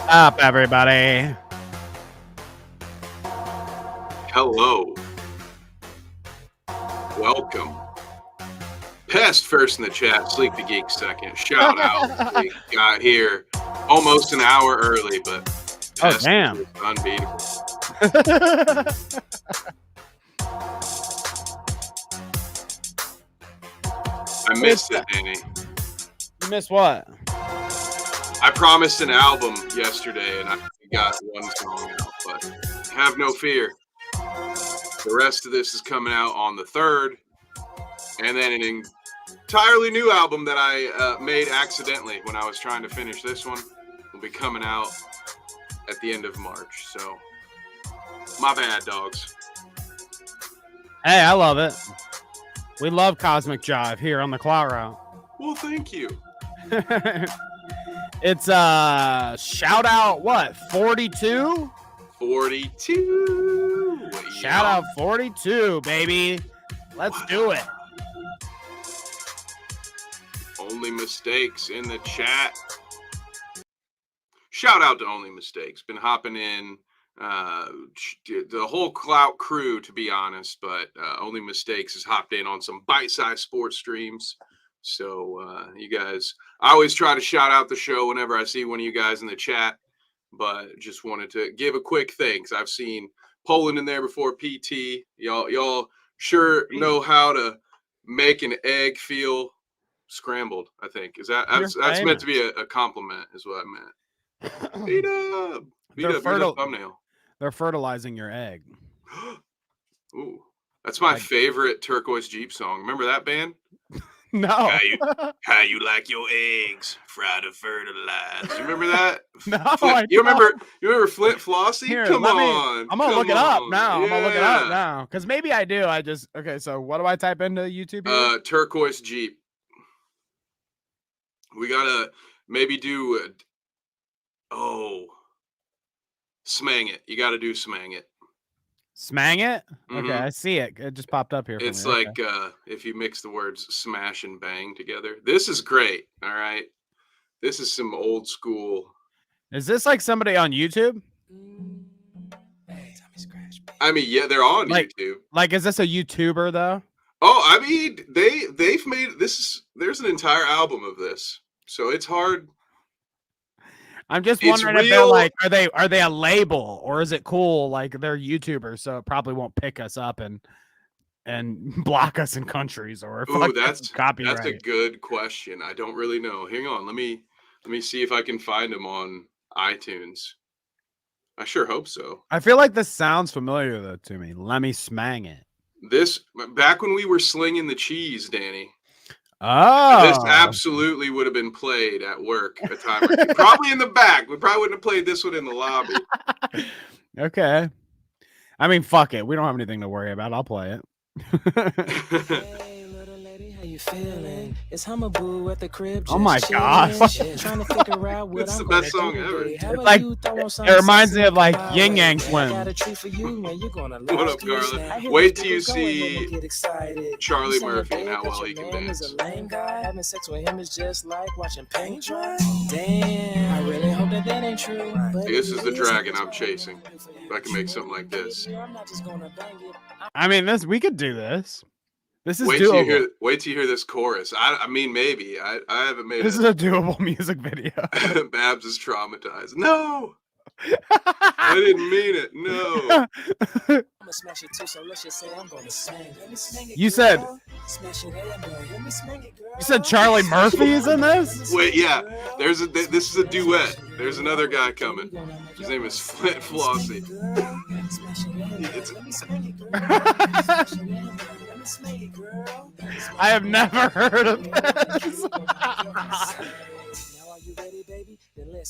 Up, everybody? Hello. Welcome. Pest first in the chat, Sleep the Geek second. Shout out. We got here almost an hour early, but Oh, damn. is unbeatable. I missed it, Danny. You missed what? I promised an album yesterday, and I got one song out, but have no fear. The rest of this is coming out on the 3rd, and then an entirely new album that I made accidentally when I was trying to finish this one will be coming out at the end of March. So, my bad, dogs. Hey, I love it. We love Cosmic Jive here on the Clout Route. Well, thank you. It's shout out what? 42? 42. Shout out 42, baby. Let's do it. Only Mistakes in the chat. Shout out to Only Mistakes. Been hopping in the whole Clout crew, to be honest, but Only Mistakes has hopped in on some bite-sized sports streams. So you guys, I always try to shout out the show whenever I see one of you guys in the chat, but just wanted to give a quick thanks. I've seen Poland in there before, PT. Y'all sure know how to make an egg feel scrambled, I think. That's meant to be a compliment, is what I meant. Beat up thumbnail. They're fertilizing your egg. Ooh, that's my favorite Turquoise Jeep song. Remember that band? No. How you like your eggs fried or fertilized? You remember that? No. You remember Flint Flossie? Here, Come on. I'm gonna look it up now. Yeah. I'm gonna look it up now. Because maybe I do. Okay, so what do I type into YouTube here? Turquoise Jeep. We gotta maybe do Smang It. You gotta do Smang It. Smang It? Mm-hmm. Okay, I see it. It just popped up here. It's like if you mix the words smash and bang together. This is great. All right. This is some old school. Is this like somebody on YouTube? I mean, yeah, they're on YouTube. Like, is this a YouTuber though? Oh, I mean, they've made this. There's an entire album of this, so it's hard. I'm just wondering if they're like, are they a label, or is it cool like they're YouTubers, so it probably won't pick us up and block us in countries or that's copyright. That's a good question. I don't really know. Hang on, let me see if I can find them on iTunes. I sure hope so. I feel like this sounds familiar though to me. Let me smang it. This back when we were slinging the cheese, Danny. Oh, this absolutely would have been played at work a time or two. Probably in the back. We probably wouldn't have played this one in the lobby. Okay. I mean, fuck it. We don't have anything to worry about. I'll play it. Hey, little lady, how you feeling? It's Humaboo at the crib. Oh my god. Trying to figure out what it's the best song ever. It's like, it reminds me of like Yin Yang Twins. What up, Carla? Wait till you see Charlie Murphy and how well he can dance. Having sex with him is just like watching paint dry. Damn, I really hope that ain't true. This is the dragon I'm chasing. If I can make something like this. I mean, we could do this. This is wait doable. Wait till you hear this chorus. I mean, maybe. I haven't made this is a doable music video. Babs is traumatized. No! I didn't mean it. No. I'm gonna smash it too, so let's just say I'm gonna smash it. You said Charlie Murphy is in this? Wait, yeah. This is a duet. There's another guy coming. His name is Flint Flossie. I have never heard of this.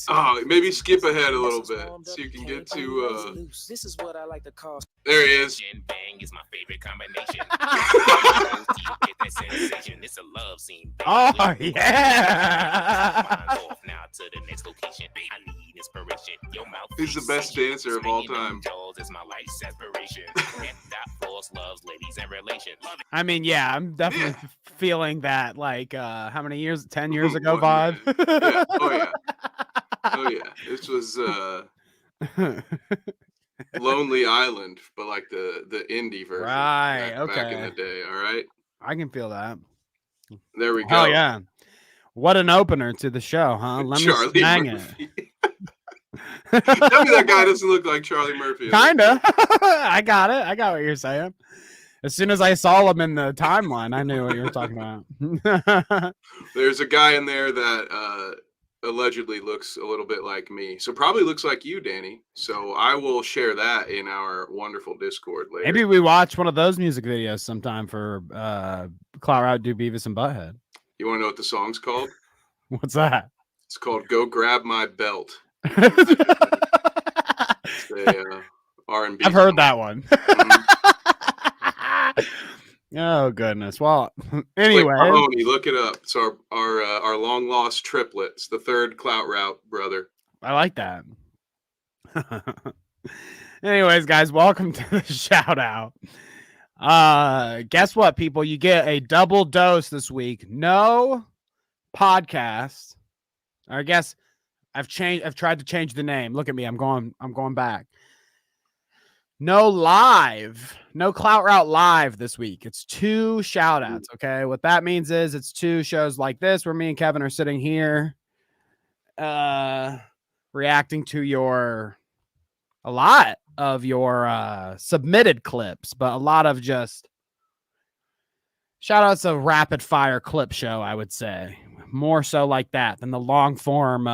Oh, maybe skip ahead a little bit so you can get to This is what I like to call. There he is. Bang is my favorite combination. It's a love scene. Oh yeah. Off now to the next location. I need inspiration. Your mouth. He's the best dancer of all time. Is my life's aspiration. Force loves ladies and relations. I mean, yeah, I'm definitely feeling that. Like, how many years? 10 years ago, vibe. Yeah. Oh yeah. Oh Oh yeah, this was Lonely Island, but like the indie version. Right. Back in the Okay. day. All right. I can feel that. There we Oh go. yeah. What an opener to the show, huh? Let me Charlie snang Murphy. it. Tell me that guy doesn't look like Charlie Murphy. Kinda. I got it. I got what you're saying. As soon as I saw him in the timeline, I knew what you were talking about. There's a guy in there that allegedly looks a little bit like me. So probably looks like you, Danny. So I will share that in our wonderful Discord later. Maybe we watch one of those music videos sometime for Clout Bout, Do Beavis and Butthead. You want to know what the song's called? What's that? It's called "Go Grab My Belt." It's a R&B. I've heard that one. Mhm. Oh goodness. Well, anyway, Mahoney, look it up. It's our long lost triplets, the third Clout Route brother. I like that. Anyways, guys, welcome to the shout out. Guess what, people? You get a double dose this week. No podcast. Or I guess I've tried to change the name. Look at me. I'm going back. No live. No Clout Route live this week. It's 2 shout outs. Okay. What that means is it's 2 shows like this where me and Kevin are sitting here reacting to a lot of your submitted clips, but a lot of just shout outs, a rapid fire clip show, I would say. More so like that than the long form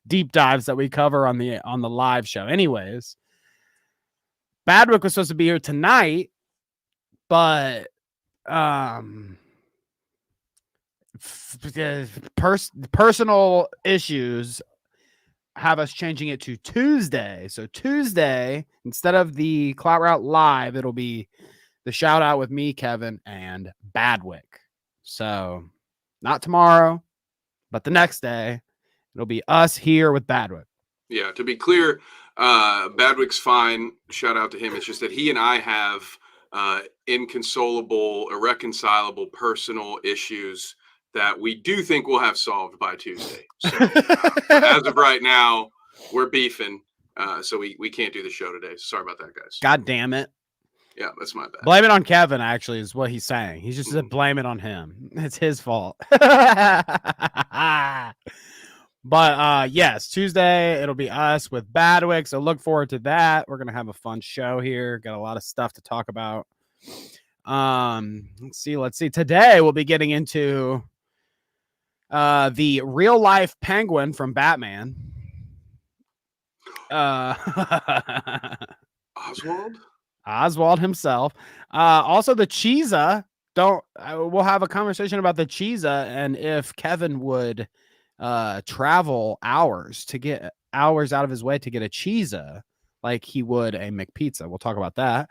deep dives that we cover on the live show. Anyways, Badwick was supposed to be here tonight, but personal issues have us changing it to Tuesday. So Tuesday, instead of the Clout Route live, it'll be the shout out with me, Kevin, and Badwick. So not tomorrow, but the next day, it'll be us here with Badwick. Yeah, to be clear, Badwick's fine. Shout out to him. It's just that he and I have inconsolable, irreconcilable personal issues that we do think we'll have solved by Tuesday. So as of right now, we're beefing. So we can't do the show today. Sorry about that, guys. God damn it. Yeah, that's my bad. Blame it on Kevin, actually, is what he's saying. He's just said blame it on him. It's his fault. But yes, Tuesday, it'll be us with Badwick. So look forward to that. We're going to have a fun show here. Got a lot of stuff to talk about. Let's see. Today, we'll be getting into the real life penguin from Batman. Oswald himself. Also the Cheeza. We'll have a conversation about the Cheeza and if Kevin would travel hours out of his way to get a Cheeza like he would a McPizza. We'll talk about that.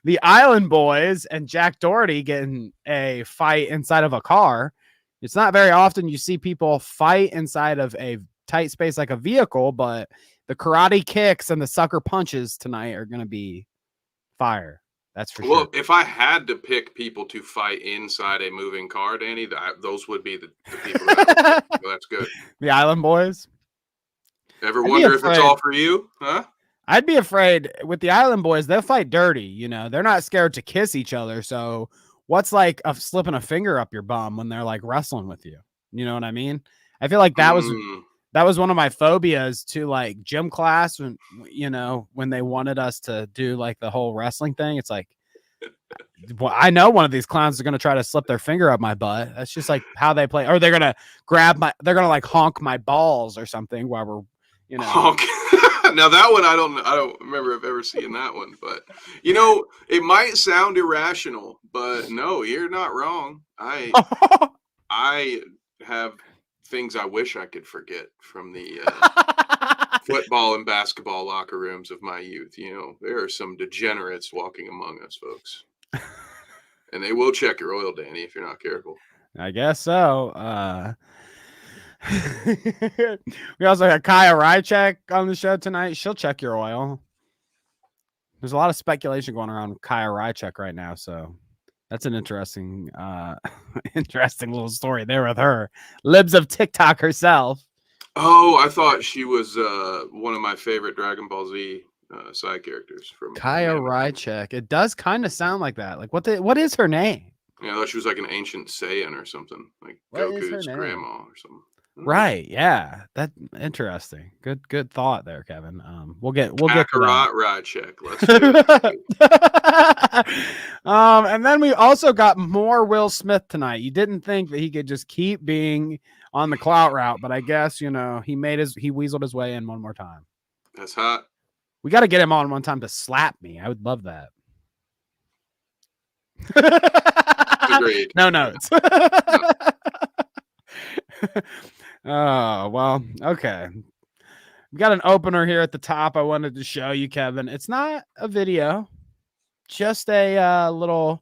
The Island Boys and Jack Doherty getting a fight inside of a car. It's not very often you see people fight inside of a tight space like a vehicle, but the karate kicks and the sucker punches tonight are going to be fire. That's for sure. Well, if I had to pick people to fight inside a moving car, Danny, those would be the people. That's good. The Island Boys. Ever wonder if it's all for you? Huh? I'd be afraid with the Island Boys. They'll fight dirty. You know, they're not scared to kiss each other. So what's like slipping a finger up your bum when they're like wrestling with you? You know what I mean? I feel like that was one of my phobias to like gym class when they wanted us to do like the whole wrestling thing. It's like, well, I know one of these clowns are going to try to slip their finger up my butt. That's just like how they play. Or they're going to they're going to like honk my balls or something while we're, honk. Now that one, I don't remember I've ever seen that one, but it might sound irrational, but no, you're not wrong. I have things I wish I could forget from the football and basketball locker rooms of my youth. There are some degenerates walking among us, folks. And they will check your oil, Danny, if you're not careful. I guess so. We also got Chaya Raichik on the show tonight. She'll check your oil. There's a lot of speculation going around with Chaya Raichik right now, so That's an interesting, interesting little story there with her. Libs of TikTok herself. Oh, I thought she was one of my favorite Dragon Ball Z side characters from Chaya anime. Raichik. It does kind of sound like that. Like what is her name? Yeah, I thought she was like an ancient Saiyan or something, like What is her Goku's name? grandma or something. Right. Yeah. That interesting. Good thought there, Kevin. We'll get to that. Kakarot Raichik. Let's do it. And then we also got more Will Smith tonight. You didn't think that he could just keep being on the clout route, but I guess he weaseled his way in one more time. That's hot. We got to get him on one time to slap me. I would love that. Agreed. No notes. Oh, well, okay. We got an opener here at the top I wanted to show you, Kevin. It's not a video, just a little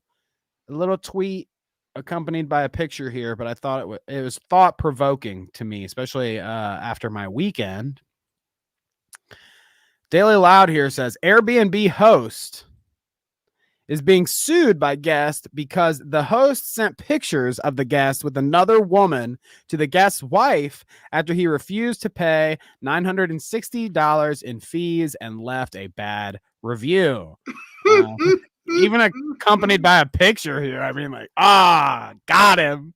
tweet accompanied by a picture here, but I thought it was thought-provoking to me, especially after my weekend. Daily Loud here says, Airbnb host is being sued by guest because the host sent pictures of the guest with another woman to the guest's wife after he refused to pay $960 in fees and left a bad review. Even accompanied by a picture here. I mean, like, got him.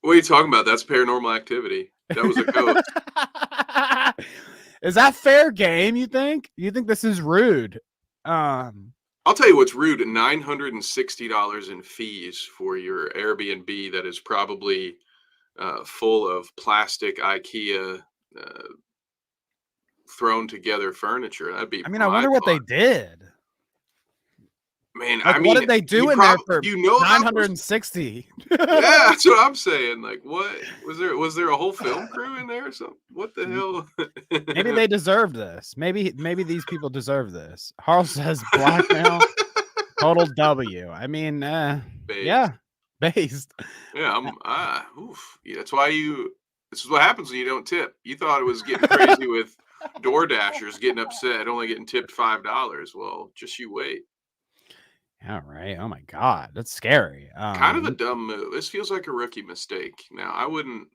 What are you talking about? That's Paranormal Activity. That was a ghost. Is that fair game, you think? You think this is rude? I'll tell you what's rude: $960 in fees for your Airbnb that is probably full of plastic IKEA thrown together furniture. That'd be. I mean, I wonder what they did. Man, like, I mean, what did they do in there for $960? Yeah, that's what I'm saying. Like, what was there a whole film crew in there or something? What the hell? Maybe they deserved this. Maybe these people deserve this. Harl says blackmail. Total W. I mean, Based. Yeah, based. Yeah, oof. Yeah, that's why this is what happens when you don't tip. You thought it was getting crazy with DoorDashers getting upset, only getting tipped $5. Well, just you wait. Yeah, right. Oh my God, that's scary. Kind of a dumb move. This feels like a rookie mistake. Now, I wouldn't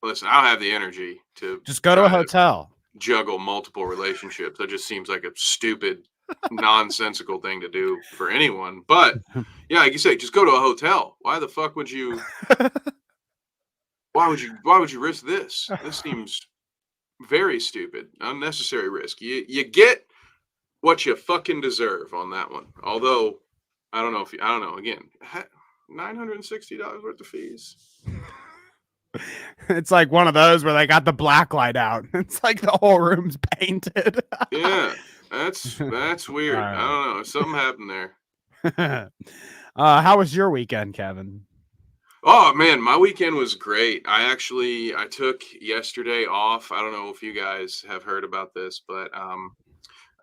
listen. I don't have the energy to just go to a hotel, juggle multiple relationships. That just seems like a stupid, nonsensical thing to do for anyone. But yeah, like you say, just go to a hotel. Why the fuck would you? Why would you risk this? This seems very stupid, unnecessary risk. You get what you fucking deserve on that one. Although, I don't know. Again, $960 worth of fees. It's like one of those where they got the black light out. It's like the whole room's painted. Yeah, that's weird. I don't know. Something happened there. How was your weekend, Kevin? Oh man, my weekend was great. I took yesterday off. I don't know if you guys have heard about this, but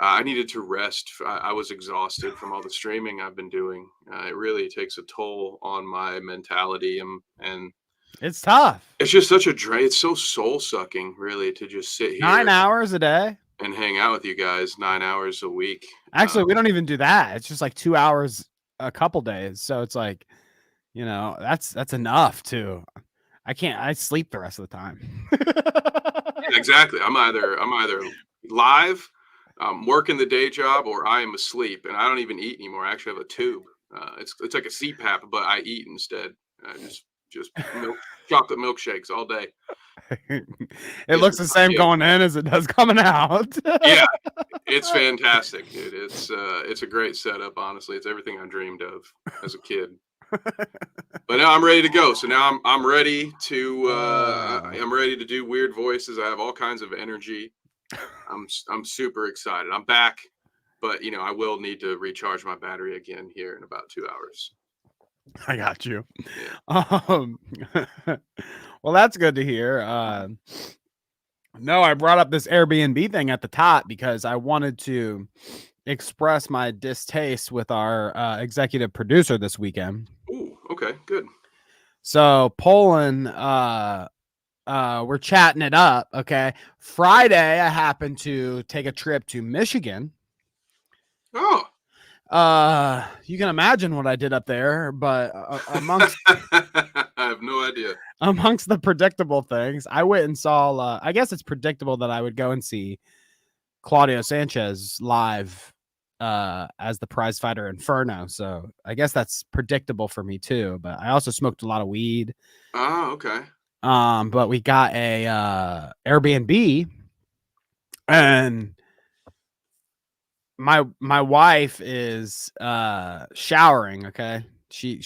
I needed to rest. I was exhausted from all the streaming I've been doing. It really takes a toll on my mentality, and it's tough. It's just such a drain. It's so soul sucking, really, to just sit here 9 hours a day and hang out with you guys 9 hours a week. Actually, we don't even do that. It's just like 2 hours a couple days. So it's like, that's enough too. I sleep the rest of the time. Yeah, exactly. I'm either live, working the day job, or I am asleep, and I don't even eat anymore. I actually have a tube. It's like a CPAP, but I eat instead. Just chocolate milkshakes all day. It looks the same going in as it does coming out. Yeah, it's fantastic, dude. It's a great setup. Honestly, it's everything I dreamed of as a kid. But now I'm ready to go. So now I'm ready to I'm ready to do weird voices. I have all kinds of energy. I'm super excited. I'm back, but I will need to recharge my battery again here in about 2 hours. I got you. Yeah. Well, that's good to hear. No, I brought up this Airbnb thing at the top because I wanted to express my distaste with our executive producer this weekend. Ooh, okay, good. So Poland, we're chatting it up. Okay. Friday, I happened to take a trip to Michigan. Oh. You can imagine what I did up there, but amongst I have no idea. amongst the predictable things, I went and saw. I guess it's predictable that I would go and see Claudio Sanchez live as the prize fighter Inferno. So I guess that's predictable for me too. But I also smoked a lot of weed. Oh, okay. But we got a Airbnb, and my wife is showering. Okay,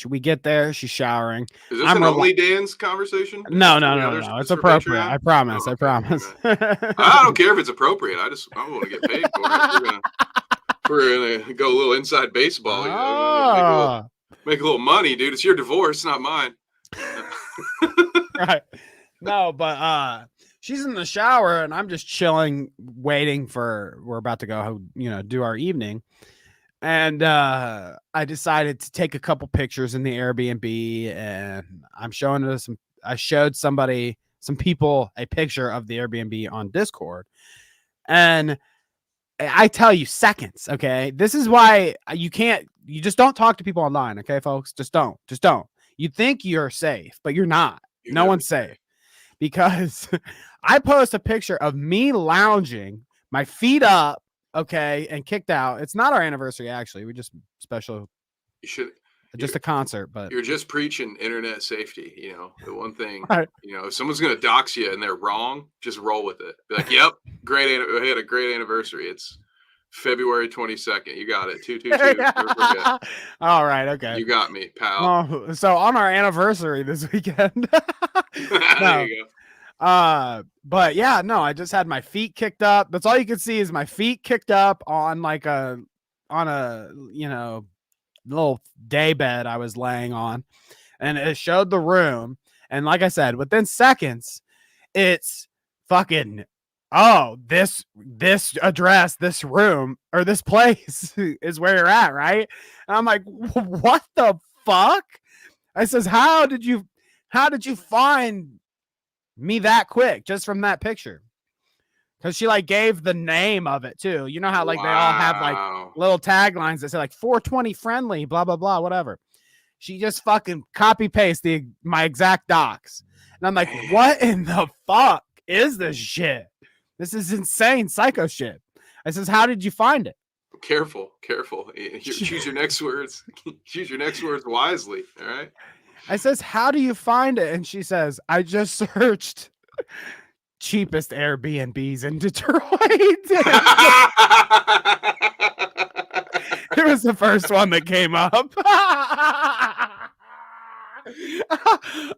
we get there, she's showering. Is this an only Dan's conversation? No, Is it's for appropriate. Patreon? I promise. Oh, I okay. promise. I don't care if it's appropriate. I want to get paid for it. We're gonna go a little inside baseball. You know? Make a little money, dude. It's your divorce, not mine. Right. No, but she's in the shower and I'm just chilling, waiting for we're about to go, do our evening. And I decided to take a couple pictures in the Airbnb, and I'm showing it to I showed some people a picture of the Airbnb on Discord. And I tell you, seconds, okay? This is why you just don't talk to people online, okay, folks? Just don't. You think you're safe, but you're not. No one's safe. Because I post a picture of me lounging, my feet up, okay, and kicked out. It's not our anniversary, actually. We just special. Just a concert, but you're just preaching internet safety. You know, the one thing. Right. You know, if someone's gonna dox you and they're wrong, just roll with it. Be like, "Yep, we had a great anniversary. It's February 22nd. You got it. 222. All right, okay. You got me, pal. So on our anniversary this weekend. There you go. But yeah, no, I just had my feet kicked up. That's all you can see is my feet kicked up on a little day bed I was laying on, and it showed the room. And like I said, within seconds, it's fucking, this address, this room, or this place is where you're at, right? And I'm like, what the fuck? I says, how did you find me that quick just from that picture? Because she gave the name of it too. You know how they all have little taglines that say 420 friendly, blah blah blah, whatever. She just fucking copy paste my exact docs, and I'm like, what in the fuck is this shit? This is insane psycho shit. I says, how did you find it? Careful. Choose your next words. Choose your next words wisely. All right. I says, how do you find it? And she says, I just searched cheapest Airbnbs in Detroit. It was the first one that came up.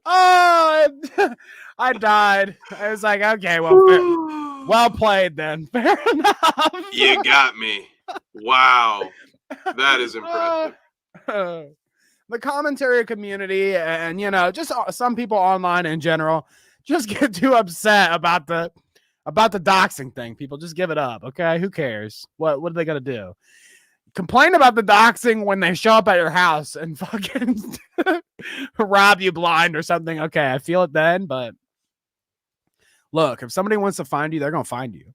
I died. I was like, okay, well played then. Fair enough. You got me. Wow. That is impressive. The commentary community and just some people online in general just get too upset about the doxing thing. People just give it up. Okay, who cares? What are they gonna do? Complain about the doxing when they show up at your house and fucking rob you blind or something. Okay, I feel it then, but look, if somebody wants to find you, they're gonna find you.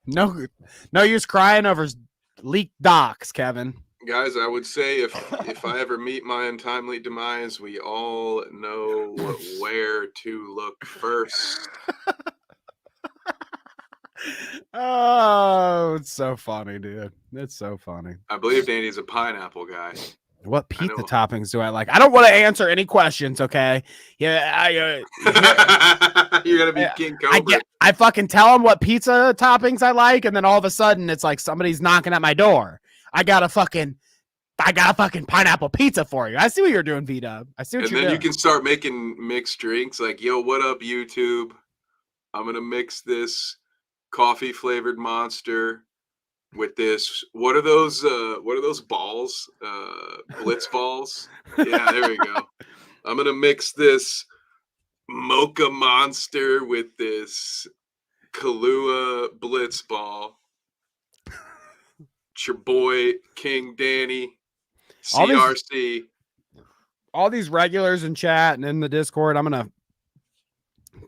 No use crying over leaked docs, Kevin. Guys, I would say if I ever meet my untimely demise, we all know where to look first. Oh, it's so funny, dude. It's so funny. I believe Danny's a pineapple guy. What pizza toppings do I like? I don't want to answer any questions, okay? Yeah, you're gonna be King Cobra. I fucking tell them what pizza toppings I like, and then all of a sudden it's like somebody's knocking at my door. I got a fucking pineapple pizza for you. I see what you're doing, V-Dub. I see what you're doing. And then you can start making mixed drinks. Like, yo, what up, YouTube? I'm gonna mix this coffee flavored Monster with this. What are those balls? Blitz balls. Yeah, there we go. I'm gonna mix this Mocha Monster with this Kahlua Blitz ball. It's your boy King Danny, CRC. All these regulars in chat and in the Discord, I'm gonna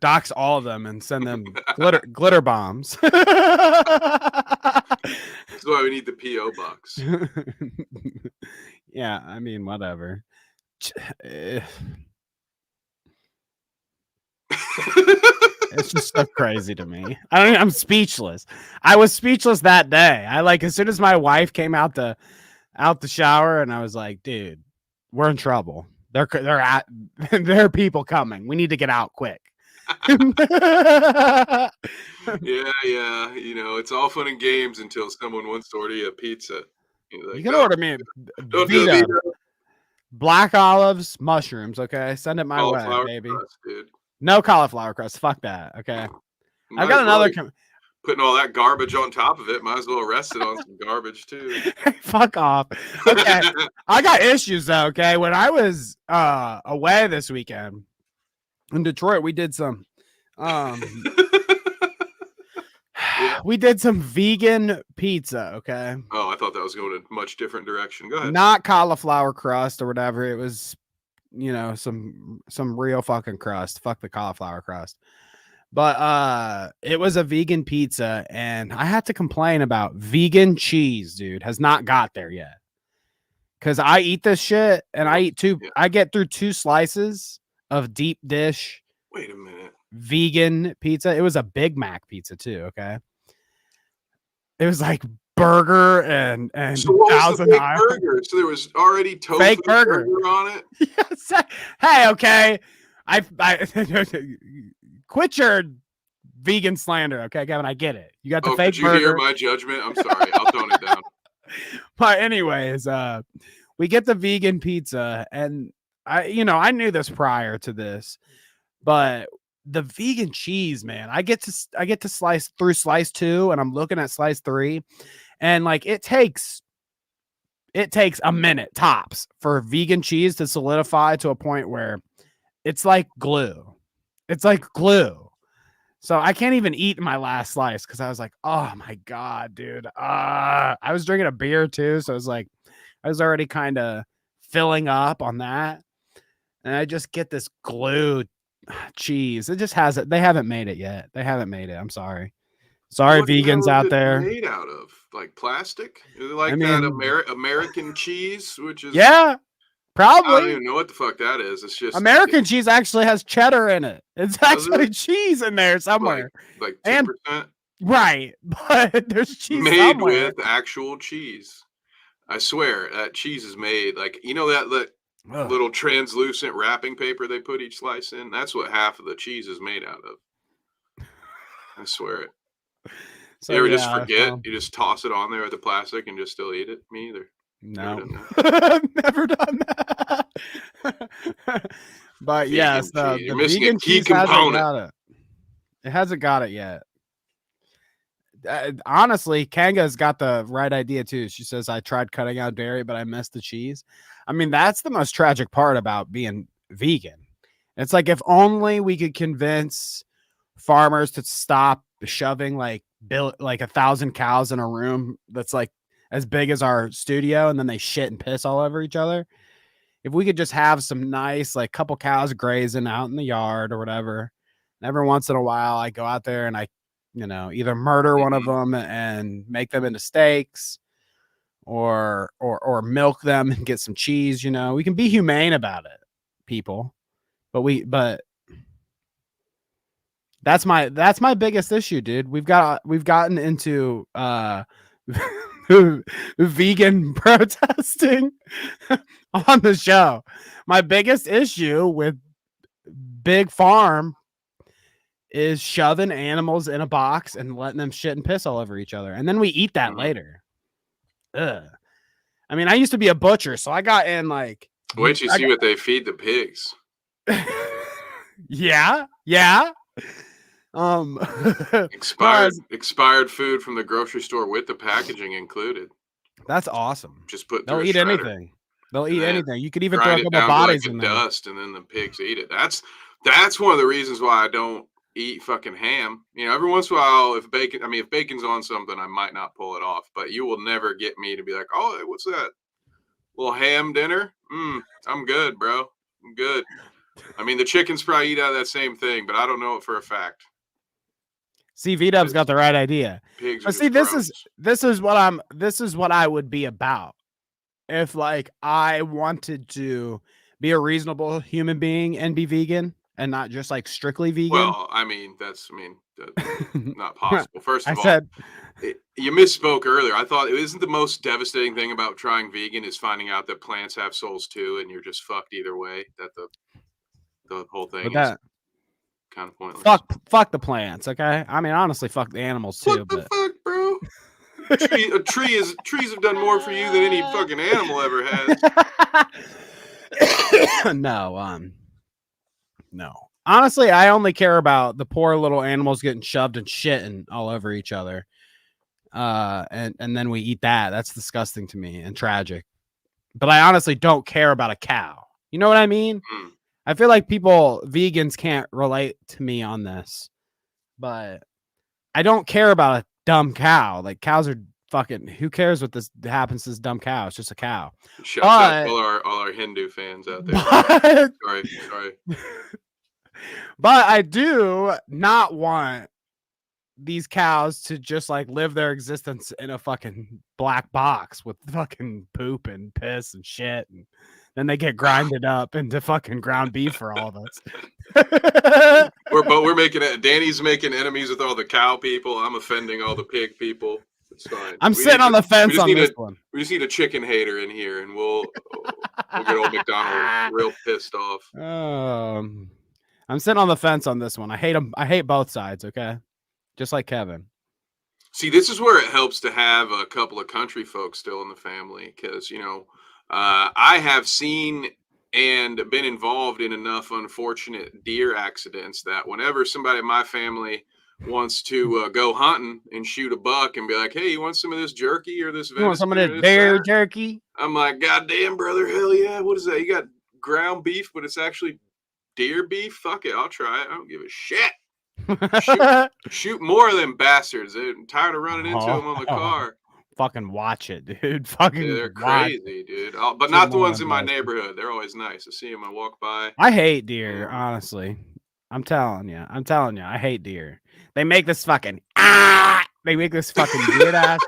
dox all of them and send them glitter bombs. That's why we need the PO box. Yeah, I mean, whatever. It's just so crazy to me. I'm speechless. I was speechless that day. I like as soon as my wife came out the shower, and I was like, dude, we're in trouble. There are people coming. We need to get out quick. Yeah. You know, it's all fun and games until someone wants to order you a pizza. You're like, You can "Oh, order me don't do Vito, Vito." black olives, mushrooms. Okay, send it my way, Cauliflower baby. crust, dude. No cauliflower crust. Fuck that. Okay, Might I've got as well another. be putting all that garbage on top of it. Might as well rest it on some garbage too. Fuck off. Okay, I got issues though. Okay, when I was away this weekend in Detroit, we did some. Yeah. We did some vegan pizza. Okay. Oh, I thought that was going in a much different direction. Go ahead. Not cauliflower crust or whatever. It was, you know, some real fucking crust. Fuck the cauliflower crust. But it was a vegan pizza, and I had to complain about vegan cheese, dude. Has not got there yet. Cause I eat this shit and I eat two, I get through 2 slices of deep dish Wait a minute. vegan pizza. It was a Big Mac pizza too, okay? It was like burger and So what was the Thousand fake Island. burger? So there was already tofu Fake burger. on it? Yes. Hey, okay. I quit your vegan slander, okay, Kevin? I get it. You got the fake did you burger. hear my judgment? I'm sorry. I'll tone it down. But anyways, we get the vegan pizza, and I knew this prior to this, but the vegan cheese, man, I get to slice through slice 2, and I'm looking at slice 3, and like it takes a minute tops for vegan cheese to solidify to a point where it's like glue. It's like glue. So I can't even eat my last slice because I was like, oh my God, dude. I was drinking a beer too. So it was like, I was already kind of filling up on that. And I just get this glue cheese. It just hasn't, they haven't made it yet. They haven't made it. I'm sorry. Sorry, What the hell vegans is out it there. made out of? Like plastic? Is it like I that mean- American cheese, which is Yeah, I don't probably. even know what the fuck that is. It's just American cheese actually has cheddar in it. It's Does actually it? cheese in there somewhere. like And 10% right, but there's cheese made somewhere. with actual cheese. I swear that cheese is made like that Ugh. little translucent wrapping paper they put each slice in. That's what half of the cheese is made out of. I swear it. So, You ever just yeah, forget? so- You just toss it on there with the plastic and just still eat it? Me either. No, done never done that. But yes, Vegan the cheese. You're missing a vegan key cheese hasn't component. got it. It hasn't got it yet. Honestly, Kanga's got the right idea too. She says, I tried cutting out dairy, but I missed the cheese. I mean, that's the most tragic part about being vegan. It's like if only we could convince farmers to stop shoving like 1,000 cows in a room that's like as big as our studio, and then they shit and piss all over each other. If we could just have some nice, like, couple cows grazing out in the yard or whatever, and every once in a while I go out there and I, either murder one of them and make them into steaks, or milk them and get some cheese. We can be humane about it, people. But that's my biggest issue, dude. We've gotten into vegan protesting on the show. My biggest issue with Big Farm is shoving animals in a box and letting them shit and piss all over each other, and then we eat that later. Ugh. I mean, I used to be a butcher, so I got in like. Wait till you see what they feed the pigs. Yeah. Expired food from the grocery store with the packaging included. That's awesome. Just put They'll through a eat shredder. anything. They'll eat then anything. You could even throw a Grind it couple down to bodies like in a there. dust, and then the pigs eat it. That's one of the reasons why I don't eat fucking ham. Every once in a while, if bacon's on something, I might not pull it off. But you will never get me to be like, oh, what's that? Little ham dinner? I'm good, bro. I'm good. I mean, the chickens probably eat out of that same thing, but I don't know it for a fact. See, V-Dub's got the right idea. Pigs are But see, just this is what I would be about if like I wanted to be a reasonable human being and be vegan and not just like strictly vegan. Well, that's not possible. First of all, said you misspoke earlier. I thought it isn't the most devastating thing about trying vegan is finding out that plants have souls too, and you're just fucked either way. That the whole thing is kind of pointless. Fuck the plants, okay? I mean, honestly, fuck the animals too. What the fuck, bro? Trees have done more for you than any fucking animal ever has. No. Honestly, I only care about the poor little animals getting shoved and shitting all over each other. And then we eat that. That's disgusting to me and tragic. But I honestly don't care about a cow. You know what I mean? Mm. I feel like vegans can't relate to me on this. But I don't care about a dumb cow. Like cows are fucking, who cares what this happens to this dumb cow? It's just a cow. Shout out all our Hindu fans out there. Sorry. But I do not want these cows to just like live their existence in a fucking black box with fucking poop and piss and shit, and then they get grinded up into fucking ground beef for all of us. we're making it. Danny's making enemies with all the cow people. I'm offending all the pig people. It's fine. I'm sitting on the fence on this one. We just need a chicken hater in here, and we'll get old McDonald real pissed off. I'm sitting on the fence on this one. I hate them. I hate both sides. Okay. Just like Kevin. See, this is where it helps to have a couple of country folks still in the family because, I have seen and been involved in enough unfortunate deer accidents that whenever somebody in my family wants to go hunting and shoot a buck and be like, hey, you want some of this jerky or this venison? You want some of this bear jerky? I'm like, goddamn, brother, hell yeah. What is that? You got ground beef, but it's actually deer beef? Fuck it, I'll try it. I don't give a shit. Shoot more of them bastards. I'm tired of running into them on the car. Fucking watch it, dude. Fucking they're crazy, dude. But not the ones in my neighborhood. They're always nice. I see them. I walk by. I hate deer, honestly. I'm telling you. I hate deer. They make this fucking They make this fucking weird ass.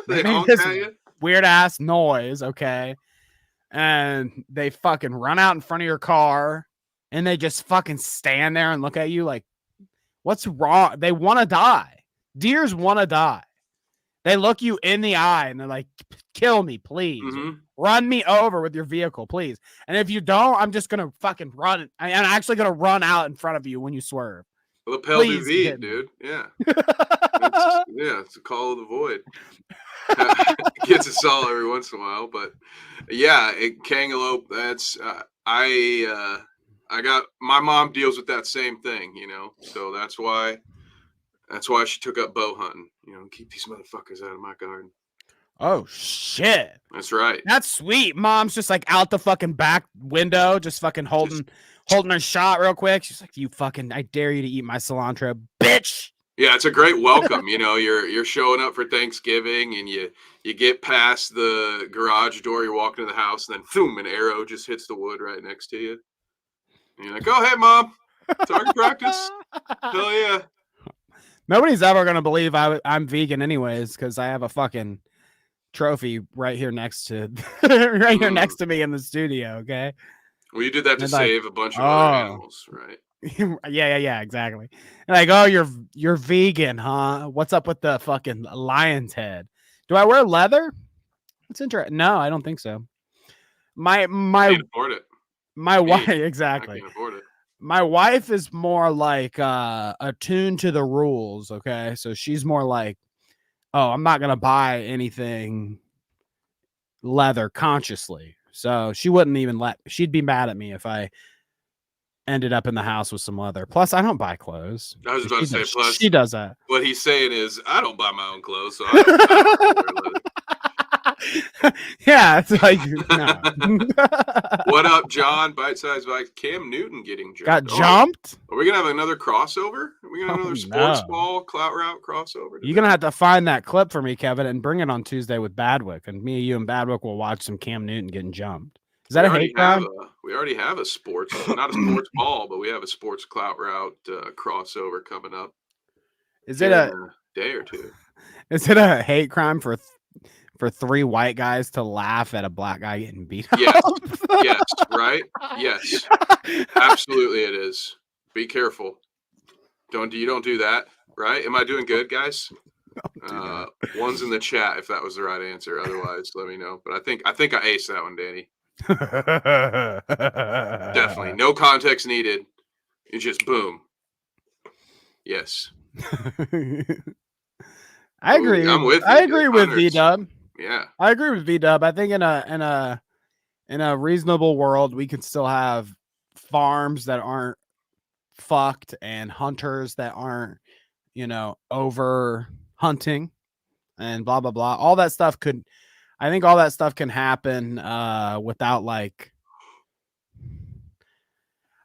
They make this weird ass noise, okay? And they fucking run out in front of your car, and they just fucking stand there and look at you like, what's wrong? They want to die. Deers want to die. They look you in the eye and they're like, kill me, please. Mm-hmm. Run me over with your vehicle, please. And if you don't, I'm just going to fucking run. I'm actually going to run out in front of you when you swerve. Lapel du vide, dude. Yeah. It's a call of the void. Gets us all every once in a while. But yeah, cantaloupe, that's, I got, my mom deals with that same thing, so that's why she took up bow hunting, keep these motherfuckers out of my garden. Oh shit. That's right. That's sweet. Mom's just like out the fucking back window, just fucking holding her shot real quick. She's like, I dare you to eat my cilantro, bitch. Yeah, it's a great welcome. You're showing up for Thanksgiving and you get past the garage door, you're walking to the house, and then boom, an arrow just hits the wood right next to you. And you're like, go ahead, Mom. Target practice. Hell yeah. Nobody's ever going to believe I'm vegan anyways, because I have a fucking trophy right here next to next to me in the studio, okay? Well, you did that to save a bunch of other animals, right? yeah, exactly. Like, oh, you're vegan, huh? What's up with the fucking lion's head? Do I wear leather? That's interesting. No, I don't think so. My can't afford it. My wife, exactly. I can't afford it. My wife is more like attuned to the rules, okay? So she's more like, oh, I'm not gonna buy anything leather consciously. So she wouldn't even she'd be mad at me if I ended up in the house with some leather. Plus, I don't buy clothes. I was about to say, plus she does that. What he's saying is, I don't buy my own clothes, so I don't wear leather. Yeah, it's like, no. What up, John? Bite-sized bikes. Cam Newton getting jumped. Got jumped? Are we gonna have another crossover? Are we gonna have another sports ball Clout Route crossover today? You're gonna have to find that clip for me, Kevin, and bring it on Tuesday with Badwick, and me, you, and Badwick will watch some Cam Newton getting jumped. Is that a hate crime? We already have a sports, not a sports ball, but we have a sports clout route crossover coming up. Is it a day or two? Is it a hate crime for 3 white guys to laugh at a black guy getting beat up? Yes, right? Yes. Absolutely it is. Be careful. You don't do that, right? Am I doing good, guys? One's in the chat if that was the right answer. Otherwise, let me know. But I think I aced that one, Danny. Definitely. No context needed. It's just boom. Yes. I agree. I'm with you. I agree with V-Dub. Yeah. I agree with V-Dub. I think in a reasonable world, we can still have farms that aren't fucked and hunters that aren't, over hunting and blah blah blah. All that stuff can happen without like.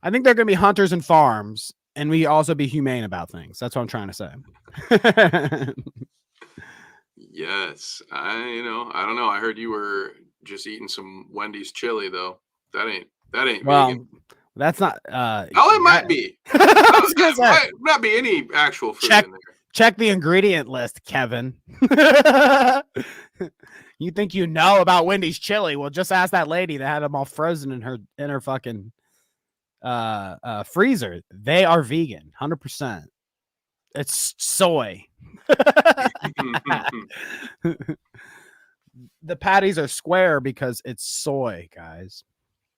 I think they're gonna be hunters and farms, and we also be humane about things. That's what I'm trying to say. Yes, I don't know. I heard you were just eating some Wendy's chili though. That ain't vegan. That's not. It might be. Might not be any actual food in there. Check the ingredient list, Kevin. You think you know about Wendy's chili? Well, just ask that lady that had them all frozen in her fucking freezer. They are vegan, 100%. It's soy. The patties are square because it's soy, guys.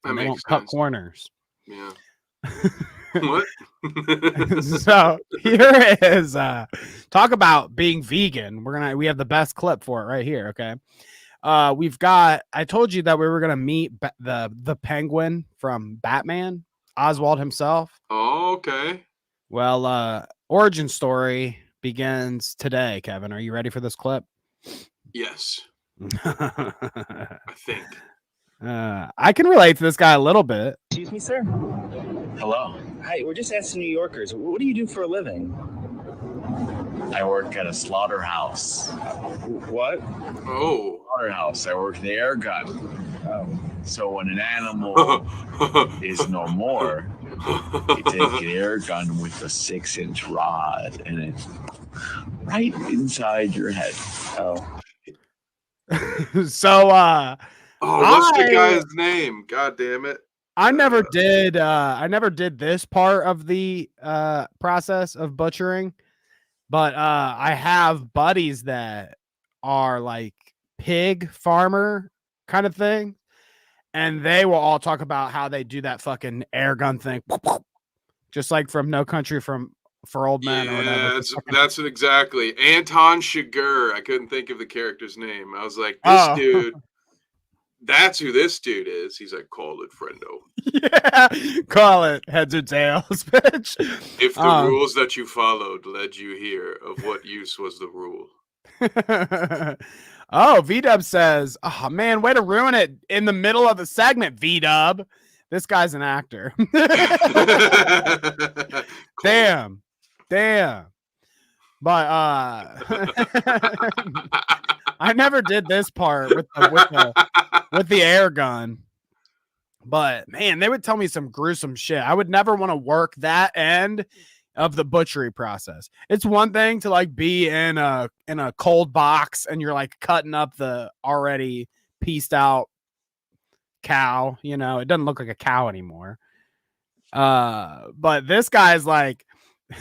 That they makes don't sense. cut corners. Yeah. What? So here is talk about being vegan. We have the best clip for it right here. Okay. I told you that we were gonna meet the Penguin from Batman, Oswald himself. Oh, okay. Well, origin story begins today, Kevin. Are you ready for this clip? Yes. I think. I can relate to this guy a little bit. Excuse me, sir? Hello. Hi, we're just asking New Yorkers, what do you do for a living? I work at a slaughterhouse. What? Oh. Slaughterhouse. I work the air gun. Oh. So when an animal is no more, you take an air gun with a 6-inch rod and it's right inside your head. Oh. So what's the guy's name? God damn it. I never did this part of the process of butchering, but I have buddies that are like pig farmer kind of thing, and they will all talk about how they do that fucking air gun thing, just like from No Country for Old Men or whatever. That's it exactly. Anton Chigurh. I couldn't think of the character's name. I was like, this dude. That's who this dude is. He's like, call it, friendo. Yeah, call it, heads or tails, bitch. If the rules that you followed led you here, of what use was the rule? Oh, V-Dub says, oh, man, way to ruin it in the middle of the segment, V-Dub. This guy's an actor. Damn. But I never did this part with the air gun. But man, they would tell me some gruesome shit. I would never want to work that end of the butchery process. It's one thing to like be in a cold box and you're like cutting up the already pieced out cow, it doesn't look like a cow anymore. But this guy's like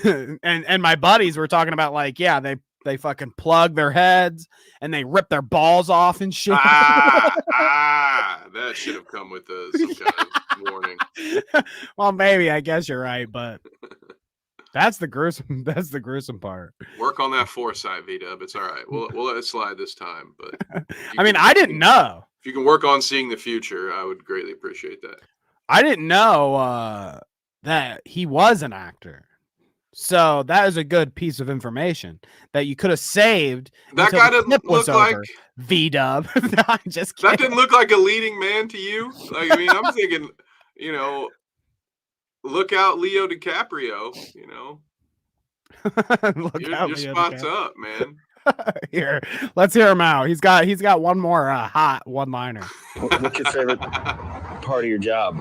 and my buddies were talking about like, yeah, they fucking plug their heads and they rip their balls off and shit. That should have come with some kind of warning. Well, maybe, I guess you're right, but that's the gruesome part. Work on that foresight, V-Dub. It's all right. We'll let it slide this time. But I didn't know. If you can work on seeing the future, I would greatly appreciate that. I didn't know that he was an actor. So that is a good piece of information that you could have saved. That guy didn't look like V-Dub. No, I'm just kidding. That didn't look like a leading man to you. Like, I mean, I'm thinking, look out, Leo DiCaprio. Your spot's up, man. Here, let's hear him out. He's got one more hot one-liner. What's your favorite part of your job?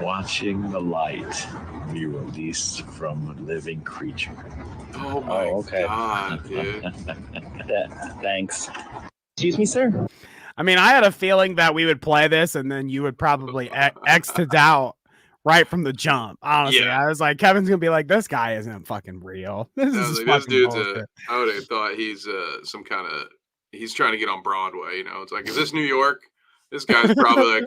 Watching the light be released from a living creature. Oh my okay. God, dude. Thanks. Excuse me, sir? I mean, I had a feeling that we would play this and then you would probably exit out right from the jump. Honestly, Yeah. I was like, Kevin's gonna be like, this guy isn't fucking real. This I is was like, fucking this dude's bullshit. I would have thought he's some kind of, he's trying to get on Broadway, you know. It's like, is this New York? This guy's probably like,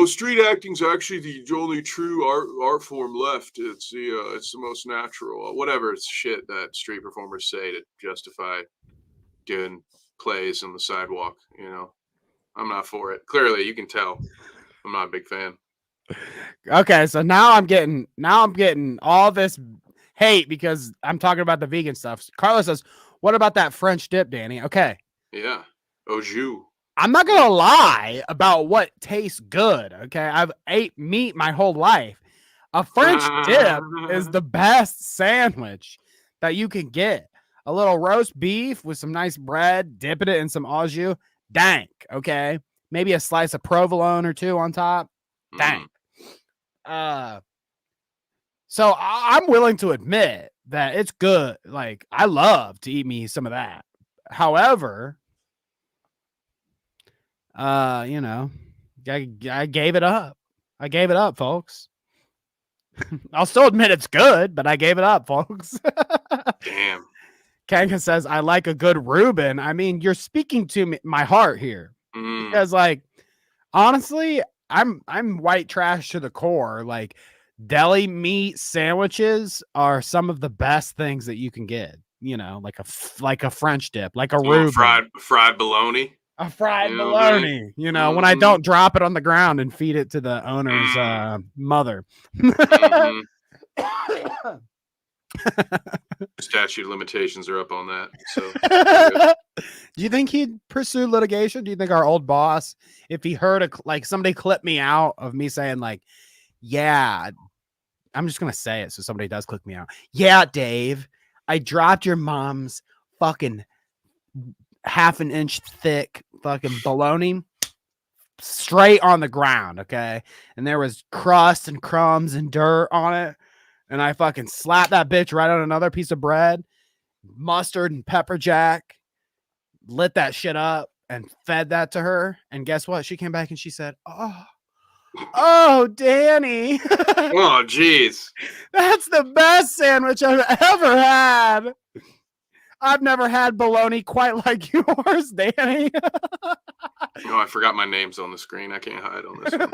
street acting's actually the only true art form left. It's the most natural. Whatever shit that street performers say to justify doing plays on the sidewalk, you know. I'm not for it. Clearly, you can tell. I'm not a big fan. Okay, so now I'm getting all this hate because I'm talking about the vegan stuff. Carlos says, "What about that French dip, Danny?" Okay. Yeah. Au jus. I'm not gonna lie about what tastes good. Okay, I've ate meat my whole life. A French dip is the best sandwich that you can get. A little roast beef with some nice bread, dipping it in some au jus. Dank. Okay, maybe a slice of provolone or two on top. Dank. So I'm willing to admit that it's good. Like, I love to eat me some of that. However, I gave it up. I gave it up, folks. I'll still admit it's good, but I gave it up, folks. Damn. Kanka says, I like a good Reuben. I mean, you're speaking to me, my heart here. Because, like, honestly, I'm white trash to the core. Like, deli meat sandwiches are some of the best things that you can get. You know, like a French dip, like a Reuben. Fried bologna. A fried bologna, you know, when I don't drop it on the ground and feed it to the owner's mother. Statute of limitations are up on that. So do you think he'd pursue litigation? Do you think our old boss, if he heard somebody clip me out of me saying like, yeah, I'm just gonna say it so somebody does click me out. Yeah, Dave, I dropped your mom's fucking half an inch thick fucking bologna straight on the ground, okay? And there was crust and crumbs and dirt on it. And I fucking slapped that bitch right on another piece of bread, mustard and pepper jack, lit that shit up and fed that to her. And guess what? She came back and she said, Oh, Danny. Oh, jeez. That's the best sandwich I've ever had. I've never had bologna quite like yours, Danny. No, I forgot my name's on the screen. I can't hide on this one.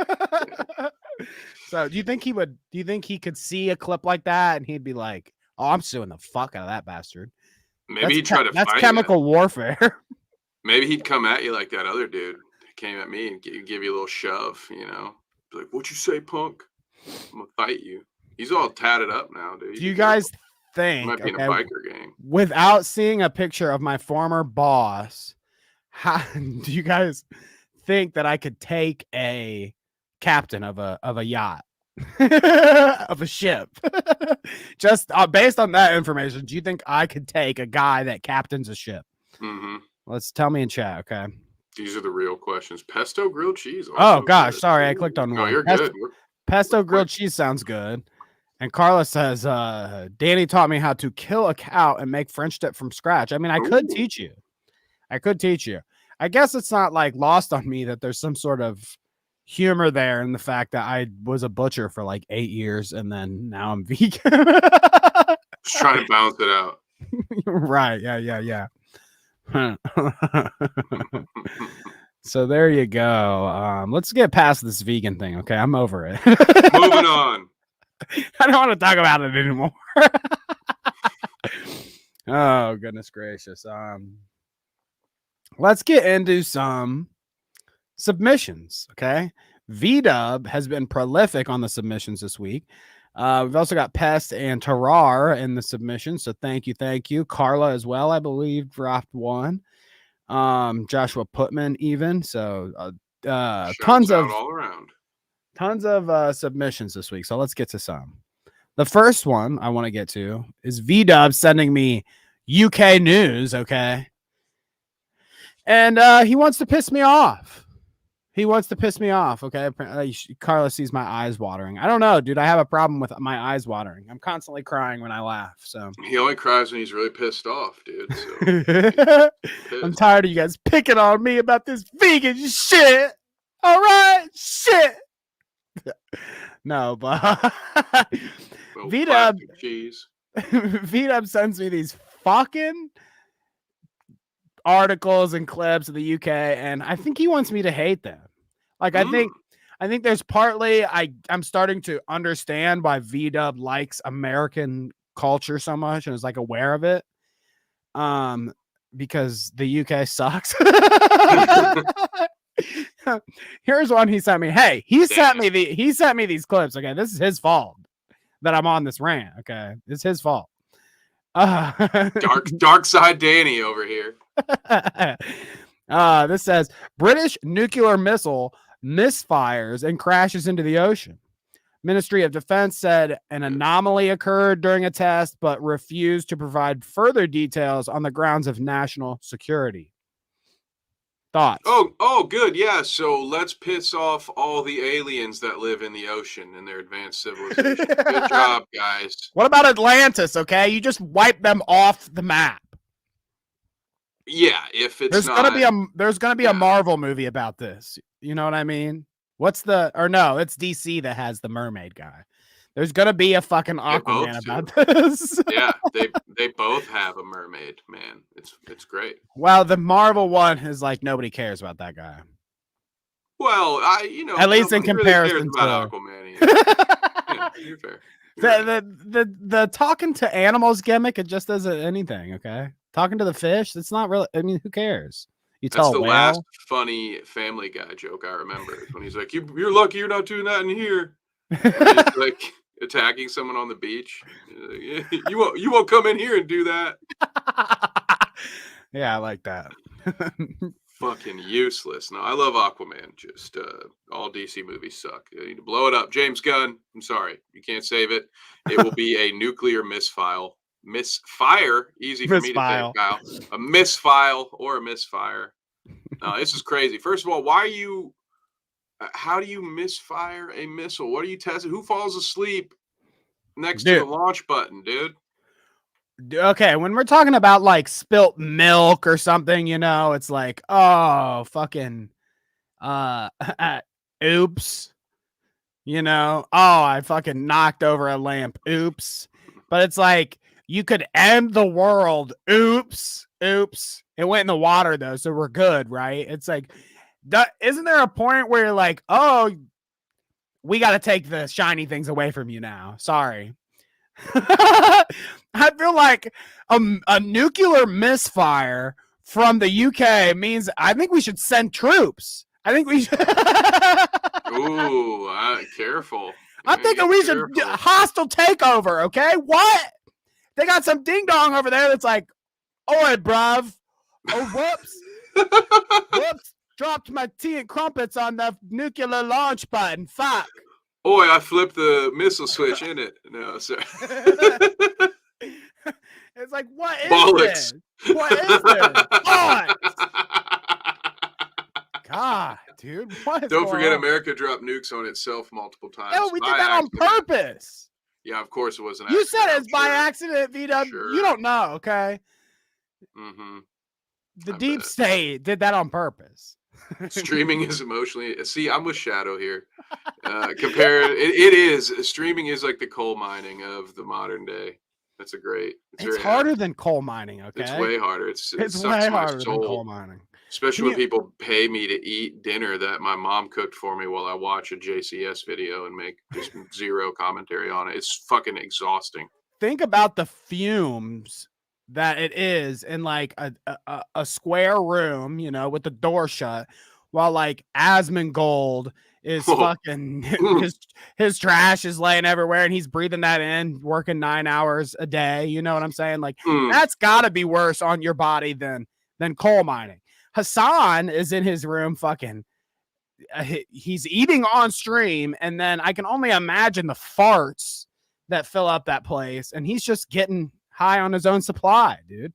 So do you think he could see a clip like that and he'd be like, oh, I'm suing the fuck out of that bastard? Maybe he'd try to That's fight chemical warfare. Maybe he'd come at you like that other dude came at me and give you a little shove, you know? Be like, what you say, punk? I'm gonna fight you. He's all tatted up now, dude. Do you guys think, might be in a biker gang? Without seeing a picture of my former boss, how do you guys think that I could take a captain of a yacht, of a ship? Just based on that information, do you think I could take a guy that captains a ship? Let's tell me in chat, okay? These are the real questions. Pesto grilled cheese. Oh gosh, sorry, I clicked on one. No, you're good. Pesto grilled cheese sounds good. And Carla says, Danny taught me how to kill a cow and make French dip from scratch. I mean, I could teach you. I guess it's not like lost on me that there's some sort of humor there in the fact that I was a butcher for like 8 years and then now I'm vegan. Just trying to balance it out. Right. Yeah. So there you go. Let's get past this vegan thing. Okay. I'm over it. Moving on. I don't want to talk about it anymore. Oh, goodness gracious. Let's get into some submissions, okay? V-Dub has been prolific on the submissions this week. We've also got Pest and Tarar in the submissions, so thank you. Carla as well, I believe, dropped one. Joshua Putman even, so tons of all around. Tons of submissions this week, so let's get to some. The first one I want to get to is V-Dub sending me UK news, okay? And he wants to piss me off. He wants to piss me off, okay? Carla sees my eyes watering. I don't know, dude. I have a problem with my eyes watering. I'm constantly crying when I laugh, so. He only cries when he's really pissed off, dude. So I'm tired of you guys picking on me about this vegan shit. All right, shit. No, but V-Dub cheese. V-Dub sends me these fucking articles and clips of the UK, and I think he wants me to hate them. Like, I think there's partly I'm starting to understand why V-Dub likes American culture so much and is like aware of it. Because the UK sucks. Here's one he sent me. Hey, he sent me these clips. Okay, this is his fault that I'm on this rant. Okay, it's his fault. Dark side Danny over here. This says British nuclear missile misfires and crashes into the ocean. Ministry of Defense said an anomaly occurred during a test, but refused to provide further details on the grounds of national security. Thoughts? Oh, good. Yeah. So let's piss off all the aliens that live in the ocean and their advanced civilization. Good job, guys. What about Atlantis? Okay, you just wipe them off the map. Yeah, if it's there's gonna be a Marvel movie about this. You know what I mean? It's DC that has the mermaid guy. There's gonna be a fucking Aquaman about this. Yeah, they both have a mermaid, man. It's great. Well, the Marvel one is like nobody cares about that guy. Well, at least in comparison really to Aquaman. Yeah, you're fair. The talking to animals gimmick, it just doesn't anything. Okay, talking to the fish, it's not really. I mean, who cares? That's the last funny Family Guy joke I remember when he's like, "You're lucky you're not doing that in here." He's like attacking someone on the beach. Like, you won't come in here and do that. Yeah, I like that. Fucking useless. No, I love Aquaman. Just all DC movies suck. You need to blow it up. James Gunn, I'm sorry, you can't save it. It will be a nuclear misfire. Easy for me to say, Kyle. A misfire or a misfire. This is crazy. First of all, how do you misfire a missile? What are you testing? Who falls asleep next to the launch button, dude? Okay, when we're talking about like spilt milk or something, it's like, oh, fucking, oops, oh, I fucking knocked over a lamp. Oops. But it's like, you could end the world. Oops. It went in the water though, so we're good, right? It's like, isn't there a point where you're like, oh, we got to take the shiny things away from you now? Sorry. I feel like a nuclear misfire from the UK means I think we should send troops. I think we should. Ooh, careful. I'm thinking we should hostile takeover. Okay, what? They got some ding dong over there that's like, oi, bruv. Oh, whoops. Dropped my tea and crumpets on the nuclear launch button. Fuck. Oi, I flipped the missile switch in it. No, sorry. It's like, what is Bollocks. This? What is this? God, dude. Don't forget, America dropped nukes on itself multiple times. No, we did that on purpose. Yeah, of course it was an accident. You said it's by accident, V-Dub. Sure. You don't know, okay? Mm-hmm. The deep state did that on purpose. Streaming is emotionally. See, I'm with Shadow here. It is. Streaming is like the coal mining of the modern day. That's it's harder than coal mining, okay? It's way harder. It's way harder than coal mining. Especially when people pay me to eat dinner that my mom cooked for me while I watch a JCS video and make just zero commentary on it. It's fucking exhausting. Think about the fumes that it is in like a square room, with the door shut, while like Asmongold is fucking his trash is laying everywhere and he's breathing that in, working 9 hours a day. You know what I'm saying? Like that's gotta be worse on your body than coal mining. Hassan is in his room fucking he's eating on stream, and then I can only imagine the farts that fill up that place, and he's just getting high on his own supply, dude.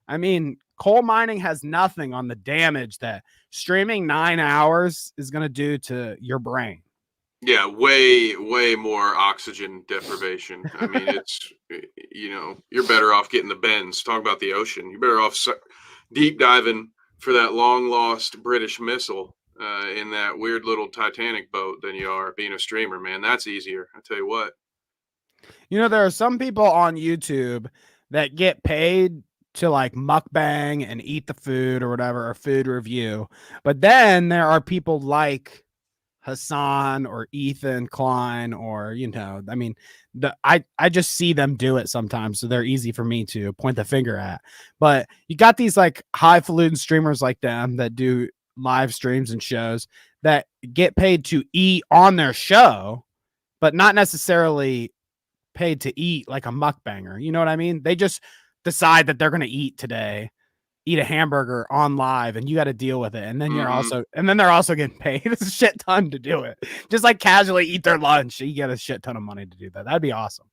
I mean, coal mining has nothing on the damage that streaming 9 hours is going to do to your brain. Yeah, way more oxygen deprivation. I mean, it's, you're better off getting the bends. Talk about the ocean. You're better off deep diving for that long lost British missile in that weird little Titanic boat than you are being a streamer, man. That's easier. I tell you what. There are some people on YouTube that get paid to like mukbang and eat the food or whatever, or food review. But then there are people like Hassan or Ethan Klein, or I mean, I just see them do it sometimes, so they're easy for me to point the finger at. But you got these like highfalutin streamers like them that do live streams and shows that get paid to eat on their show, but not necessarily paid to eat like a mukbanger. You know what I mean? They just decide that they're going to eat today, eat a hamburger on live, and you got to deal with it. And then they're also getting paid a shit ton to do it. Just like casually eat their lunch. You get a shit ton of money to do that. That'd be awesome.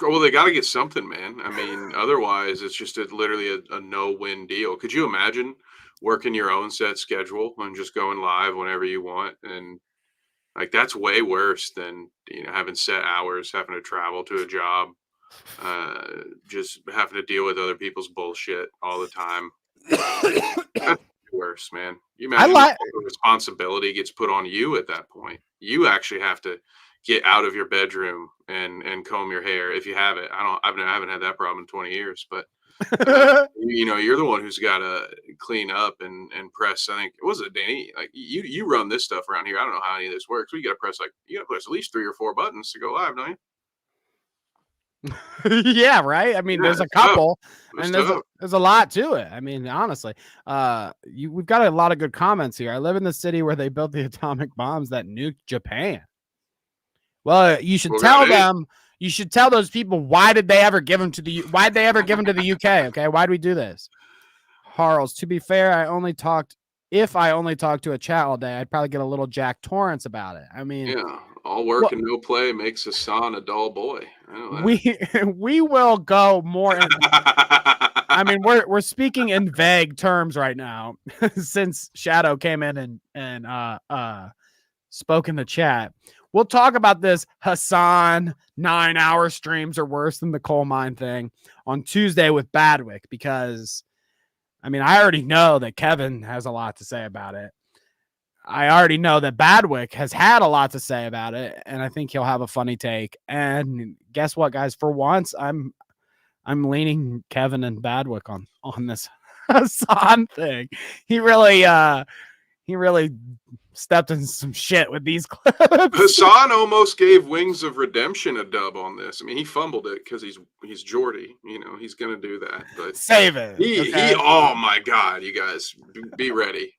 Well, they got to get something, man. I mean, otherwise it's just literally a no-win deal. Could you imagine working your own set schedule and just going live whenever you want? And like, that's way worse than, having set hours, having to travel to a job, just having to deal with other people's bullshit all the time. That's worse, man. You imagine the responsibility gets put on you at that point. You actually have to get out of your bedroom and comb your hair if you have it. I haven't had that problem in 20 years, but you're the one who's got to clean up and press. I think, was it Danny? Like you run this stuff around here. I don't know how any of this works. You got to press at least 3 or 4 buttons to go live, don't you? Yeah, right. I mean, there's a couple, and there's a lot to it. I mean, honestly, we've got a lot of good comments here. I live in the city where they built the atomic bombs that nuked Japan. Well, you should tell them. You should tell those people, why did they ever give them to the UK? Okay, why do we do this? Harles, to be fair, if I only talked to a chat all day, I'd probably get a little Jack Torrance about it. I mean, yeah, all work and no play makes Hassan a dull boy. We will go more. I mean, we're speaking in vague terms right now since Shadow came in and spoke in the chat. We'll talk about this Hassan 9-hour streams are worse than the coal mine thing on Tuesday with Badwick, because I mean, I already know that Kevin has a lot to say about it. I already know that Badwick has had a lot to say about it, and I think he'll have a funny take. And guess what, guys? For once, I'm leaning Kevin and Badwick on this Hassan thing. He really stepped in some shit with these clips. Hassan almost gave Wings of Redemption a dub on this. I mean, he fumbled it because he's Geordie. He's gonna do that. But save it. He oh my God, you guys, be ready.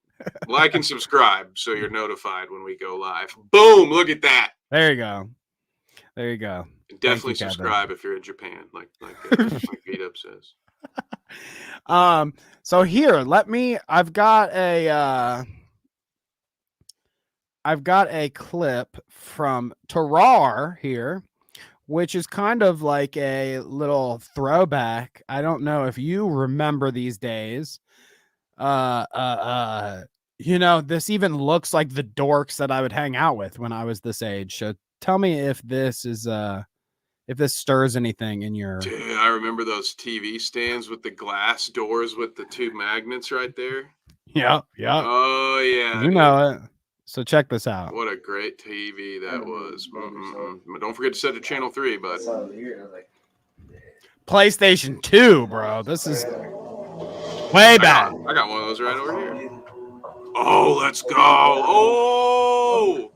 Like and subscribe so you're notified when we go live. Boom! Look at that. There you go. And definitely subscribe if you're in Japan, like Beat-Up says. So here, I've got a clip from Tarar here, which is kind of like a little throwback. I don't know if you remember these days. This even looks like the dorks that I would hang out with when I was this age. So tell me if this is if this stirs anything in your. Dude, I remember those TV stands with the glass doors with the 2 magnets right there. Yeah. Oh yeah. You know it. So check this out. What a great TV that was. Don't forget to set to channel 3, bud. PlayStation 2, bro. This is way back. I got one of those right over here. Oh, let's go. Oh!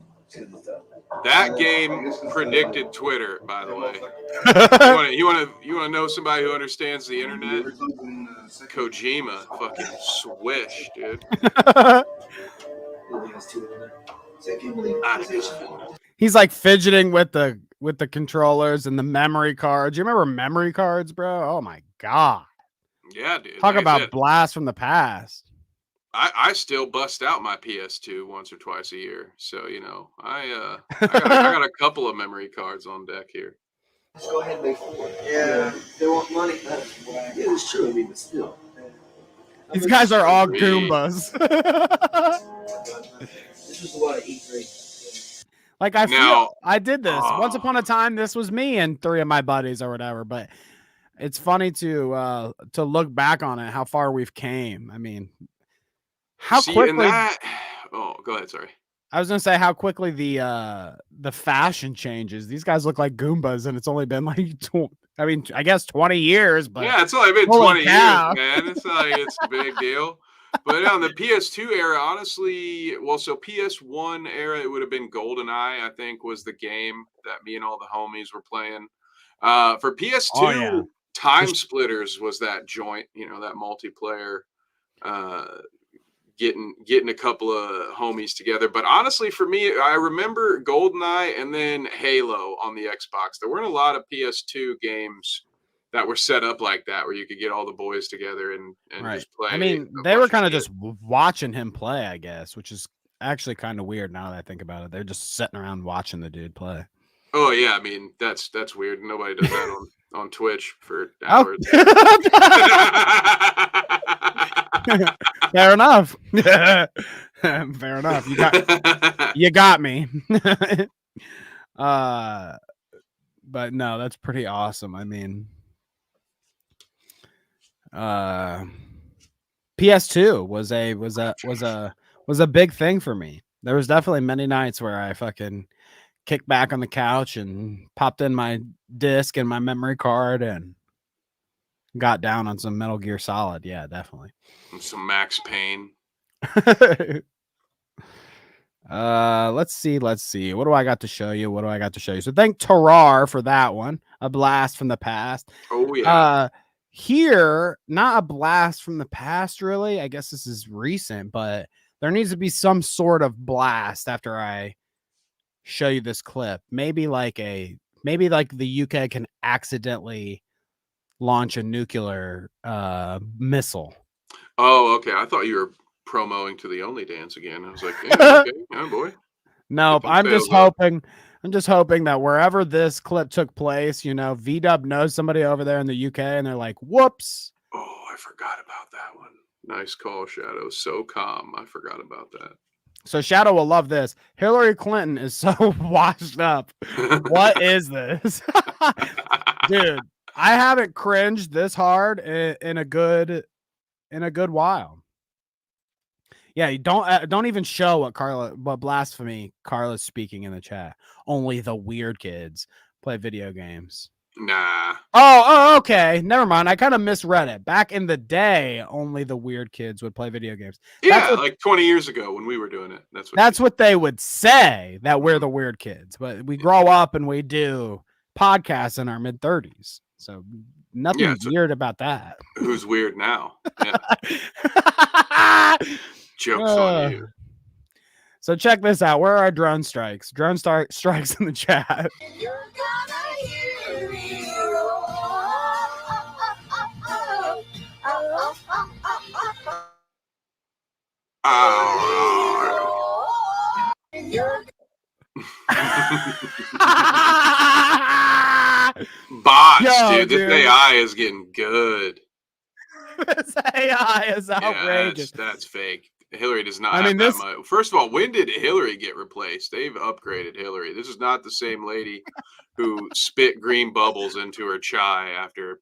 That game predicted Twitter, by the way. You want to know somebody who understands the internet? Kojima, fucking swish, dude. He's like fidgeting with the controllers and the memory cards. You remember memory cards, bro? Oh my God. Yeah, dude. Talk about blast from the past. I still bust out my PS2 once or twice a year. So, I got a couple of memory cards on deck here. Just go ahead and make 4. Yeah, they want money. Yeah, it's true. I mean, but still. These guys are all Sweet. Goombas. This is a lot of E3. Like I Now- feel I did this once upon a time. This was me and 3 of my buddies or whatever. But it's funny to look back on it, how far we've came. I mean, how See, quickly. and that. Oh, go ahead. Sorry. I was gonna say how quickly the fashion changes. These guys look like Goombas, and it's only been like I guess 20 years. But Yeah, it's only been holy 20 cow. years, man. It's not like it's a big deal. But on the PS2 era, honestly, so PS1 era, it would have been GoldenEye, I think, was the game that me and all the homies were playing. For PS2, Oh, yeah. Time Splitters was that joint, that multiplayer, getting a couple of homies together. But honestly, for me, I remember GoldenEye and then Halo on the Xbox. There weren't a lot of PS2 games that were set up like that, where you could get all the boys together and Right. just play. I mean, a they were bunch of kind of shit. just watching him play, I guess, which is actually kind of weird now that I think about it. They're just sitting around watching the dude play. Oh yeah, I mean that's weird. Nobody does that on Twitch for Oh. hours. Fair enough. Fair enough. You got me. But no, that's pretty awesome. I mean, PS2 was a big thing for me. There was definitely many nights where I fucking kicked back on the couch and popped in my disc and my memory card and got down on some Metal Gear Solid. Yeah, definitely. Some Max Payne. Let's see. What do I got to show you? So thank Tarar for that one. A blast from the past. Oh yeah. Here, not a blast from the past, really. I guess this is recent, but there needs to be some sort of blast after I show you this clip. Maybe like the UK can accidentally launch a nuclear missile. Oh, okay. I thought you were promoting to the Only Dance again. I was like, yeah, okay, yeah, boy. Nope. Keep I'm them just sales up. hoping that wherever this clip took place, VW knows somebody over there in the UK and they're like, whoops. Oh, I forgot about that one. Nice call, Shadow. So calm. I forgot about that. So Shadow will love this. Hillary Clinton is so washed up. What is this? Dude, I haven't cringed this hard in a good while. Yeah, you don't even show what blasphemy Carla's speaking in the chat. Only the weird kids play video games. Nah. Oh, okay. Never mind. I kind of misread it. Back in the day, only the weird kids would play video games. Yeah, like 20 years ago when we were doing it. That's what they would say, that we're the weird kids. But we grow up and we do podcasts in our mid-30s. So nothing weird about that. Who's weird now? Yeah. Joke's on you. So check this out. Where are our drone strikes? Drone strikes in the chat. You're gonna hear me roar. Bots, Yo, dude. This AI is getting good. This AI is outrageous. Yeah, that's fake. Hillary does not I mean, have that much. First of all, when did Hillary get replaced? They've upgraded Hillary. This is not the same lady who spit green bubbles into her chai after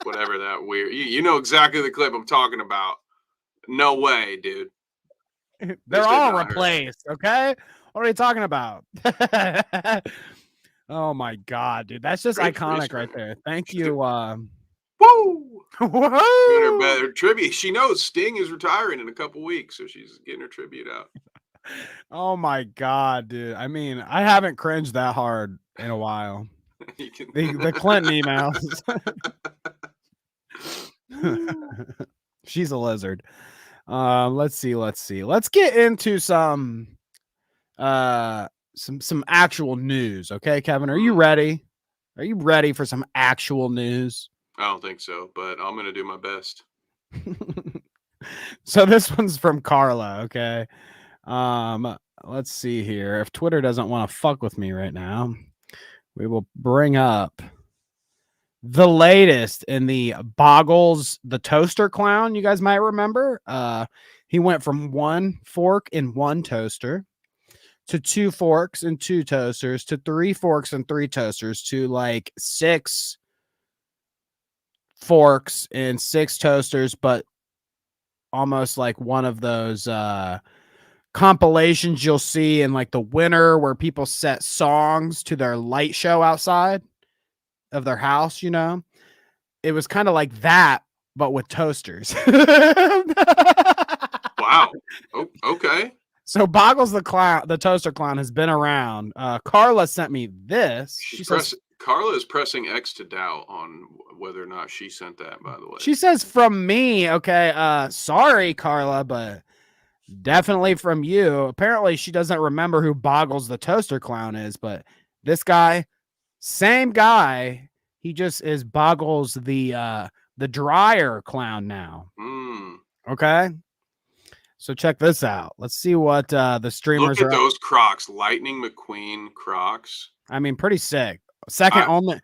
whatever that weird. You know exactly the clip I'm talking about. No way, dude. They're all replaced, okay? What are you talking about? Oh my god, dude. That's just iconic right there. Thank you. Woo! Woo! Better tribute. She knows Sting is retiring in a couple weeks, so she's getting her tribute out. Oh my god, dude. I mean, I haven't cringed that hard in a while. The Clinton emails. She's a lizard. Let's see. Let's get into some actual news. Okay, Kevin, are you ready? Are you ready for some actual news? I don't think so, but I'm gonna do my best. So this one's from Carla. Okay. Let's see here. If Twitter doesn't want to fuck with me right now, we will bring up the latest in the Boggles the Toaster Clown, you guys might remember. He went from 1 fork and 1 toaster to 2 forks and 2 toasters to 3 forks and 3 toasters to like 6 forks and 6 toasters, but almost like one of those compilations you'll see in like the winter where people set songs to their light show outside of their house, you know. It was kind of like that, but with toasters. Wow. Oh, okay. So Boggles the Toaster Clown has been around. Carla sent me this. Carla is pressing X to doubt on whether or not she sent that, by the way. She says from me. Okay. Sorry, Carla, but definitely from you. Apparently she doesn't remember who Boggles the Toaster Clown is, but this guy, same guy. He just is Boggles the dryer clown now. Okay. So check this out. Let's see what the streamers Look at those Crocs, Lightning McQueen Crocs. I mean, pretty sick. Second only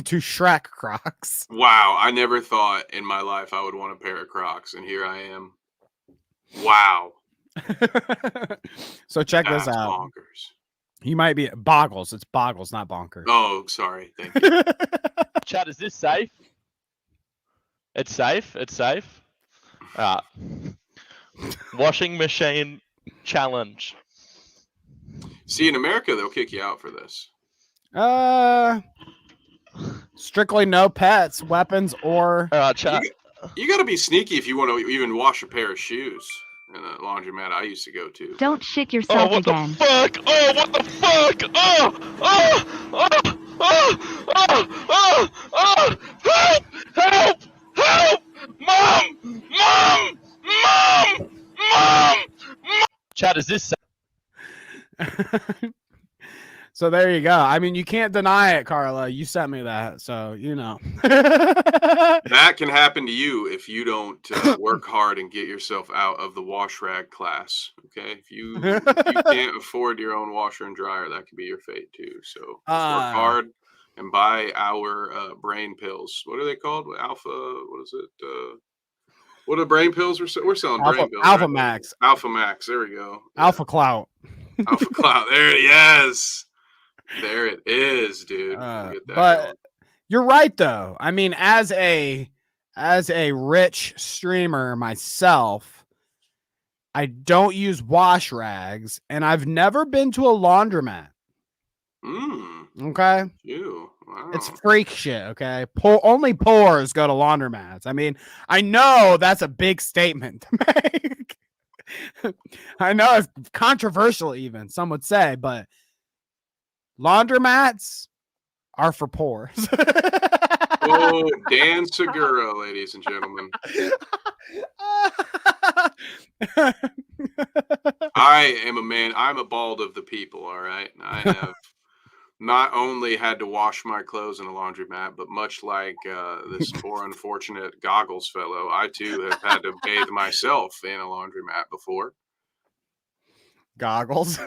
to Shrek Crocs. Wow, I never thought in my life I would want a pair of Crocs, and here I am. Wow. So check this out. Bonkers. You might be Boggles. It's Boggles, not Bonkers. Oh, sorry. Thank you. Chad, is this safe? It's safe. It's safe. Washing machine challenge. See, in America, they'll kick you out for this. Strictly no pets, weapons, or Chad. You got to be sneaky if you want to even wash a pair of shoes in a laundromat I used to go to. Don't shit yourself what again. The fuck? Oh, what the fuck? Help! Mom! Chad, is this? So there you go. I mean, you can't deny it, Carla. You sent me that, so you know. That can happen to you if you don't work hard and get yourself out of the wash rag class. Okay, if you can't afford your own washer and dryer, that could be your fate too. So just work hard and buy our brain pills. What are they called? Alpha? What is it? What are brain pills? We're selling brain pills. Alpha right? Max. Alpha Max. There we go. Alpha Clout. Alpha Clout. There it is. There it is, dude. But you're right, though. I mean, as a rich streamer myself, I don't use wash rags, and I've never been to a laundromat. Okay. Wow. It's freak shit. Okay. Only poors go to laundromats. I mean, I know that's a big statement to make. I know it's controversial, even some would say, but laundromats are for poors. Oh, Dan Segura, ladies and gentlemen. I am a man. I'm a bald of the people. All right. I have not only had to wash my clothes in a laundromat, but much like this poor unfortunate Goggles fellow, I too have had to bathe myself in a laundromat before. Goggles.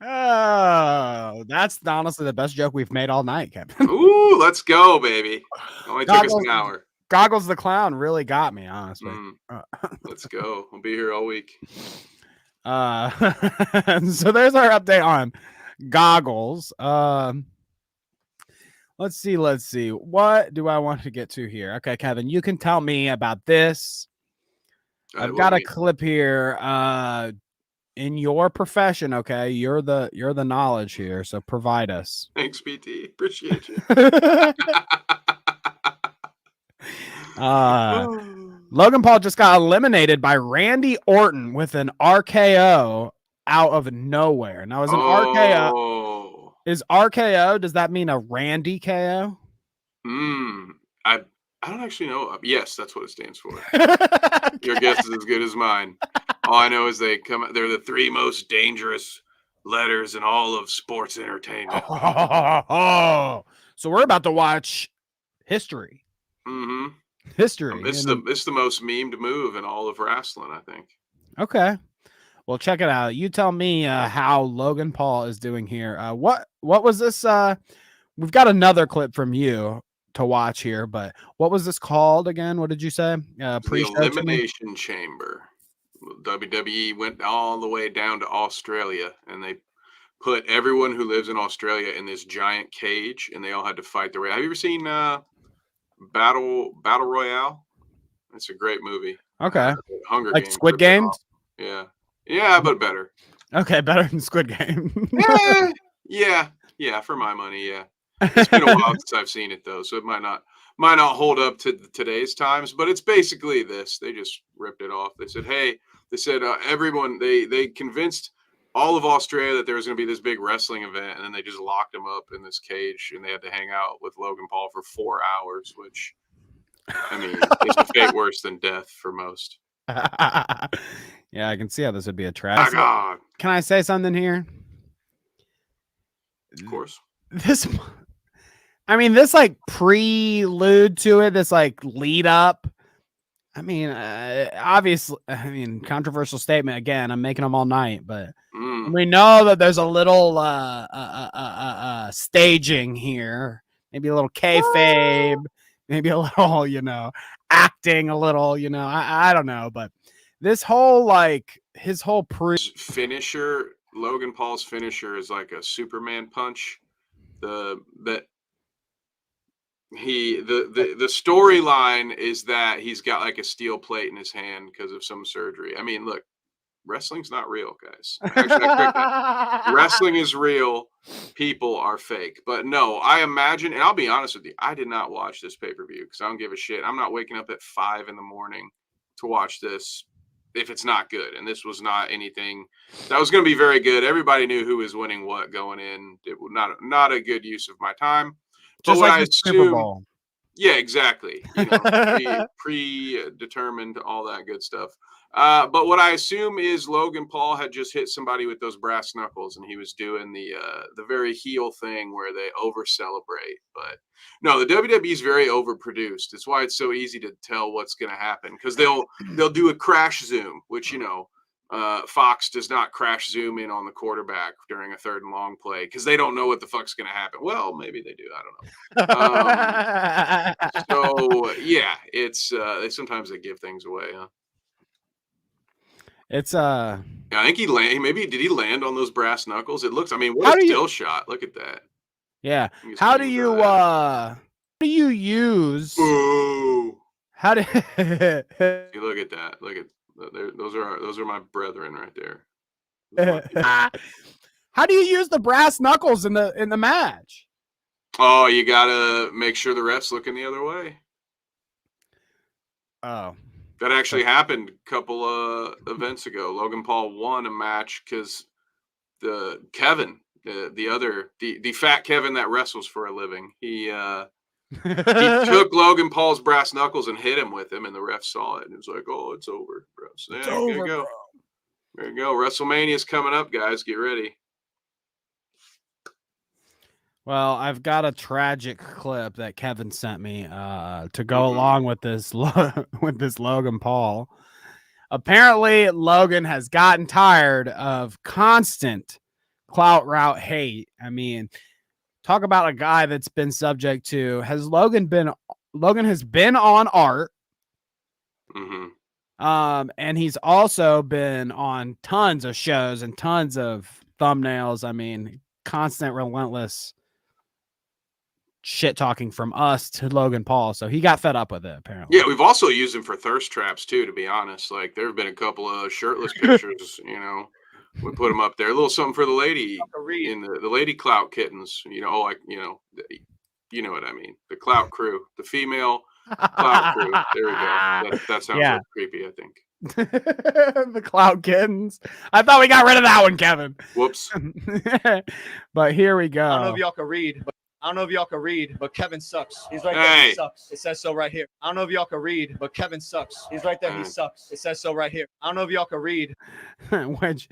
Oh, that's honestly the best joke we've made all night, Kevin. Ooh, let's go, baby. Only took us an hour. Goggles the clown really got me, honestly. Let's go. We'll be here all week. So there's our update on Goggles. Let's see. What do I want to get to here? Okay, Kevin, you can tell me about this. I've got a clip here. In your profession, okay, you're the knowledge here, so provide us. Thanks, BT. Appreciate you. Logan Paul just got eliminated by Randy Orton with an RKO out of nowhere. Now, is an RKO? Is RKO? Does that mean a Randy KO? I don't actually know. Yes, that's what it stands for. Your guess is as good as mine. All I know is they're the 3 most dangerous letters in all of sports entertainment. So we're about to watch history. Mm-hmm. History. It's the most memed move in all of wrestling, I think. Okay. Well, check it out. You tell me how Logan Paul is doing here. What was this? We've got another clip from you to watch here, but what was this called again? What did you say? The Elimination Chamber. WWE went all the way down to Australia, and they put everyone who lives in Australia in this giant cage, and they all had to fight their way. Have you ever seen Battle Royale? It's a great movie. Okay. Hunger like Games. Squid Games? Yeah, but better. Okay, better than Squid Game. yeah, for my money, yeah. It's been a while since I've seen it though, so it might not hold up to today's times, but it's basically this. They just ripped it off. They said everyone, they convinced all of Australia that there was going to be this big wrestling event, and then they just locked him up in this cage, and they had to hang out with Logan Paul for 4 hours, which, I mean, is a fate worse than death for most. Yeah, I can see how this would be a tragedy. My God. Can I say something here? Of course. This like prelude to it, this like lead up. I mean, obviously, controversial statement again. I'm making them all night, but we know that there's a little staging here, maybe a little kayfabe, maybe a little, acting a little, I don't know, but this whole his whole finisher, Logan Paul's finisher is like a Superman punch. The storyline is that he's got like a steel plate in his hand because of some surgery. I mean, look, wrestling's not real, guys. Actually, wrestling is real. People are fake. But no, I imagine, and I'll be honest with you, I did not watch this pay-per-view because I don't give a shit. I'm not waking up at 5 a.m. to watch this if it's not good. And this was not anything that was going to be very good. Everybody knew who was winning what going in. It was not a good use of my time. Just like the Super Bowl. Yeah, exactly. Predetermined, all that good stuff. But what I assume is Logan Paul had just hit somebody with those brass knuckles, and he was doing the very heel thing where they over celebrate. But no, the WWE is very overproduced. It's why it's so easy to tell what's going to happen because they'll do a crash zoom, which Fox does not crash zoom in on the quarterback during a 3rd and long play because they don't know what the fuck's going to happen. Well, maybe they do. I don't know. So yeah, it's sometimes they give things away. Huh? It's Yeah, I think did he land on those brass knuckles? It looks. I mean, what a still shot! Look at that. Yeah. How do you use? Ooh. How do you look at that? Look at. Those are my brethren right there. How do you use the brass knuckles in the match? Oh, you gotta make sure the ref's looking the other way. Oh, that actually happened a couple events ago. Logan Paul won a match because the Kevin, the fat Kevin that wrestles for a living, he took Logan Paul's brass knuckles and hit him with him, and the ref saw it and it was like, "Oh, it's over, bro." So there you go. There you go. WrestleMania's coming up, guys. Get ready. Well, I've got a tragic clip that Kevin sent me to go along with this Logan Paul. Apparently, Logan has gotten tired of constant Clout Route hate. I mean, talk about a guy that's been subject to. Logan has been on art. Mm-hmm. And he's also been on tons of shows and tons of thumbnails. I mean, constant, relentless shit talking from us to Logan Paul. So he got fed up with it, apparently. Yeah, we've also used him for thirst traps too, to be honest. Like there have been a couple of shirtless pictures, we put them up there. A little something for the lady in the lady Clout kittens, you know what I mean. The Clout crew, the female Clout crew. There we go. That sounds creepy, I think. The Clout kittens. I thought we got rid of that one, Kevin. Whoops. But here we go. I don't know if y'all can read, but Kevin sucks. He's right there. He sucks. It says so right here. I don't know if y'all can read, but Kevin sucks. He's right there. He sucks. It says so right here. I don't know if y'all can read. Which,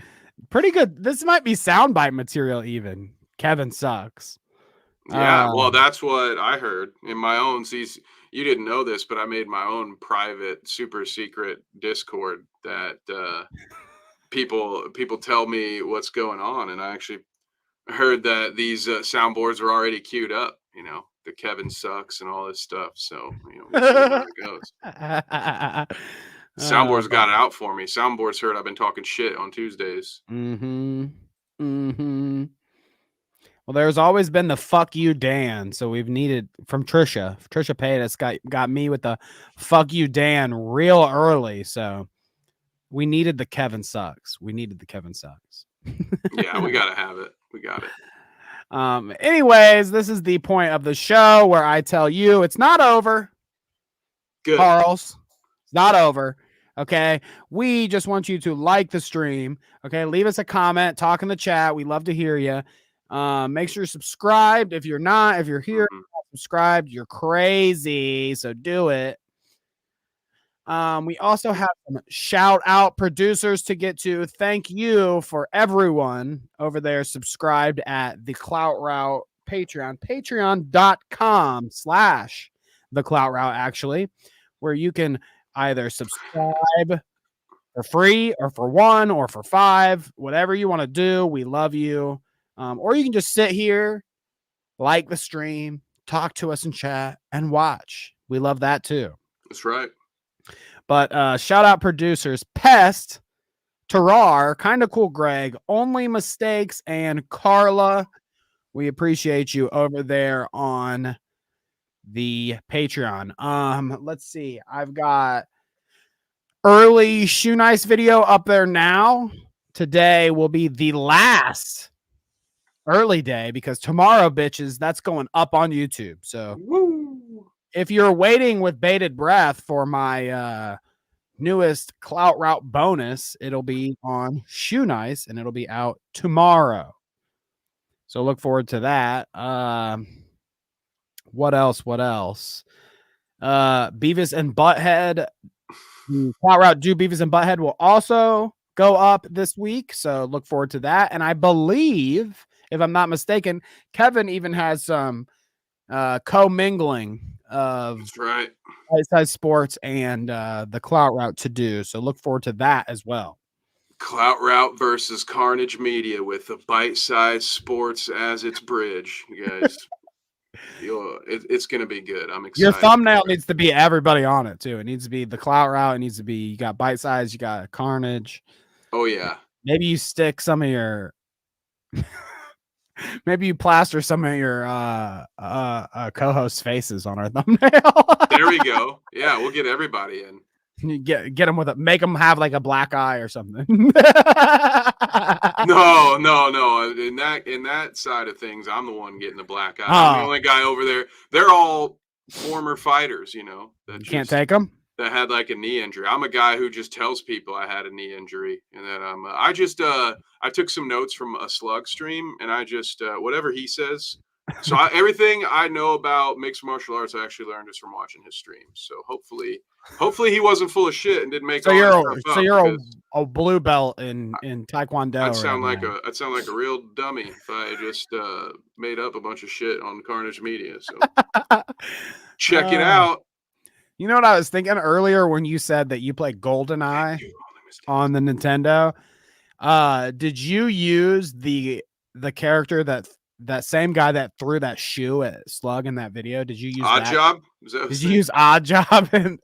pretty good. This might be soundbite material even. Kevin sucks. Yeah, well, that's what I heard in my own. You didn't know this, but I made my own private, super secret Discord that people tell me what's going on, and I actually heard that these soundboards are already queued up. You know, the Kevin sucks and all this stuff. So we'll see where it goes. Soundboards got it out for me. Soundboards heard I've been talking shit on Tuesdays. Well, there's always been the fuck you, Dan. So we've needed from Trisha. Trisha Paytas got me with the fuck you, Dan, real early. So we needed the Kevin sucks. Yeah, we gotta have it. We got it. Anyways, this is the point of the show where I tell you it's not over. Good. Carls, it's not over. Okay. We just want you to like the stream. Okay. Leave us a comment, talk in the chat. We love to hear you. Make sure you're subscribed. If you're not, if you're here, subscribed, you're crazy. So do it. We also have some shout out producers to get to. Thank you for everyone over there subscribed at the Clout Route Patreon, patreon.com/the Clout Route, actually, where you can either subscribe for free or for $1 or for $5, whatever you want to do. We love you. Or you can just sit here, like the stream, talk to us in chat, and watch. We love that too. That's right. But shout out producers Pest, Tarar, Kind of Cool Greg, Only Mistakes, and Carla. We appreciate you over there on the Patreon. Let's see. I've got early Shoe Nice video up there now. Today will be the last early day because tomorrow, bitches, that's going up on YouTube. So if you're waiting with bated breath for my newest Clout Route bonus, it'll be on Shoe Nice and it'll be out tomorrow. So look forward to that. What else? Beavis and Butthead. Clout Route Do Beavis and Butthead will also go up this week. So look forward to that. And I believe, if I'm not mistaken, Kevin even has some co-mingling of That's right. Bite-Size Sports and the Clout Route to do. So look forward to that as well. Clout Route versus Carnage Media with the Bite-Size Sports as its bridge, you guys. It's going to be good. I'm excited. Your thumbnail needs to be everybody on it too. It needs to be the Clout Route. It needs to be, you got Bite-Size, you got Carnage. Oh yeah. Maybe you stick some of your maybe you plaster some of your co-host faces on our thumbnail. There we go. Yeah, we'll get everybody in. You get them with make them have like a black eye or something. No. In that side of things, I'm the one getting the black eye. I'm the only guy over there. They're all former fighters, that you can't take them. That had like a knee injury. I'm a guy who just tells people I had a knee injury, and then I took some notes from a Slug stream, and I just whatever he says. So everything I know about mixed martial arts, I actually learned is from watching his streams. So hopefully he wasn't full of shit and didn't make. So you're a blue belt in Taekwondo. I'd sound like a real dummy if I just made up a bunch of shit on Carnage Media. So check it out. You know what I was thinking earlier when you said that you play GoldenEye on the Nintendo? Did you use the character that same guy that threw that shoe at Slug in that video? Did you use Oddjob? Did you use Oddjob in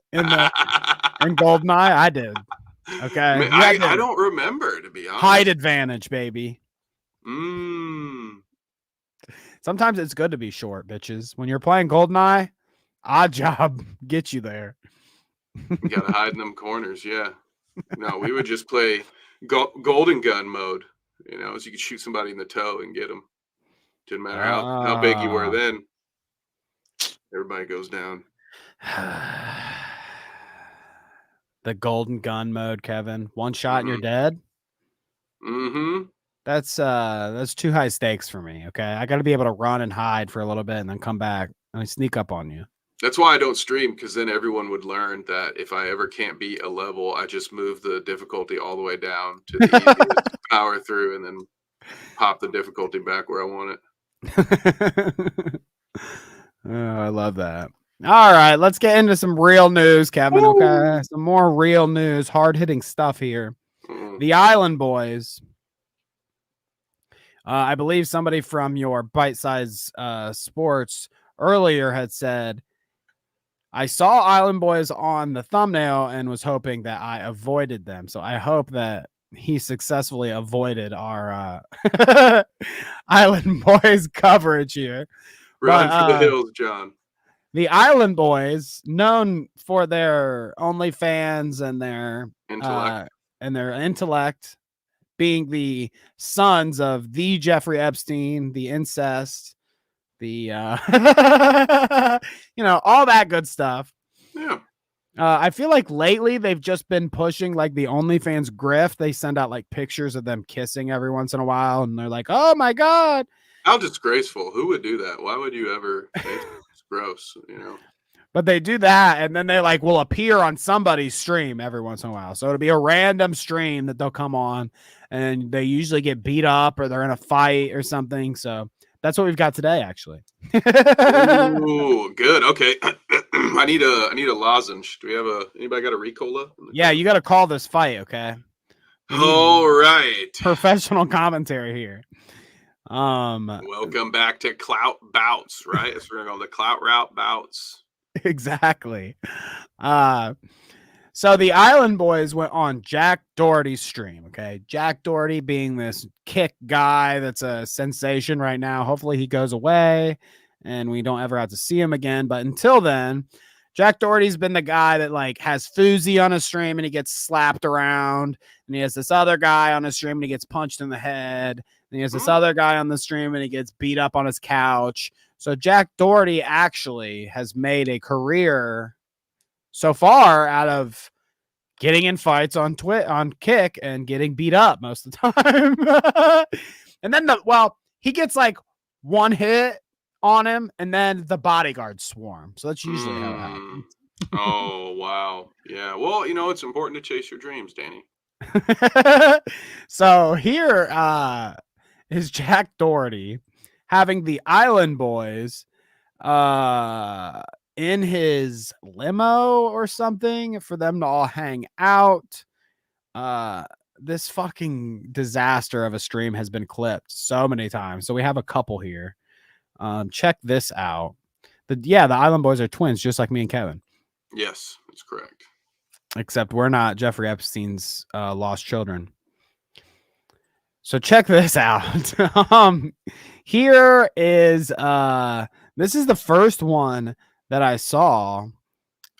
GoldenEye? I did. Okay. I don't remember, to be honest. Height advantage, baby. Sometimes it's good to be short, bitches. When you're playing GoldenEye, Oddjob gets you there. You gotta hide in them corners, yeah. No, we would just play golden gun mode, so you could shoot somebody in the toe and get them. Didn't matter how big you were then. Everybody goes down. The golden gun mode, Kevin. One shot and you're dead. Mm-hmm. That's too high stakes for me. Okay, I got to be able to run and hide for a little bit and then come back and I sneak up on you. That's why I don't stream, because then everyone would learn that if I ever can't beat a level, I just move the difficulty all the way down to the easiest power through and then pop the difficulty back where I want it. Oh, I love that. All right, let's get into some real news, Kevin. Okay, some more real news, hard-hitting stuff here. The Island Boys. I believe somebody from your Bite Size Sports earlier had said, I saw Island Boys on the thumbnail and was hoping that I avoided them. So I hope that he successfully avoided our Island Boys coverage here. Run for the hills, John. The Island Boys, known for their OnlyFans and their intellect, being the sons of the Jeffrey Epstein, the incest, the all that good stuff. Yeah. I feel like lately they've just been pushing like the OnlyFans grift. They send out like pictures of them kissing every once in a while, and they're like, "Oh my god, how disgraceful! Who would do that? Why would you ever? It's gross, But they do that, and then they like will appear on somebody's stream every once in a while. So it'll be a random stream that they'll come on, and they usually get beat up or they're in a fight or something. So that's what we've got today, actually. Ooh, good. Okay, I need a lozenge. Do we have anybody got a Ricola? Yeah, you got to call this fight, okay? All right. Professional commentary here. Welcome back to Clout Bouts, right? It's we're going to the Clout Route Bouts. Exactly. So the Island Boys went on Jack Doherty's stream. Okay, Jack Doherty being this kick guy that's a sensation right now. Hopefully he goes away and we don't ever have to see him again. But until then, Jack Doherty's been the guy that like has Fousey on his stream and he gets slapped around, and he has this other guy on his stream and he gets punched in the head, and he has this other guy on the stream and he gets beat up on his couch. So Jack Doherty actually has made a career so far out of getting in fights on Kick and getting beat up most of the time. And then he gets like one hit on him and then the bodyguards swarm. So that's usually how it happens. Oh, wow. Yeah. Well, it's important to chase your dreams, Danny. So here is Jack Doherty having the Island Boys in his limo or something for them to all hang out. This fucking disaster of a stream has been clipped so many times. So we have a couple here. Check this out. The Island Boys are twins, just like me and Kevin. Yes, that's correct. Except we're not Jeffrey Epstein's lost children. So check this out. Here is this is the first one that I saw.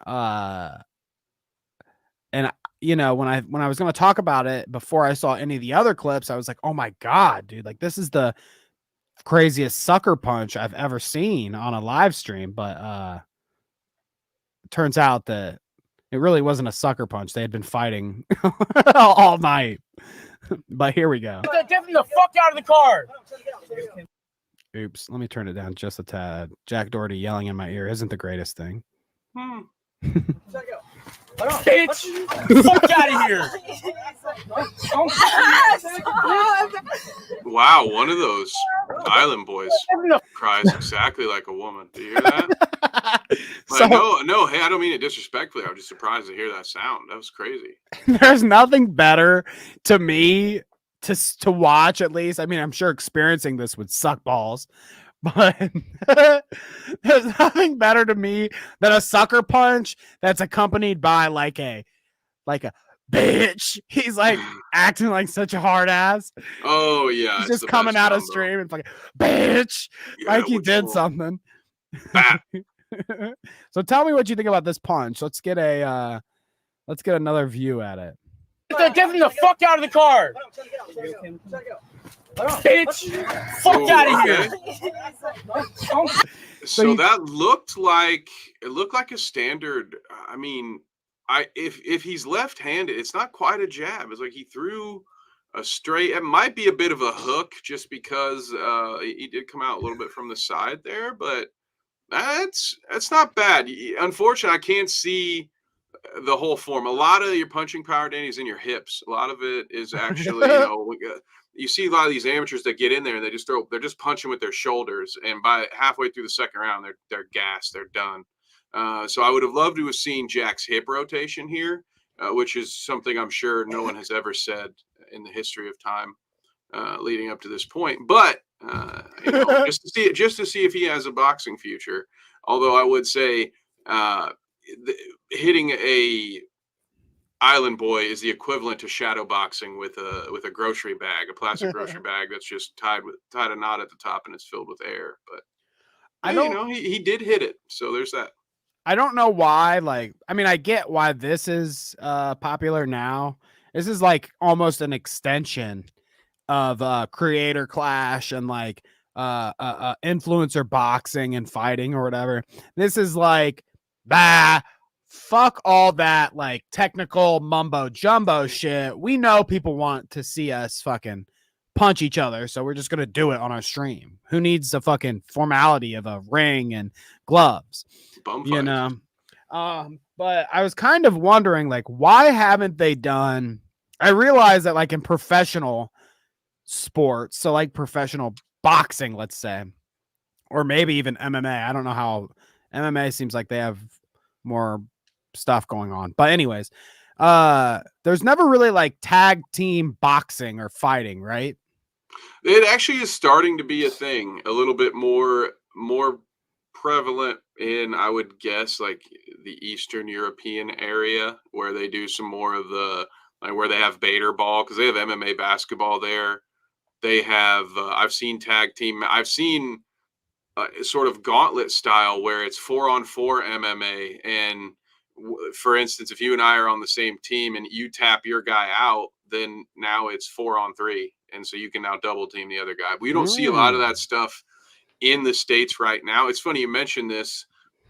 And when I was going to talk about it before I saw any of the other clips, I was like, "Oh my god, dude, like this is the craziest sucker punch I've ever seen on a live stream." But it turns out that it really wasn't a sucker punch. They had been fighting all night. But here we go. Get the fuck out of the car. Oops, let me turn it down just a tad. Jack Doherty yelling in my ear isn't the greatest thing. Bitch, fuck out of here. Wow, one of those Island Boys cries exactly like a woman. Do you hear that? No, hey, I don't mean it disrespectfully. I'm just surprised to hear that sound. That was crazy. There's nothing better to me to watch, at least. I mean, I'm sure experiencing this would suck balls, but there's nothing better to me than a sucker punch that's accompanied by like a bitch. He's like acting like such a hard ass. Oh yeah, he's just coming out of stream and like bitch, like he did something. So tell me what you think about this punch. Let's get another view at it. Get the fuck out of the car. Bitch, fuck out of here. So that looked like a standard. I mean, if he's left-handed, it's not quite a jab. It's like he threw a straight. It might be a bit of a hook just because he did come out a little bit from the side there, but that's not bad. Unfortunately, I can't see the whole form. A lot of your punching power, Danny, is in your hips. A lot of it is actually, you see a lot of these amateurs that get in there and they're just punching with their shoulders, and by halfway through the second round, they're gassed, they're done. So I would have loved to have seen Jack's hip rotation here. which is something I'm sure no one has ever said in the history of time leading up to this point. But just to see if he has a boxing future. Although I would say hitting a island boy is the equivalent to shadow boxing with a grocery bag, a plastic grocery bag that's just tied a knot at the top and it's filled with air. But he did hit it, so there's that. I don't know why. Like, I mean, I get why this is popular now. This is like almost an extension of creator clash and like influencer boxing and fighting or whatever. This is like, fuck all that like technical mumbo jumbo shit. We know people want to see us fucking punch each other, so we're just gonna do it on our stream. Who needs the fucking formality of a ring and gloves? You know. But I was kind of wondering, like, why haven't they done? I realize that, like, in professional sports, so like professional boxing, let's say, or maybe even MMA. I don't know how MMA seems like they have more stuff going on. But anyways, there's never really like tag team boxing or fighting, right? It actually is starting to be a thing, a little bit more prevalent in, I would guess, like the Eastern European area, where they do some more of the like where they have Bader ball, because they have MMA basketball there. They have I've seen tag team. I've seen sort of gauntlet style where it's 4-on-4 MMA, and for instance, if you and I are on the same team and you tap your guy out, then now it's 4-on-3, and so you can now double team the other guy. We don't see a lot of that stuff in the States right now. It's funny you mentioned this.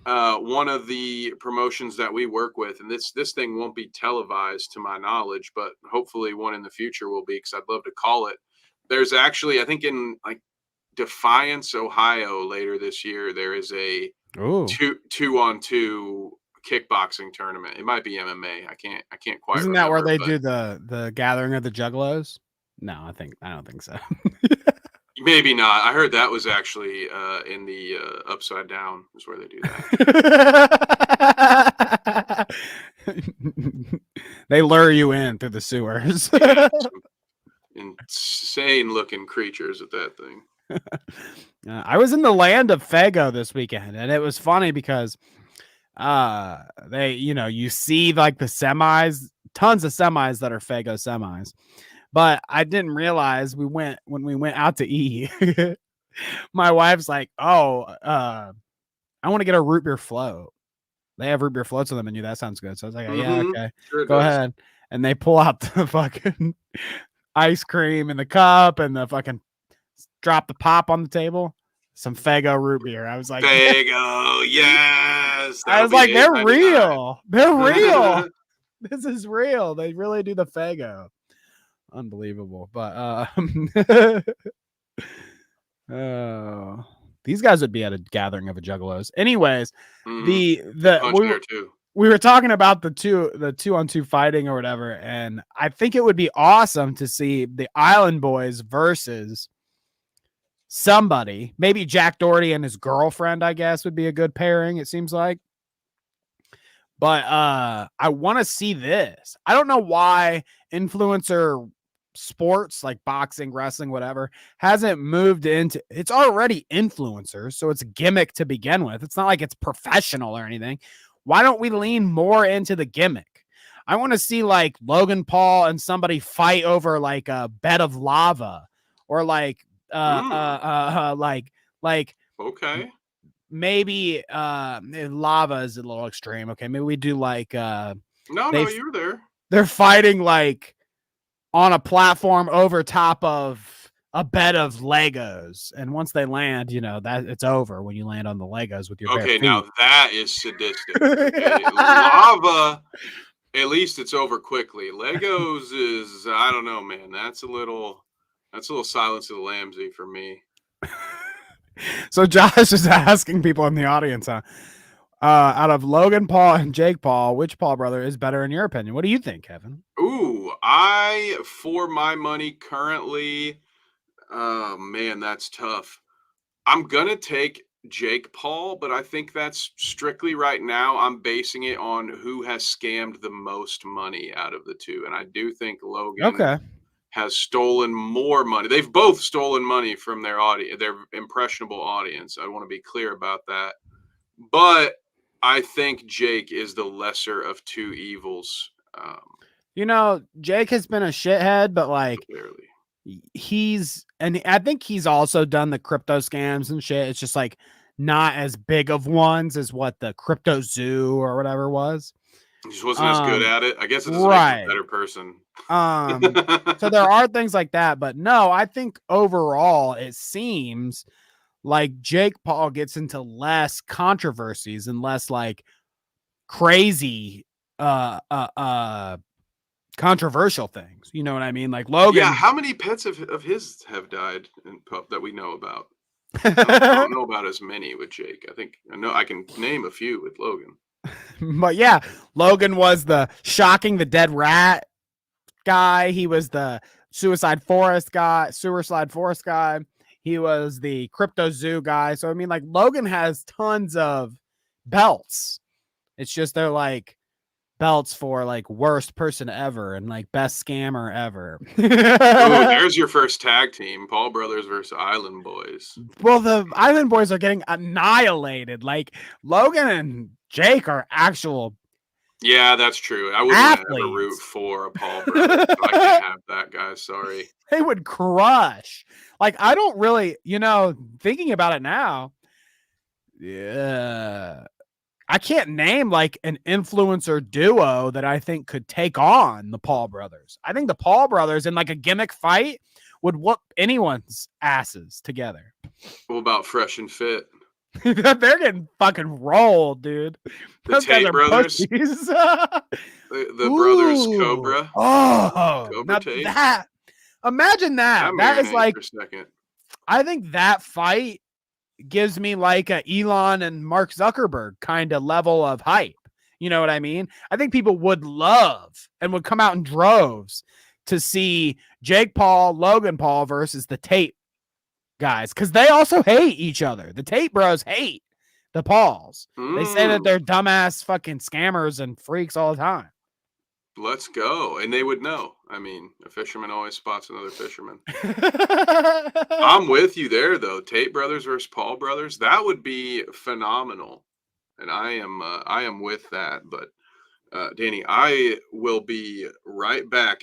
One of the promotions that we work with, and this thing won't be televised to my knowledge, but hopefully one in the future will be, because I'd love to call it. There's actually, I think in like Defiance, Ohio, later this year, there is a 2-on-2 kickboxing tournament. It might be MMA. I can't quite. Isn't that where they do the gathering of the juggalos? No, I don't think so. Maybe not. I heard that was actually in the Upside Down is where they do that. They lure you in through the sewers. Yeah, insane looking creatures at that thing. I was in the land of Fago this weekend, and it was funny because they, you see like the semis, tons of semis that are Fago semis. But I didn't realize when we went out to eat, my wife's like, I want to get a root beer float. They have root beer floats on the menu. That sounds good. So I was like, yeah, okay, sure go ahead. And they pull out the fucking ice cream in the cup and the fucking drop the pop on the table. Some Fago root beer. I was like, Fago, yes. I was like, they're real. They're real. This is real. They really do the Fago. Unbelievable. But these guys would be at a gathering of a juggalos. Anyways, we were talking about the 2-on-2 fighting or whatever, and I think it would be awesome to see the Island Boys versus somebody. Maybe Jack Doherty and his girlfriend, I guess, would be a good pairing, it seems like. But I want to see this. I don't know why influencer sports like boxing, wrestling, whatever hasn't moved into. It's already influencers, so it's a gimmick to begin with. It's not like it's professional or anything. Why don't we lean more into the gimmick? I want to see like Logan Paul and somebody fight over like a bed of lava, or like okay, maybe lava is a little extreme. Okay, maybe we do like no, you were there. They're fighting like on a platform over top of a bed of Legos, and once they land, that it's over when you land on the Legos with your bare feet. Now that is sadistic. Okay. Lava, at least it's over quickly. Legos is, I don't know, man. That's a little Silence of the Lambsy for me. So Josh is asking people in the audience, out of Logan Paul and Jake Paul, which Paul brother is better in your opinion? What do you think, Kevin? Ooh, for my money currently, oh man, that's tough. I'm gonna take Jake Paul, but I think that's strictly right now. I'm basing it on who has scammed the most money out of the two. And I do think Logan Okay. has stolen more money. They've both stolen money from their audience, their impressionable audience. I want to be clear about that. But I think Jake is the lesser of two evils. You know, Jake has been a shithead, but like Clearly. and I think he's also done the crypto scams and shit. It's just like not as big of ones as what the crypto zoo or whatever was. He just wasn't as good at it. I guess it doesn't right. make him a better person. So there are things like that, but no, I think overall it seems like Jake Paul gets into less controversies and less like crazy controversial things. You know what I mean? Like Logan. Yeah, how many pets of his have died in pup that we know about? I don't know about as many with Jake. I can name a few with Logan. But yeah, Logan was the shocking the dead rat guy. He was the suicide forest guy. He was the crypto zoo guy. So I mean, like Logan has tons of belts. It's just they're like belts for like worst person ever and like best scammer ever. Oh, there's your first tag team: Paul Brothers versus Island Boys. Well, the Island Boys are getting annihilated. Like Logan and Jake are actual. Yeah, that's true. I wouldn't ever root for a Paul brother. So I can't have that, guys. Sorry. They would crush. Like I don't really, thinking about it now. Yeah. I can't name like an influencer duo that I think could take on the Paul brothers. I think the Paul brothers in like a gimmick fight would whoop anyone's asses together. What about Fresh and Fit? They're getting fucking rolled, dude. The Tate brothers. the brothers Cobra. Oh, Cobra Tate. Imagine that. That is like. For a second. I think that fight gives me like a Elon and Mark Zuckerberg kind of level of hype. You know what I mean? I think people would love and would come out in droves to see Jake Paul, Logan Paul versus the Tate guys, because they also hate each other. The Tate bros hate the Pauls. They say that they're dumbass fucking scammers and freaks all the time. Let's go. And they would know. I mean, a fisherman always spots another fisherman. I'm with you there, though. Tate brothers versus Paul brothers. That would be phenomenal. And I am with that. But, Danny, I will be right back.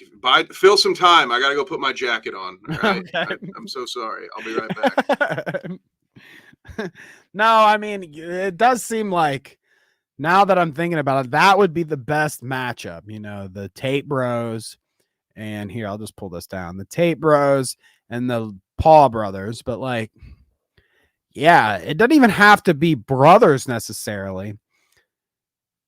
Fill some time. I got to go put my jacket on. All right? Okay. I'm so sorry. I'll be right back. No, I mean, it does seem like, now that I'm thinking about it, that would be the best matchup, the Tate bros. And here, I'll just pull this down. The Tate bros and the Paul brothers. But like, yeah, it doesn't even have to be brothers necessarily.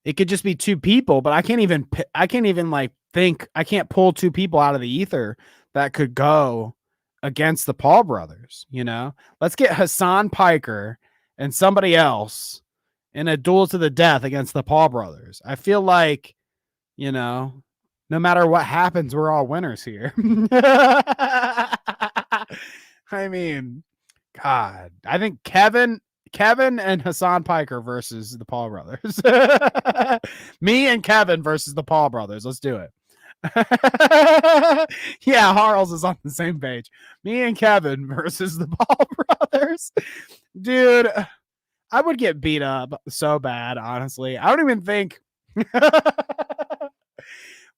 It could just be two people, but I can't even like think, I can't pull two people out of the ether that could go against the Paul brothers. Let's get Hassan Piker and somebody else in a duel to the death against the Paul brothers. I feel like, no matter what happens, we're all winners here. I mean, God, I think Kevin and Hassan Piker versus the Paul brothers. Me and Kevin versus the Paul brothers. Let's do it. Yeah, Harles is on the same page. Me and Kevin versus the Paul brothers. Dude, I would get beat up so bad, honestly. I don't even think...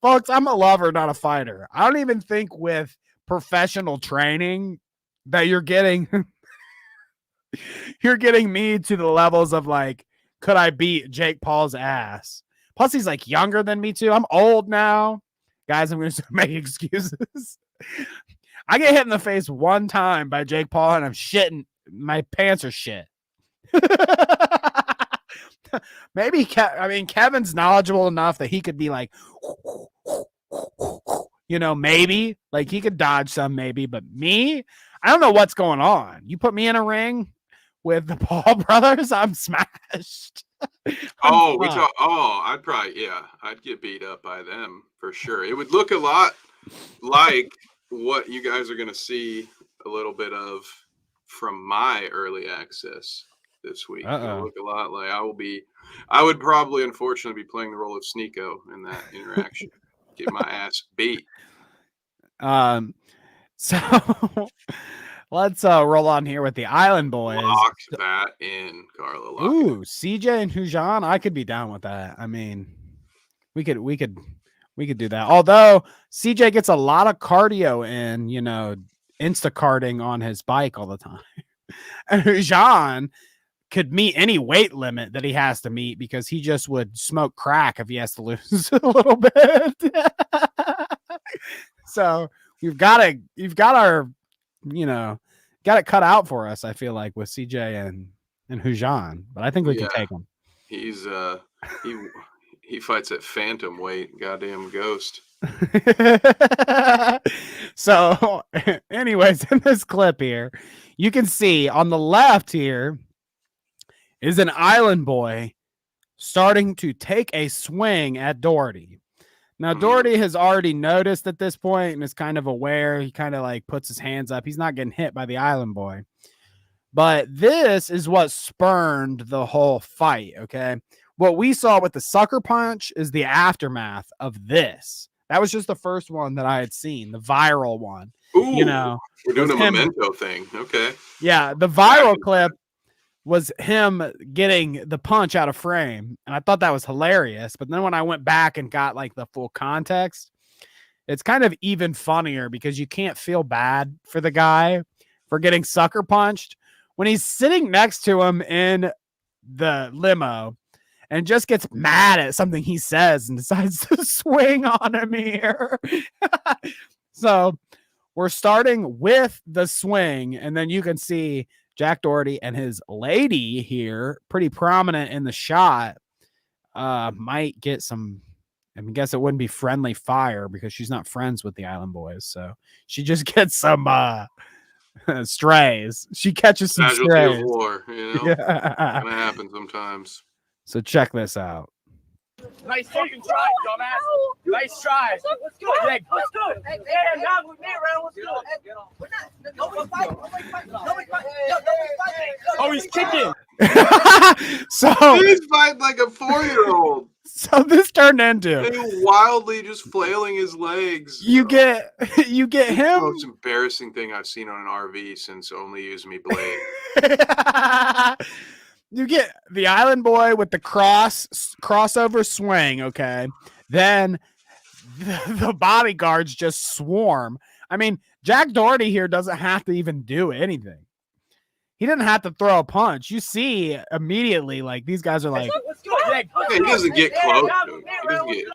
Folks, I'm a lover, not a fighter. I don't even think with professional training that you're getting... you're getting me to the levels of like, could I beat Jake Paul's ass? Plus, he's like younger than me too. I'm old now. Guys, I'm going to make excuses. I get hit in the face one time by Jake Paul and I'm shitting. My pants are shit. Maybe Kevin's knowledgeable enough that he could be like, maybe like he could dodge some, maybe, but me, I don't know what's going on. You put me in a ring with the Paul brothers, I'm smashed. I'd get beat up by them for sure. It would look a lot like what you guys are going to see a little bit of from my early access this week. Uh-oh. It'll look a lot like I would probably, unfortunately, be playing the role of Sneeko in that interaction. Get my ass beat. So let's roll on here with the Island Boys. Lock that in, Carla. Lock it in. Ooh, CJ and Hujan, I could be down with that. I mean, we could do that. Although CJ gets a lot of cardio in, you know, Instacarting on his bike all the time. And Hujan could meet any weight limit that he has to meet because he just would smoke crack if he has to lose a little bit. So you've got our, you know, got it cut out for us, I feel like, with CJ and Hujan, but I think we can take him. He's he fights at phantom weight, goddamn ghost. So anyways, in this clip here, you can see on the left here is an Island Boy starting to take a swing at Doherty. Now, Doherty has already noticed at this point and is kind of aware. He kind of like puts his hands up. He's not getting hit by the Island Boy. But this is what spurned the whole fight, okay? What we saw with the sucker punch is the aftermath of this. That was just the first one that I had seen, the viral one. Ooh, you know, we're doing a memento thing. Okay. Yeah, the viral clip was him getting the punch out of frame. And I thought that was hilarious. But then when I went back and got like the full context, it's kind of even funnier because you can't feel bad for the guy for getting sucker punched when he's sitting next to him in the limo and just gets mad at something he says and decides to swing on him here. So we're starting with the swing, and then you can see Jack Doherty and his lady here, pretty prominent in the shot, might get some, I mean, guess it wouldn't be friendly fire because she's not friends with the Island Boys. So she just gets some strays. She catches some Casualty strays. of war, you know? Yeah. Gonna happen sometimes. So check this out. Nice fucking try, dumbass. Nice try. Let's go. Greg, let's go. Hey, not with me around. Let's go. Oh, he's kicking. So he's fighting like a 4-year-old. So this turned into wildly just flailing his legs. You get him. The most embarrassing thing I've seen on an RV since Only Use Me Blade. You get the Island Boy with the crossover swing, okay? Then the bodyguards just swarm. I mean, Jack Doherty here doesn't have to even do anything. He didn't have to throw a punch. You see immediately, like, these guys are like... He doesn't get close to him. He doesn't get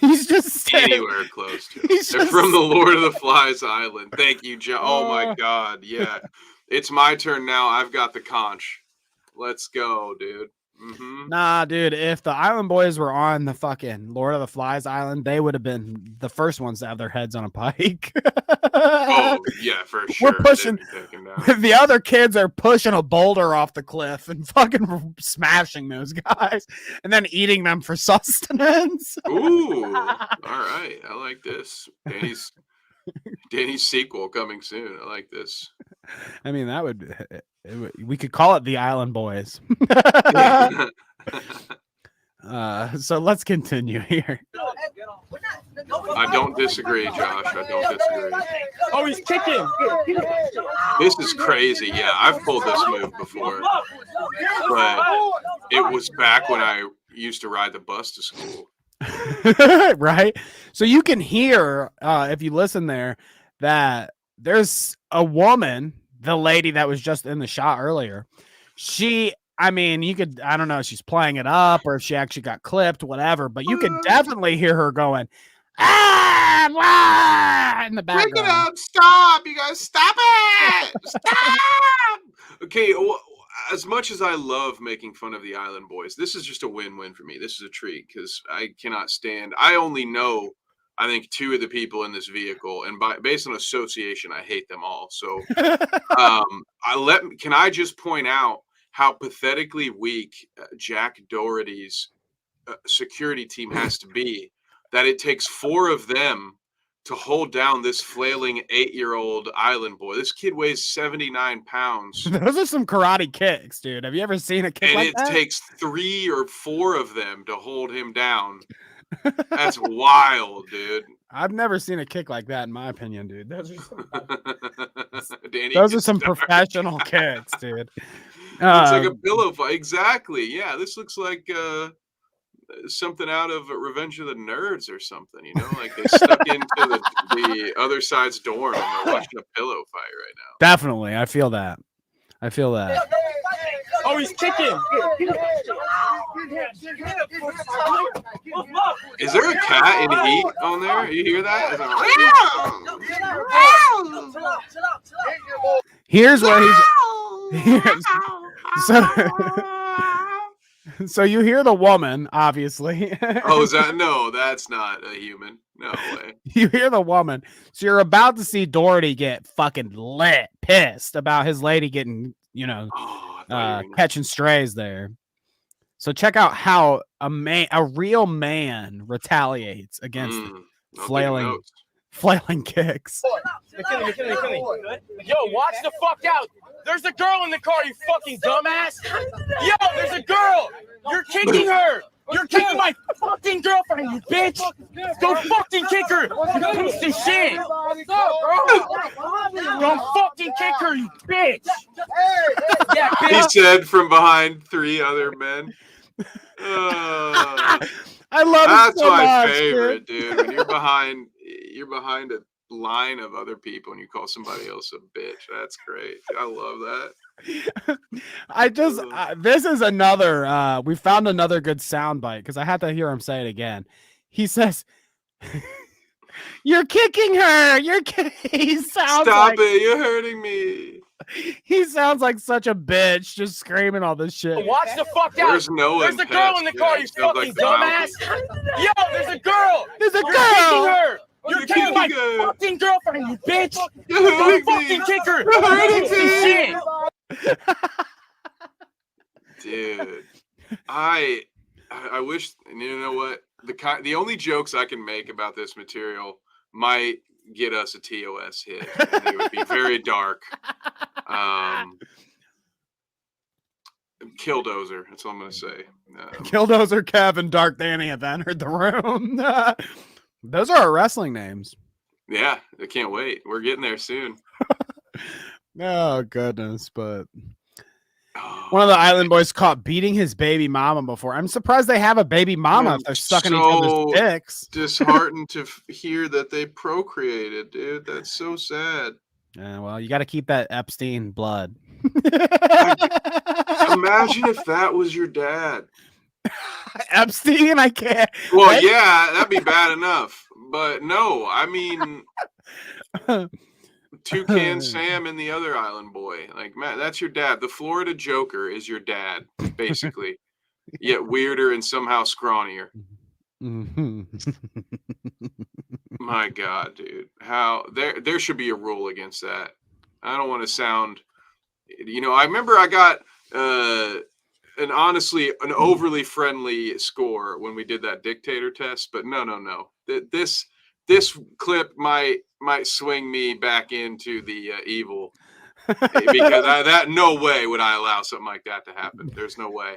he's just anywhere close to him. They're from the Lord of the Flies Island. Thank you, John. Oh, my God. Yeah. It's my turn now. I've got the conch. Let's go, dude. Mm-hmm. Nah, dude, if the Island Boys were on the fucking Lord of the Flies Island, they would have been the first ones to have their heads on a pike. Oh, yeah, for sure. We're pushing. The other kids are pushing a boulder off the cliff and fucking smashing those guys and then eating them for sustenance. Ooh, all right. I like this. Danny's sequel coming soon. I like this. I mean, we could call it the Island Boys. So let's continue here. I don't disagree, Josh. I don't disagree. Oh, he's kicking. This is crazy. Yeah, I've pulled this move before, but it was back when I used to ride the bus to school. Right? So you can hear, if you listen there, that there's a woman, the lady that was just in the shot earlier. I mean, I don't know if she's playing it up or if she actually got clipped, whatever, but you could definitely hear her going, in the background. Break it up. Stop. You guys, stop it. Stop. Okay. Well, as much as I love making fun of the Island Boys, this is just a win-win for me. This is a treat because I cannot stand. I only know, I think, 2 of the people in this vehicle, and based on association, I hate them all. So, can I just point out how pathetically weak Jack Doherty's security team has to be? That it takes 4 of them to hold down this flailing 8-year-old island boy. This kid weighs 79 pounds. Those are some karate kicks, dude. Have you ever seen a kick And like it that? takes 3 or 4 of them to hold him down. That's wild, dude. I've never seen a kick like that, in my opinion, dude. Those Danny are gets some dark. professional kicks, dude. Looks like a pillow fight. Exactly. Yeah, this looks like something out of Revenge of the Nerds or something, you know, like they stuck into the other side's dorm and they're watching a pillow fight right now. Definitely. I feel that. Oh, he's kicking. Is there a cat in heat on there? You hear that? Here's where so you hear the woman, obviously. Oh, is that? No, that's not a human. No way. You hear the woman. So you're about to see Doherty get fucking lit, pissed about his lady getting, catching strays there. So check out how a real man retaliates against flailing kicks. Yo, watch the fuck out. There's a girl in the car, you fucking dumbass. Yo, there's a girl. You're kicking her. You're kicking my fucking girlfriend, you bitch. Don't fucking kick her, you piece of shit. Don't fucking kick her, you bitch. Yeah, He bitch. said from behind 3 other men. I love That's it so my much, favorite, dude. When you're behind a line of other people and you call somebody else a bitch. That's great. I love that. This is another we found another good soundbite because I had to hear him say it again. He says, "You're kicking her. He sounds Stop like, it! You're hurting me." He sounds like such a bitch, just screaming all this shit. Watch the fuck out. Where's Noah There's a and girl Pest? in the car, Yeah, you sounds fucking like the dumbass. Yo, there's a girl. There's a You're girl. kicking her. You're You're kicking my kicking her. fucking girlfriend, you bitch. You're Don't hurting fucking me. kick her. You're hurting You piece of shit. Dude, I wish, you know what, the only jokes I can make about this material might get us a TOS hit, and it would be very dark. Killdozer, that's all I'm gonna say. Killdozer, Kevin, Dark Danny have entered the room. Those are our wrestling names. Yeah, I can't wait. We're getting there soon. Oh goodness, but one of the Island Boys caught beating his baby mama before. I'm surprised they have a baby mama if they're sucking each other's dicks. Disheartened to hear that they procreated, dude. That's so sad. Yeah, well, you got to keep that Epstein blood. Imagine if that was your dad. Epstein, I can't. Well, yeah, that'd be bad enough. But no, I mean, Toucan Sam and the other island boy. Like, man, that's your dad. The Florida Joker is your dad, basically. Yet weirder and somehow scrawnier. My God, dude. How there should be a rule against that. I don't want to sound, I remember I got an overly friendly score when we did that dictator test, but no. This clip might swing me back into the evil because no way would I allow something like that to happen. There's no way.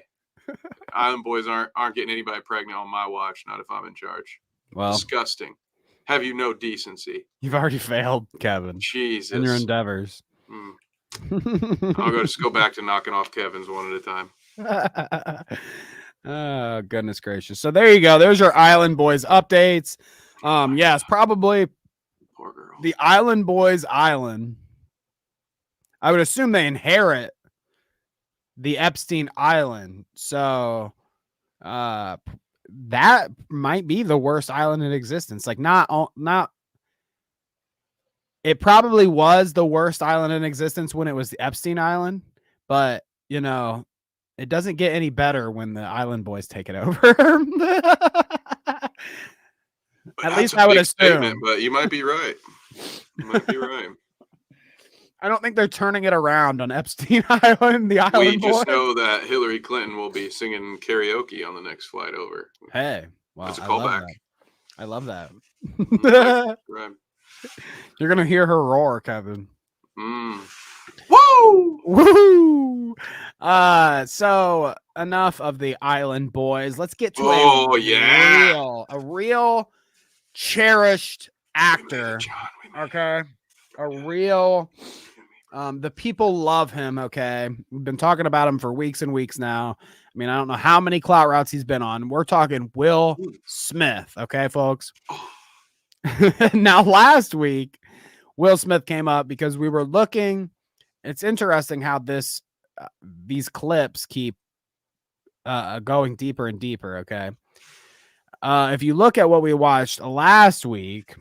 Island Boys aren't getting anybody pregnant on my watch, not if I'm in charge. Well, disgusting. Have you no decency? You've already failed, Kevin. Jesus. In your endeavors. I'll just go back to knocking off Kevin's one at a time. Oh, goodness gracious. So there you go. There's your Island Boys updates. Yes, probably Poor girl. the Island Boys island. I would assume they inherit the Epstein Island. So that might be the worst island in existence. Like not it probably was the worst island in existence when it was the Epstein Island, but it doesn't get any better when the Island Boys take it over. At least I would assume. But you might be right. I don't think they're turning it around on Epstein Island, the Island We just Boys. know that Hillary Clinton will be singing karaoke on the next flight over. Hey, wow, That's a I love callback. that. I love that. Right. You're gonna hear her roar, Kevin. Woo! Woo! So enough of the Island Boys. Let's get to a real cherished actor. Okay. A real the people love him, okay? We've been talking about him for weeks and weeks now. I mean, I don't know how many clout routes he's been on. We're talking Will Smith, okay, folks? Now, last week, Will Smith came up because we were looking. It's interesting how these clips keep going deeper and deeper, okay? If you look at what we watched last week,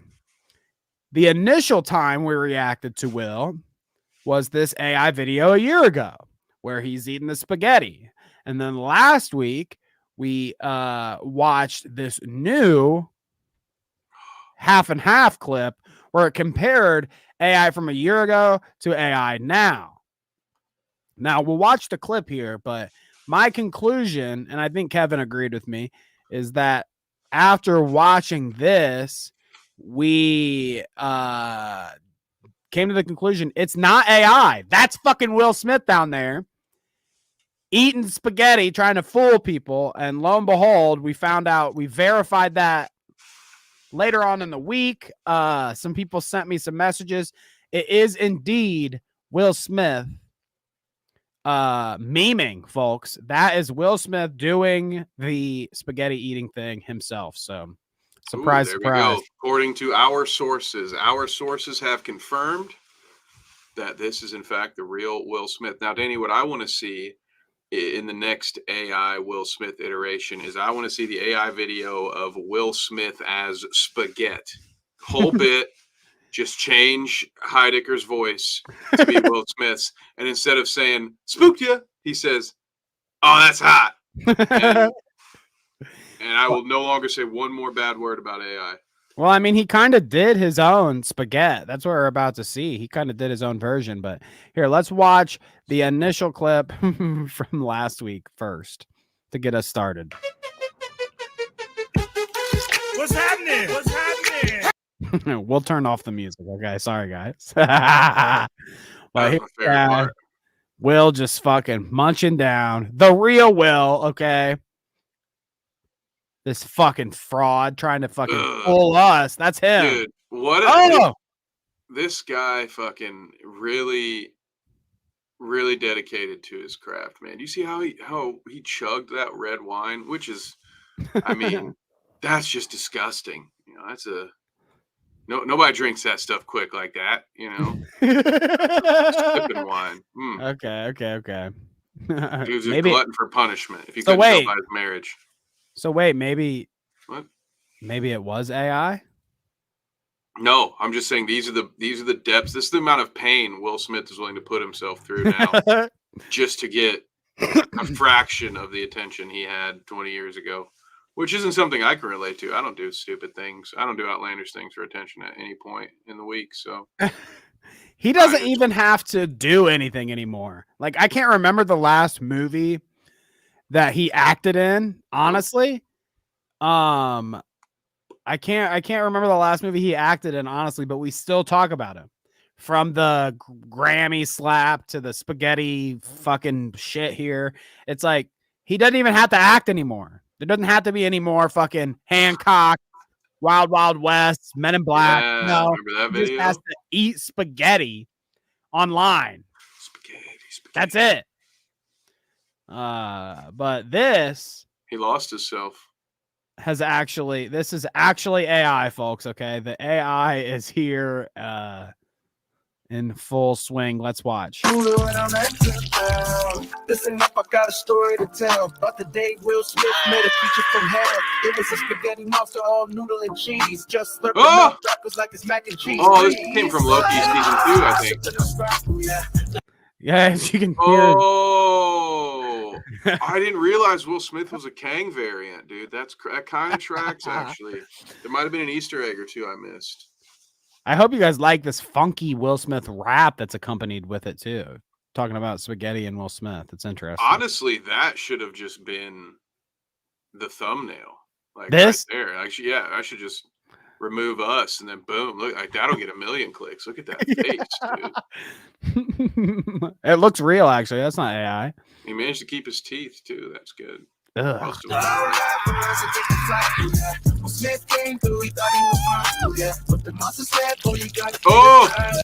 the initial time we reacted to Will was this AI video a year ago where he's eating the spaghetti. And then last week, we watched this new half and half clip where it compared AI from a year ago to AI now. Now, we'll watch the clip here, but my conclusion, and I think Kevin agreed with me, is that after watching this, we came to the conclusion it's not AI. That's fucking Will Smith down there eating spaghetti, trying to fool people. And lo and behold, we verified that later on in the week. Some people sent me some messages. It is indeed Will Smith memeing, folks. That is Will Smith doing the spaghetti eating thing himself. So surprise, there surprise. we go. According to our sources have confirmed that this is in fact the real Will Smith. Now, Danny, what I want to see in the next AI Will Smith iteration is I want to see the AI video of Will Smith as spaghetti. Whole bit, just change Heidecker's voice to be Will Smith's. And instead of saying, spooked ya, he says, oh, that's hot. And I will no longer say one more bad word about AI. Well, I mean, he kind of did his own spaghetti. That's what we're about to see. He kind of did his own version. But here, let's watch the initial clip from last week first to get us started. What's happening? What's happening? We'll turn off the music. Okay, sorry, guys. Well, here, Will just fucking munching down. The real Will, okay? This fucking fraud trying to fucking fool us. That's him. Dude, what this guy fucking really dedicated to his craft, man. You see how he chugged that red wine, which is, I mean, that's just disgusting. You know, that's nobody drinks that stuff quick like that, you know. Sipping wine. Okay. Dude's a glutton for punishment. If you So couldn't wait. tell by his marriage. So wait, maybe What? Maybe it was AI? No, I'm just saying these are the depths. This is the amount of pain Will Smith is willing to put himself through now just to get a fraction of the attention he had 20 years ago, which isn't something I can relate to. I don't do stupid things. I don't do outlandish things for attention at any point in the week. So he doesn't even have to do anything anymore. Like, I can't remember the last movie that he acted in, honestly. I can't remember the last movie he acted in, honestly, but we still talk about him. From the Grammy slap to the spaghetti fucking shit here. It's like he doesn't even have to act anymore. There doesn't have to be any more fucking Hancock, Wild Wild West, Men in Black. Yeah, no, remember that he just video? has to eat spaghetti online. Spaghetti. That's it. But this He lost himself. this is actually AI, folks. Okay, the AI is here in full swing. Let's watch. Listen up, I got a story to tell about the day Will Smith made a feature from hell. It was a spaghetti monster, all noodle and cheese. Just slurping up droppers like it's mac and cheese. Oh, this came from Loki season 2, I think. Yeah, as you can hear. Oh, I didn't realize Will Smith was a Kang variant, dude. That kind of tracks, actually. There might have been an Easter egg or two I missed. I hope you guys like this funky Will Smith rap that's accompanied with it too. Talking about spaghetti and Will Smith. It's interesting. Honestly, that should have just been the thumbnail. Like This? right there. Actually, yeah, I should just remove us and then boom, look, like that'll get 1 million clicks. Look at that face, dude. It looks real, actually. That's not AI. He managed to keep his teeth too. That's good. Ugh. Most of them. Oh!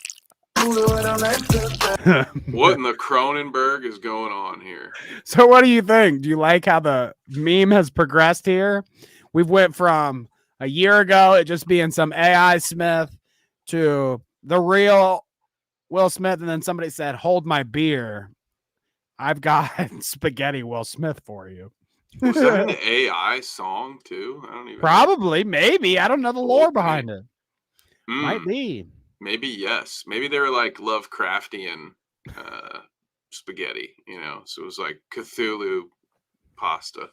What in the Cronenberg is going on here? So what do you think? Do you like how the meme has progressed here? We've went from a year ago it just being some AI Smith to the real Will Smith, and then somebody said, "Hold my beer. I've got spaghetti Will Smith for you." Was that an AI song too? I don't even Probably, maybe. I don't know the lore behind it. Might Mm, be. maybe yes. Maybe they were like Lovecraftian spaghetti, you know. So it was like Cthulhu pasta.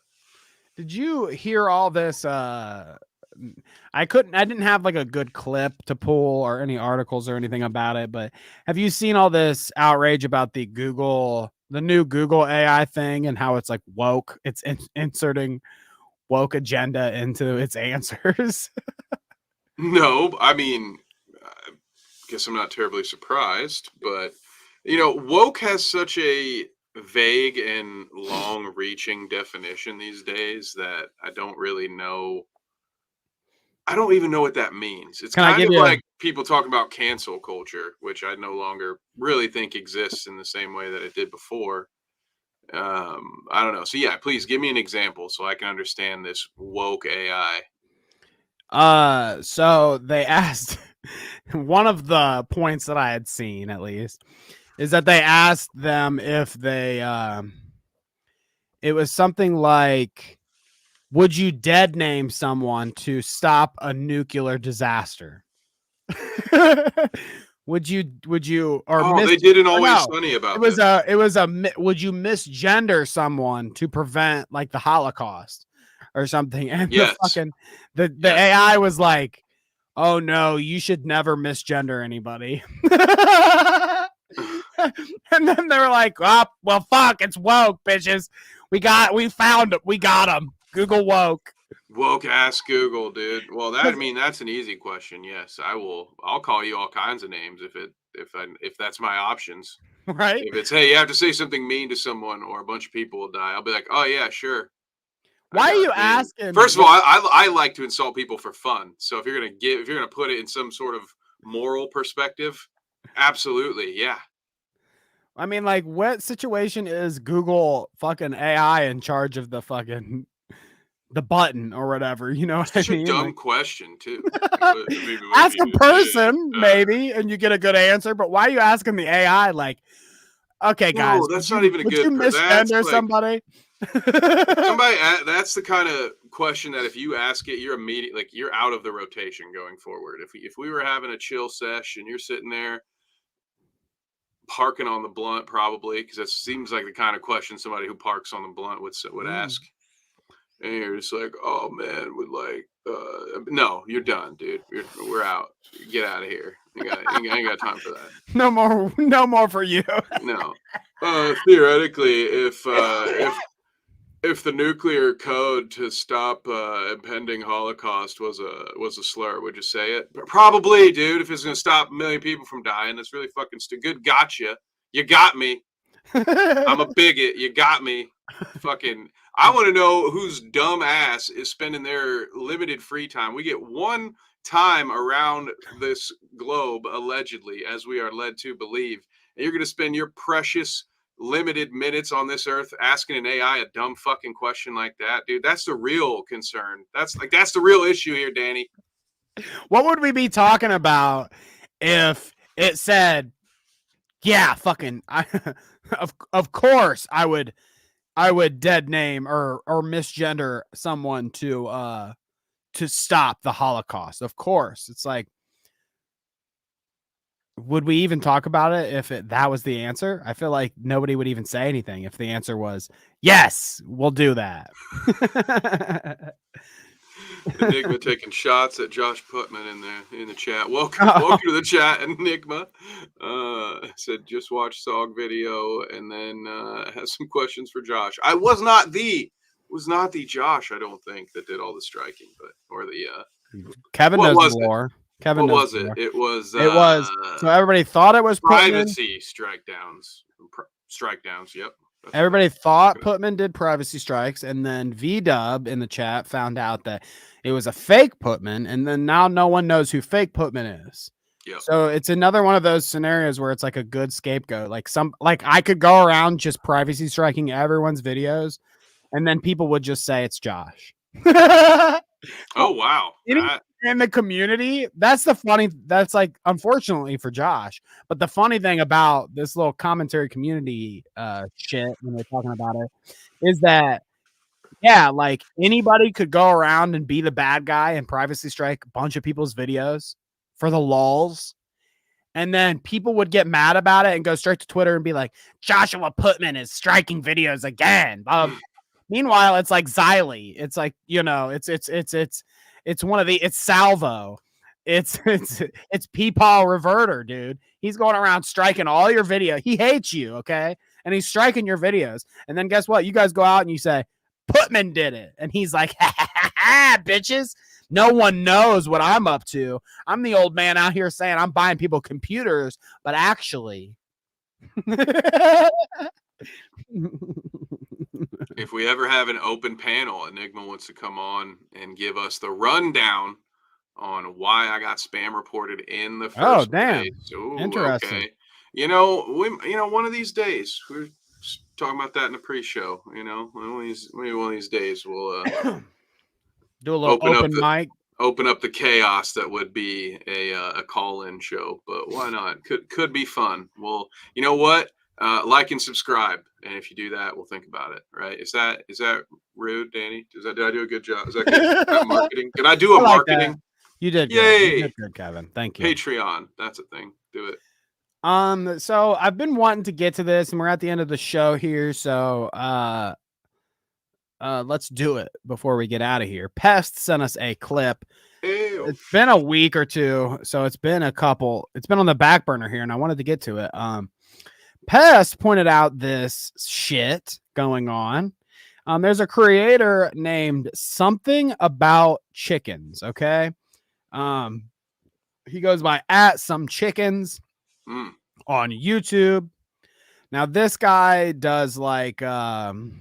Did you hear all this? I didn't have like a good clip to pull or any articles or anything about it, but have you seen all this outrage about the new Google AI thing and how it's like woke? It's inserting woke agenda into its answers. No, I mean, I guess I'm not terribly surprised, but you know, woke has such a vague and long-reaching definition these days that I don't really know. I don't even know what that means. It's Can I kind give of you like people talk about cancel culture, which I no longer really think exists in the same way that it did before. I don't know. So yeah, please give me an example so I can understand this woke AI. So they asked one of the points that I had seen at least is that they asked them if they it was something like, would you dead name someone to stop a nuclear disaster? would you or They did an Always no, Sunny about it was this. would you misgender someone to prevent like the Holocaust or something? And Yes. the AI was like, oh no, you should never misgender anybody. And then they were like, oh, well, fuck, it's woke, bitches. We got them. Google woke. Woke ass Google, dude. Well, I mean, that's an easy question. Yes, I'll call you all kinds of names if that's my options. Right? If it's, hey, you have to say something mean to someone or a bunch of people will die, I'll be like, oh yeah, sure. Why are you asking? First of all, I like to insult people for fun. So if you're gonna put it in some sort of moral perspective, absolutely, yeah. I mean, like, what situation is Google fucking AI in charge of the fucking the button or whatever? You know what I Such a mean? dumb Like, question too. ask a person maybe, and you get a good answer. But why are you asking the AI? Like, okay, guys, No, that's not even a would good. you misgender somebody? That's the kind of question that if you ask it, you're immediately like you're out of the rotation going forward. If we were having a chill sesh and you're sitting there parking on the blunt, probably because that seems like the kind of question somebody who parks on the blunt would ask. And you're just like, oh man, would like, no, you're done, dude. We're out. Get out of here. I ain't got time for that. No more for you. No. Theoretically, if the nuclear code to stop impending Holocaust was a slur, would you say it? Probably, dude. If it's gonna stop 1 million people from dying, that's really fucking good. Gotcha. You got me. I'm a bigot. You got me. Fucking. I want to know whose dumb ass is spending their limited free time. We get one time around this globe, allegedly, as we are led to believe, and you're gonna spend your precious limited minutes on this earth asking an AI a dumb fucking question like that, dude. That's the real concern. That's the real issue here, Danny. What would we be talking about if it said, yeah, fucking of course I would dead name or misgender someone to stop the Holocaust. Of course. It's like, would we even talk about it if that was the answer? I feel like nobody would even say anything if the answer was, yes, we'll do that. Enigma taking shots at Josh Putman in the chat. Welcome to the chat, Enigma. Said just watch Sog video and then has some questions for Josh. I was not the was not the Josh, I don't think, that did all the striking, but or the Kevin what knows was the it? lore. Kevin What knows was the it? lore. It was. It was. So everybody thought it was Putman. privacy strikedowns. Strikedowns. Yep. That's Everybody thought Putman did privacy strikes, and then V-Dub in the chat found out that it was a fake Putman, and then now no one knows who fake Putman is. Yep. So it's another one of those scenarios where it's like a good scapegoat. Like I could go around just privacy striking everyone's videos, and then people would just say it's Josh. Oh wow. In the community, that's like unfortunately for Josh. But the funny thing about this little commentary community shit when we're talking about it is that like anybody could go around and be the bad guy and privacy strike a bunch of people's videos for the lulz. And then people would get mad about it and go straight to Twitter and be like, Joshua Putman is striking videos again. Meanwhile, it's like Xylee. It's like, it's one of it's Salvo. It's Peepaw Reverter, dude. He's going around striking all your video. He hates you, okay? And he's striking your videos. And then guess what? You guys go out and you say, Putman did it. And he's like, ha, bitches. No one knows what I'm up to. I'm the old man out here saying I'm buying people computers, but actually. If we ever have an open panel, Enigma wants to come on and give us the rundown on why I got spam reported in the first place. Ooh, interesting. Okay. One of these days we're talking about that in the pre-show. Maybe one of these days we'll do a little open mic. Open up the chaos that would be a call-in show, but why not? Could be fun. Well, you know what? Like and subscribe, and if you do that, we'll think about it. Right? Is that rude, Danny? Did I do a good job? Is that good? Is that marketing? Did I do a marketing? That. You did. Yay! Good. You did good, Kevin. Thank you. Patreon. That's a thing. Do it. So I've been wanting to get to this, and we're at the end of the show here. So let's do it before we get out of here. Pest sent us a clip. Ew. It's been a week or two, so it's been on the back burner here, and I wanted to get to it. Pest pointed out this shit going on. There's a creator named Something About Chickens. Okay. He goes by @somechickens on YouTube. Now this guy does like commentary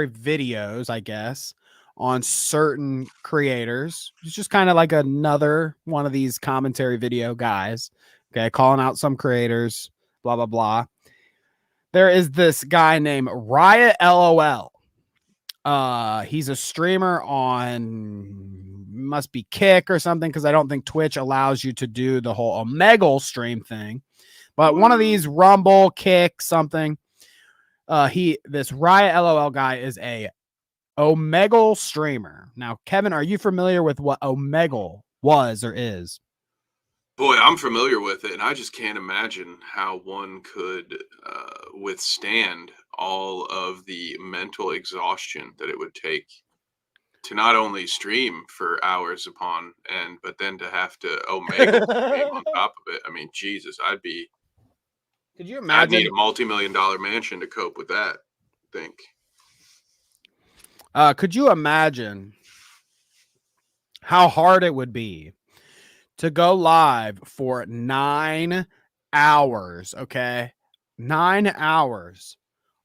videos, I guess, on certain creators. He's just kind of like another one of these commentary video guys. Okay, calling out some creators, blah, blah, blah. There is this guy named Riot LOL. He's a streamer on, must be Kick or something, because I don't think Twitch allows you to do the whole Omegle stream thing. But one of these Rumble, Kick, something. This Riot LOL guy is a Omegle streamer. Now, Kevin, are you familiar with what Omegle was or is? Boy, I'm familiar with it, and I just can't imagine how one could withstand all of the mental exhaustion that it would take to not only stream for hours upon end, but then to have to Omegle stream on top of it. I mean, Jesus, Could you imagine? I'd need a multi-million-dollar mansion to cope with that, I think. Could you imagine how hard it would be to go live for 9 hours, okay? 9 hours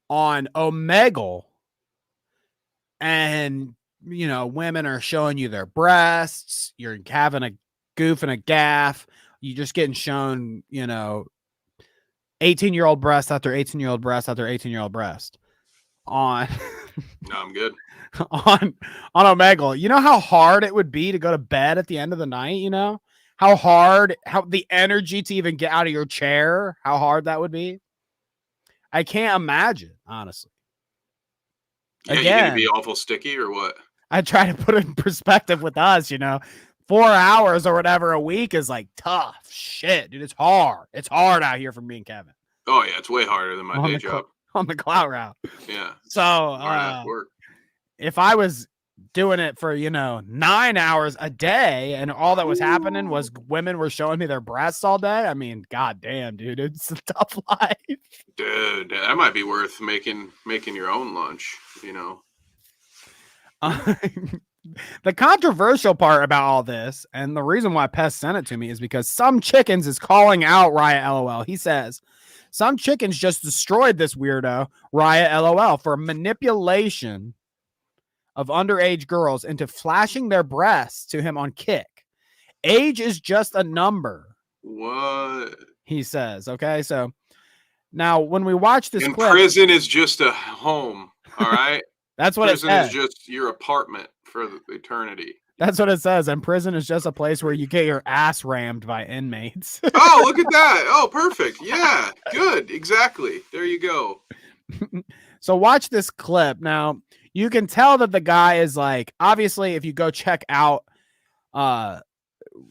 on Omegle, and, women are showing you their breasts, you're having a goof and a gaff, you're just getting shown, 18-year-old breast after 18-year-old breast after 18-year-old breast on... No, I'm good. on Omegle. You know how hard it would be to go to bed at the end of the night, how the energy to even get out of your chair, how hard that would be. I can't imagine, honestly. Yeah, Again, you gonna be awful sticky or what? I try to put it in perspective with us, 4 hours or whatever a week is like tough shit, dude. It's hard. It's hard out here for me and Kevin. Oh yeah, it's way harder than my day job. On the Clout route. Yeah. So work. if I was doing it for 9 hours a day, and all that was happening was women were showing me their breasts all day. I mean, goddamn, dude, it's a tough life. Dude, that might be worth making your own lunch. The controversial part about all this, and the reason why Pest sent it to me, is because Some Chickens is calling out Riot LOL. He says, Some Chickens just destroyed this weirdo, Riot LOL, for manipulation of underage girls into flashing their breasts to him on Kick. Age is just a number. What? He says, okay? So now when we watch this clip, prison is just a home, all right? That's what prison it says. is just your apartment for eternity. That's what it says. And prison is just a place where you get your ass rammed by inmates. Oh, look at that. Oh, perfect. Yeah, good. Exactly. There you go. So watch this clip. Now, you can tell that the guy is like, obviously, if you go check out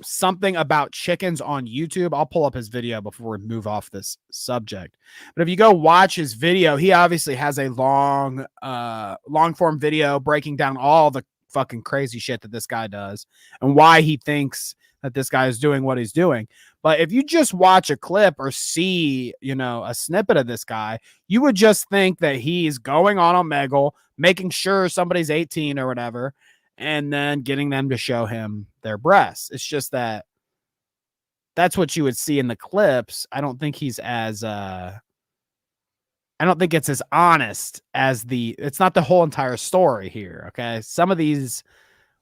something about chickens on YouTube, I'll pull up his video before we move off this subject. But if you go watch his video, he obviously has a long form video breaking down all the fucking crazy shit that this guy does and why he thinks that this guy is doing what he's doing. But if you just watch a clip or see, a snippet of this guy, you would just think that he's going on Omegle, making sure somebody's 18 or whatever, and then getting them to show him their breasts. It's just that that's what you would see in the clips. I don't think he's as I don't think it's as honest as it's not the whole entire story here. Okay. Some of these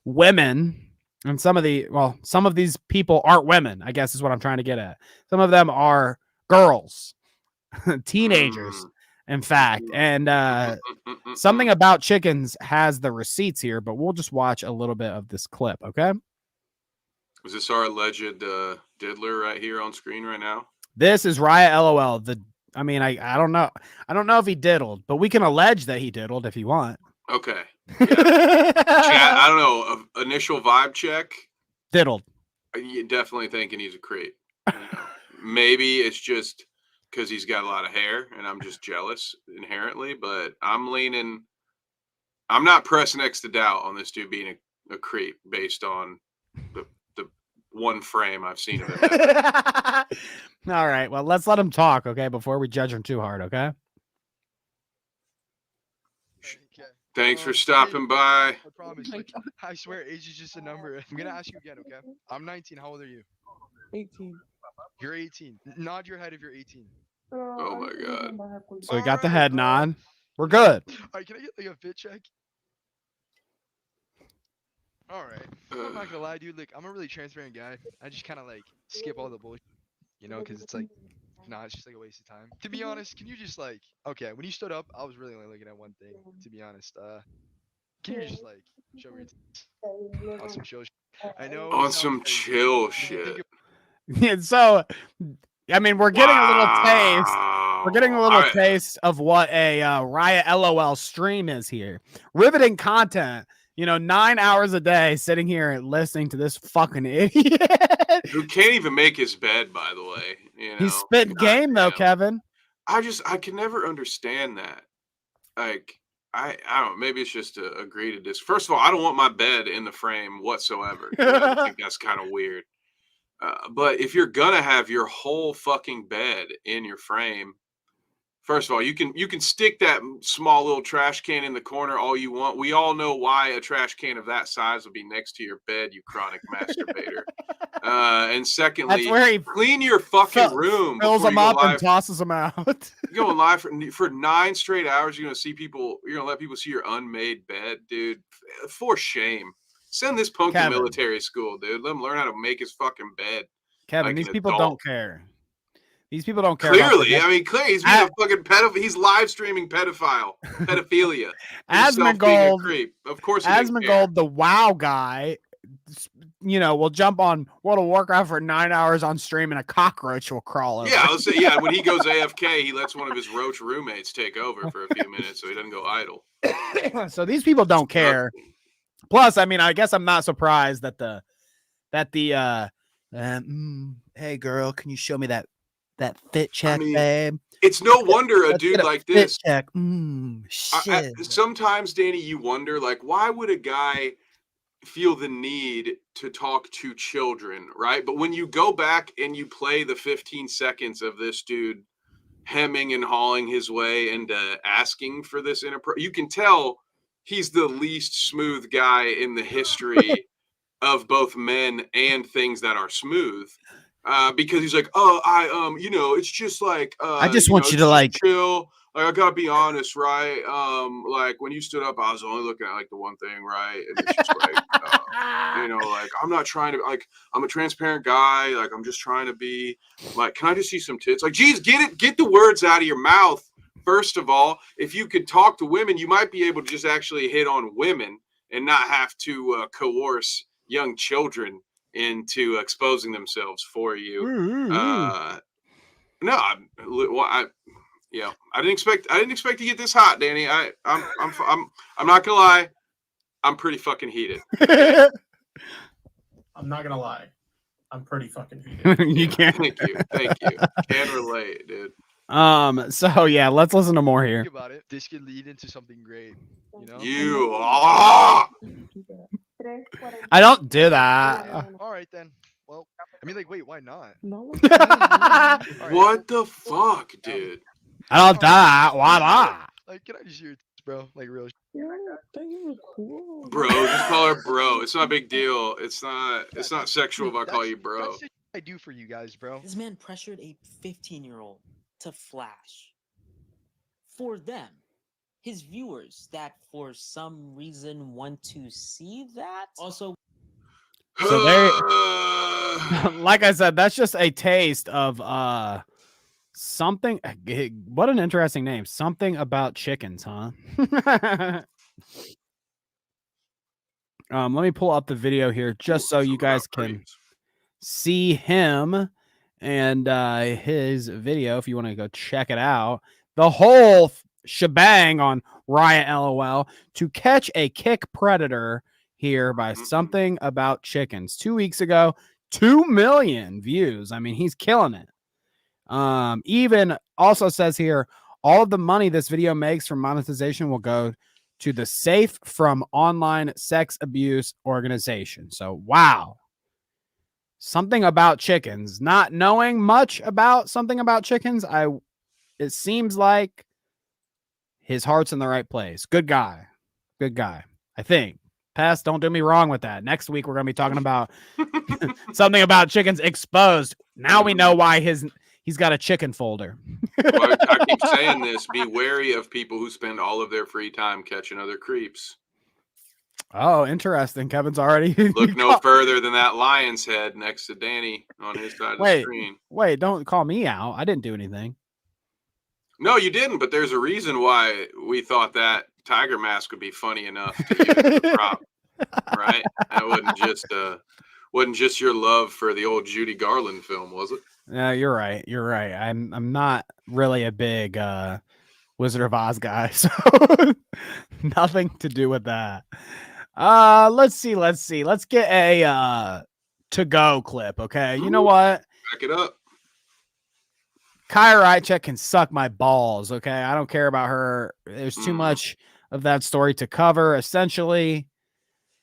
women and some of these people aren't women, I guess is what I'm trying to get at. Some of them are girls, teenagers, in fact. And something about chickens has the receipts here, but we'll just watch a little bit of this clip. Okay. Is this our alleged diddler right here on screen right now? This is Riot LOL. I don't know. I don't know if he diddled, but we can allege that he diddled if you want. Okay. Yeah. Chat, I don't know. Initial vibe check. Diddled. You're definitely thinking he's a creep. Maybe it's just because he's got a lot of hair and I'm just jealous inherently, but I'm not pressing X to doubt on this dude being a creep based on the one frame I've seen of him. All right. Well, let's let him talk, okay, before we judge him too hard, okay? Thanks for stopping by. I promise. I swear, age is just a number. I'm gonna ask you again, okay? I'm 19. How old are you? 18. You're 18. Nod your head if you're 18. Oh my god. So we got the head nod. We're good. All right, can I get like a fit check? All right. I'm not gonna lie, dude. Like, I'm a really transparent guy. I just kind of like skip all the bullshit, because it's like, it's just like a waste of time. To be honest, can you just like, okay, when you stood up, I was really only looking at one thing. To be honest, can you just like show me your on some chill shit? I know. On some chill shit. Yeah, so, I mean, we're getting a little taste. We're getting a little taste of what a Riot LOL stream is here. Riveting content. 9 hours a day sitting here and listening to this fucking idiot who can't even make his bed, by the way. He's spitting game though, Kevin. I can never understand that. Like, I don't know, maybe it's just to agree to this. First of all, I don't want my bed in the frame whatsoever. I think that's kind of weird. But if you're gonna have your whole fucking bed in your frame, first of all, you can stick that small little trash can in the corner all you want. We all know why a trash can of that size would be next to your bed, you chronic masturbator. And secondly, that's where he clean your fucking room. Fills them up and tosses them out. You're going live for 9 straight hours. You're gonna let people see your unmade bed, dude. For shame. Send this punk to military school, dude. Let him learn how to make his fucking bed. Kevin, these people don't care. These people don't care. Clearly, clearly he's being a fucking pedophile. He's live streaming pedophilia. Asmongold, of course. Asmongold, the WoW guy, will jump on World of Warcraft for 9 hours on stream, and a cockroach will crawl over. Yeah, let's say, yeah. When he goes AFK, he lets one of his roach roommates take over for a few minutes, so he doesn't go idle. So these people don't care. Plus, I guess I'm not surprised that hey girl, can you show me that fit check, babe? It's no wonder a Let's dude get a like fit this. check. Shit. Sometimes, Danny, you wonder, like, why would a guy feel the need to talk to children, right? But when you go back and you play the 15 seconds of this dude hemming and hawing his way into asking for this you can tell he's the least smooth guy in the history of both men and things that are smooth. Because he's like, oh, it's just like, I just want you to like chill. Like, I gotta be honest, right? Like when you stood up, I was only looking at like the one thing, right? And it's just like, like I'm not trying to like, I'm a transparent guy. Like I'm just trying to be like, can I just see some tits? Like, geez, get the words out of your mouth. First of all, if you could talk to women, you might be able to just actually hit on women and not have to coerce young children into exposing themselves for you. No, I didn't expect to get this hot, Danny. I'm not gonna lie, I'm pretty fucking heated. I'm not gonna lie, I'm pretty fucking heated. You can't. Thank you. Can relate, dude. So yeah, let's listen to more here. Think about it. This could lead into something great. I don't do that. All right then. Well, I mean, like, wait, why not? What the fuck, dude? I don't do that. Why not? Like, can I just hear it, bro? Like, real. Bro, just call her bro. It's not a big deal. It's not sexual if I call you bro. That's what I do for you guys, bro. This man pressured a 15-year-old to flash for them, his viewers, that for some reason want to see that. Also, so there, like I said, that's just a taste of something. What an interesting name. Something about chickens, huh? Let me pull up the video here just so you guys can see him and his video if you want to go check it out. The whole shebang on Riot LOL to catch a kick predator here by Something About Chickens. 2 weeks ago, 2 million views. I mean, he's killing it. Even also says here, all of the money this video makes from monetization will go to the Safe from Online Sex Abuse organization. So, wow. Something About Chickens. Not knowing much about Something About Chickens, it seems like his heart's in the right place. Good guy. Good guy. I think. Pest, don't do me wrong with that. Next week, we're going to be talking about Something About Chickens exposed. Now we know why he's got a chicken folder. Well, I keep saying this. Be wary of people who spend all of their free time catching other creeps. Oh, interesting. Kevin's already... Look no further than that lion's head next to Danny on his side of the screen. Wait, don't call me out. I didn't do anything. No, you didn't, but there's a reason why we thought that tiger mask would be funny enough to give it a prop, right? That wasn't just your love for the old Judy Garland film, was it? Yeah, you're right. You're right. I'm not really a big Wizard of Oz guy, so nothing to do with that. Let's see. Let's get a to-go clip, okay? You know what? Back it up. Chaya Raichik can suck my balls, okay? I don't care about her. There's too much of that story to cover. Essentially,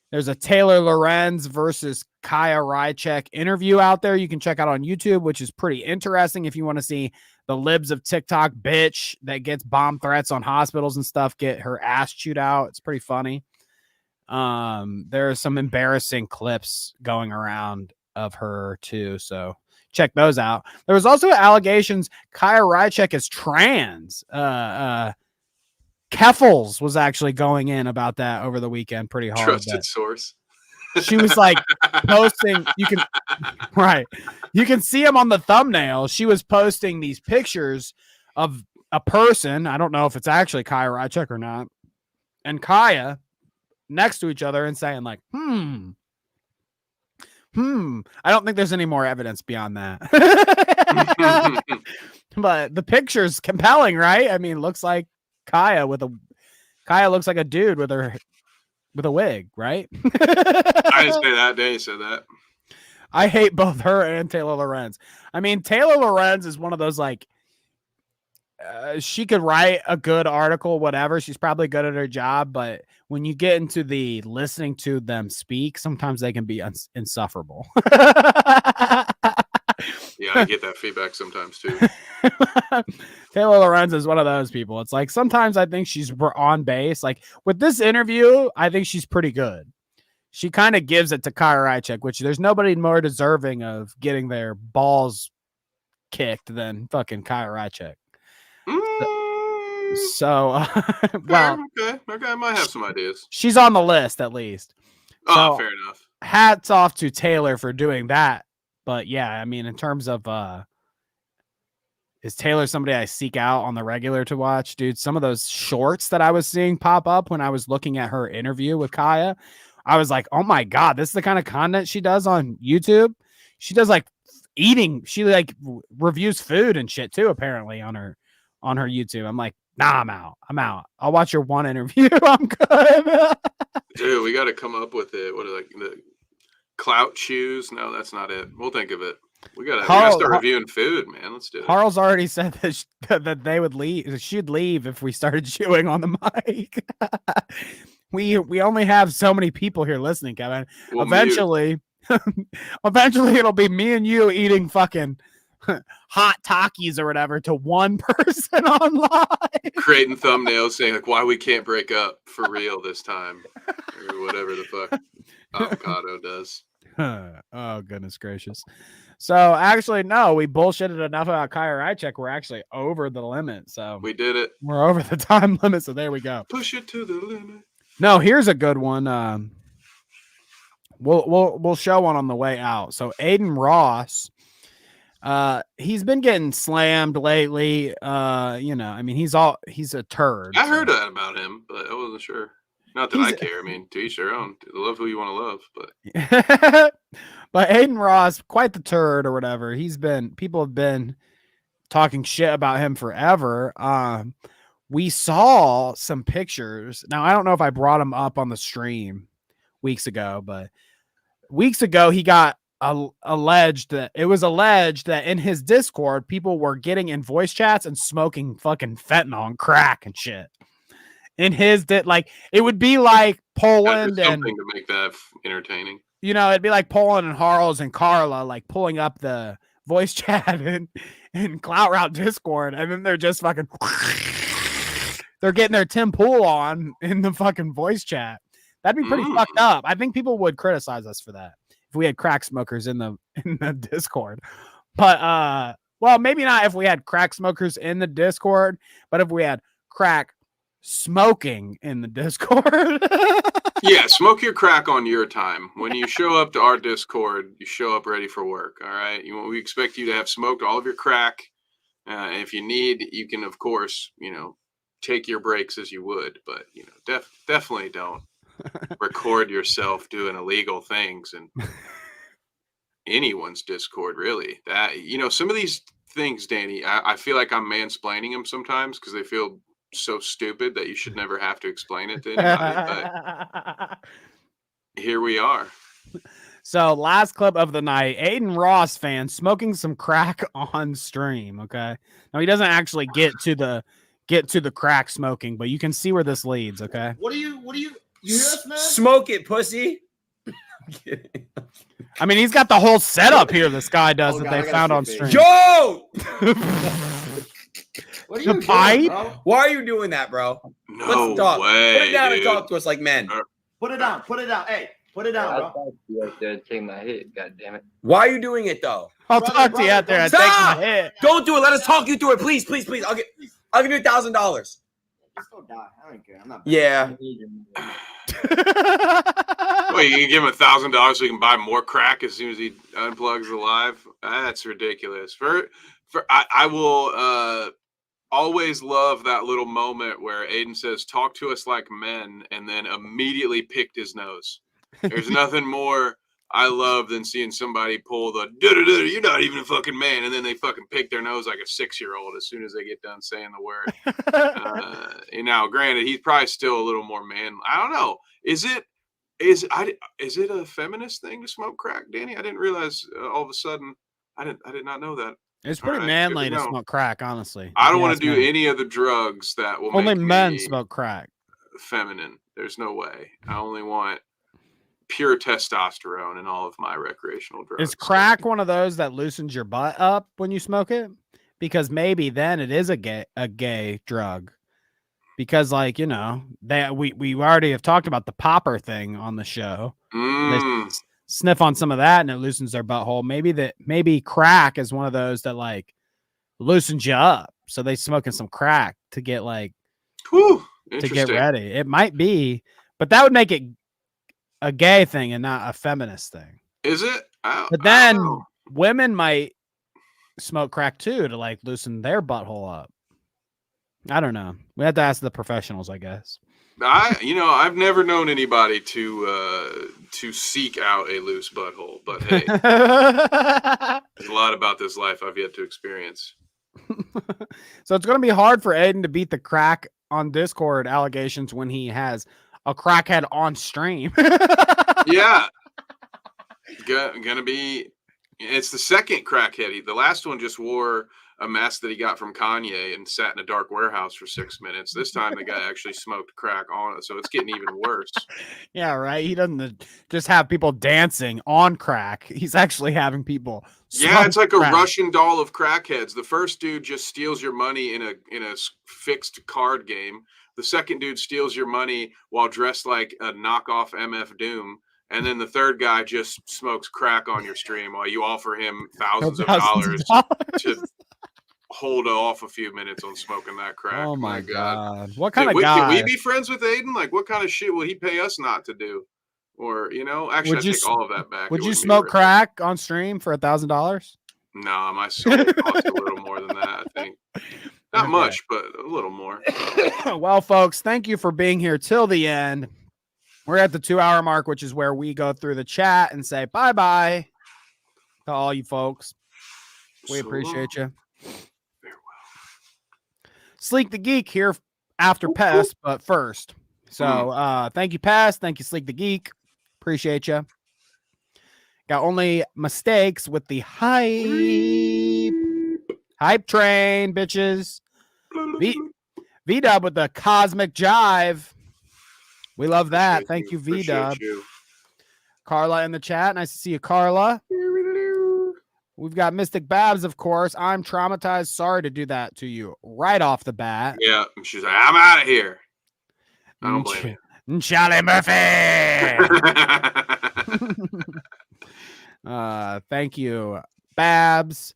there's a Taylor Lorenz versus Chaya Raichik interview out there you can check out on YouTube, which is pretty interesting if you want to see the libs of TikTok bitch that gets bomb threats on hospitals and stuff get her ass chewed out. It's pretty funny. There are some embarrassing clips going around of her too, so check those out. There was also allegations Chaya Raichik is trans. Keffels was actually going in about that over the weekend pretty hard. Trusted source. She was like posting, you can see him on the thumbnail. She was posting these pictures of a person. I don't know if it's actually Chaya Raichik or not. And Chaya next to each other and saying like, I don't think there's any more evidence beyond that. But the picture's compelling, right? I mean, looks like Chaya looks like a dude with a wig, right? I didn't say that. Danny said that. I hate both her and Taylor Lorenz. I mean, Taylor Lorenz is one of those like she could write a good article, whatever. She's probably good at her job, but when you get into the listening to them speak, sometimes they can be insufferable. Yeah, I get that feedback sometimes too. Taylor Lorenz is one of those people. It's like sometimes I think she's on base. Like with this interview, I think she's pretty good. She kind of gives it to Chaya Raichik, which there's nobody more deserving of getting their balls kicked than fucking Chaya Raichik. So, well, okay, I might have some ideas. She's on the list at least. Oh, fair enough. Hats off to Taylor for doing that. But yeah, I mean, in terms of is Taylor somebody I seek out on the regular to watch? Dude, some of those shorts that I was seeing pop up when I was looking at her interview with Chaya, I was like, oh my God, this is the kind of content she does on YouTube. She does like eating. She like reviews food and shit too, apparently on her YouTube. I'm like, nah, I'm out. I'll watch your one interview. I'm good. Dude, we got to come up with it. What are like the Clout shoes? No, that's not it. We'll think of it. We gotta start reviewing food, man. Let's do it. Carl's already said that that they would leave. She'd leave if we started chewing on the mic. we only have so many people here listening, Kevin. We'll eventually it'll be me and you eating fucking hot Takis or whatever to one person online. Creating thumbnails saying like why we can't break up for real this time. Or whatever the fuck Avocado does. Oh, goodness gracious. So actually, no, we bullshitted enough about Chaya Raichik. We're actually over the limit. So we did it. We're over the time limit. So there we go. Push it to the limit. No, here's a good one. We'll show one on the way out. So Aiden Ross, he's been getting slammed lately. You know, I mean, he's a turd. I heard that about him, but I wasn't sure. Not that I care. I mean, to each their own. Love who you want to love, but but Aiden Ross, quite the turd or whatever. People have been talking shit about him forever. We saw some pictures. Now, I don't know if I brought him up on the stream weeks ago, but weeks ago he got alleged that in his Discord, people were getting in voice chats and smoking fucking fentanyl and crack and shit. In his like it would be like Poland and something to make that entertaining. You know, it'd be like Poland and Harles and Carla like pulling up the voice chat in Clout Route Discord, and then they're just fucking they're getting their Tim Pool on in the fucking voice chat. That'd be pretty fucked up. I think people would criticize us for that if we had crack smokers in the Discord. But well, maybe not if we had crack smokers in the Discord, but if we had crack smoking in the Discord. Yeah, smoke your crack on your time. When you show up to our Discord, you show up ready for work. All right. We expect you to have smoked all of your crack. If you need, you can, of course, take your breaks as you would, but definitely don't record yourself doing illegal things in anyone's Discord. Really, that some of these things, Danny, I feel like I'm mansplaining them sometimes because they feel so stupid that you should never have to explain it to anybody. But here we are. So last clip of the night, Aiden Ross fan smoking some crack on stream. Okay. Now he doesn't actually get to the crack smoking, but you can see where this leads. Okay. What do you hear us, man? Smoke it, pussy. I mean, he's got the whole setup here. This guy does that they found on stream. Yo! What are you doing, bro? Why are you doing that, bro? No Let's talk. way, Put it down dude. and talk to us like men. Put it down. Put it down. Hey, put it down, bro. Take my hit. God damn it. Why are you doing it though? I'll talk to you out there. I take my hit. Don't do it. Let us talk you through it, please, please, please. I'll give you $1,000. Just go die. I don't care. I'm not. Yeah. Well, you can give him $1,000 so he can buy more crack as soon as he unplugs the live. That's ridiculous. I will always love that little moment where Aiden says, "Talk to us like men," and then immediately picked his nose. There's nothing more I love than seeing somebody pull the "you're not even a fucking man," and then they fucking pick their nose like a 6-year-old as soon as they get done saying the word. And now, granted, he's probably still a little more man. I don't know. Is it a feminist thing to smoke crack, Danny? I didn't realize all of a sudden. I did not know that. It's pretty All right, manly good to know. smoke crack, honestly. I if don't you want ask to do me. any of the drugs that will Only make men me smoke crack. feminine. There's no way. I only want pure testosterone in all of my recreational drugs. Is crack one of those that loosens your butt up when you smoke it? Because maybe then it is a gay drug. Because like, you know, we already have talked about the popper thing on the show. They sniff on some of that and it loosens their butthole. Maybe crack is one of those that like loosens you up. So they smoking some crack to get like Whew, to get ready. It might be, but that would make it a gay thing and not a feminist thing. Is it? But then women might smoke crack too to like loosen their butthole up. I don't know. We have to ask the professionals, I guess. I've never known anybody to seek out a loose butthole, but hey, there's a lot about this life I've yet to experience. So it's going to be hard for Aiden to beat the crack on Discord allegations when he has a crackhead on stream. Yeah. Gonna be. It's the second crackhead. The last one just wore a mask that he got from Kanye and sat in a dark warehouse for 6 minutes. This time the guy actually smoked crack on it, so it's getting even worse. Yeah, right. He doesn't just have people dancing on crack. He's actually having people. Yeah, it's like crack. a Russian doll of crackheads. The first dude just steals your money in a fixed card game. The second dude steals your money while dressed like a knockoff MF Doom. And then the third guy just smokes crack on your stream while you offer him thousands of dollars to hold off a few minutes on smoking that crack. Oh my God. What kind of Can guy? we be friends with Aiden? Like, what kind of shit will he pay us not to do? Or, actually, I take all of that back. Would you smoke crack on stream for $1,000? No, my soul costs a little more than that, I think. Not much, but a little more. Well, folks, thank you for being here till the end. We're at the 2-hour mark, which is where we go through the chat and say bye-bye to all you folks. We appreciate you. Sleek the Geek here after Pest, but first. So thank you, Pest. Thank you, Sleek the Geek. Appreciate you. Got only mistakes with the hype train, bitches. V-Dub with the cosmic jive. We love that. Thank you, V-Dub. Carla in the chat. Nice to see you, Carla. We've got Mystic Babs, of course. I'm traumatized. Sorry to do that to you right off the bat. Yeah, she's like, I'm out of here. I don't blame you. Charlie Murphy. Thank you, Babs.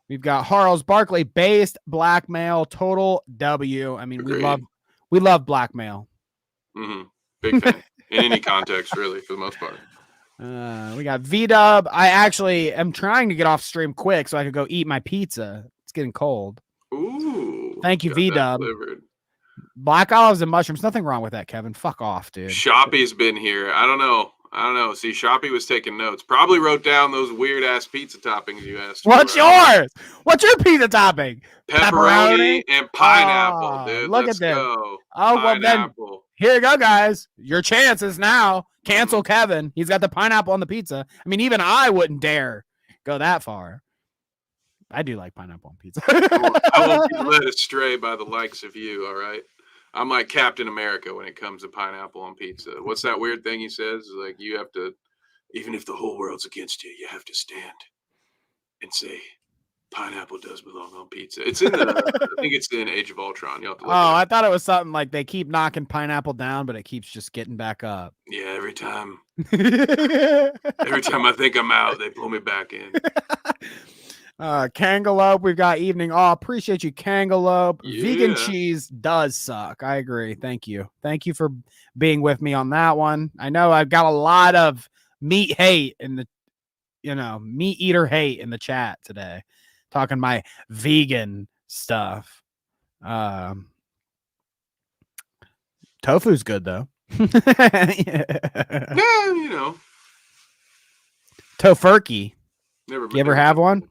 We've got Harles Barkley, based blackmail, total W. I mean, we love blackmail. Mm-hmm. Big fan. In any context, really, for the most part. We got V-Dub. I actually am trying to get off stream quick so I could go eat my pizza. It's getting cold. Ooh. Thank you, V-Dub. Black olives and mushrooms. Nothing wrong with that, Kevin. Fuck off, dude. Shoppy's been here. I don't know. See, Shoppy was taking notes. Probably wrote down those weird-ass pizza toppings you asked What's yours? What's your pizza topping? Pepperoni and pineapple, dude. Look Let's at them. go. Oh, well then, here you go, guys. Your chances now. Cancel Kevin. He's got the pineapple on the pizza. I mean, even I wouldn't dare go that far. I do like pineapple on pizza. I won't be led astray by the likes of you, all right? I'm like Captain America when it comes to pineapple on pizza. What's that weird thing he says? Like, you have to, even if the whole world's against you, you have to stand and say, pineapple does belong on pizza. It's in the, I think it's in Age of Ultron. You'll have to look I thought it was something like they keep knocking pineapple down, but it keeps just getting back up. Yeah, every time I think I'm out, they pull me back in. Kangaloope, we've got evening. Oh, appreciate you, Kangaloope. Yeah. Vegan cheese does suck. I agree. Thank you. Thank you for being with me on that one. I know I've got a lot of meat hate in the, meat eater hate in the chat today. Talking my vegan stuff. Tofu's good though. Yeah, Tofurkey. Never. You ever have one?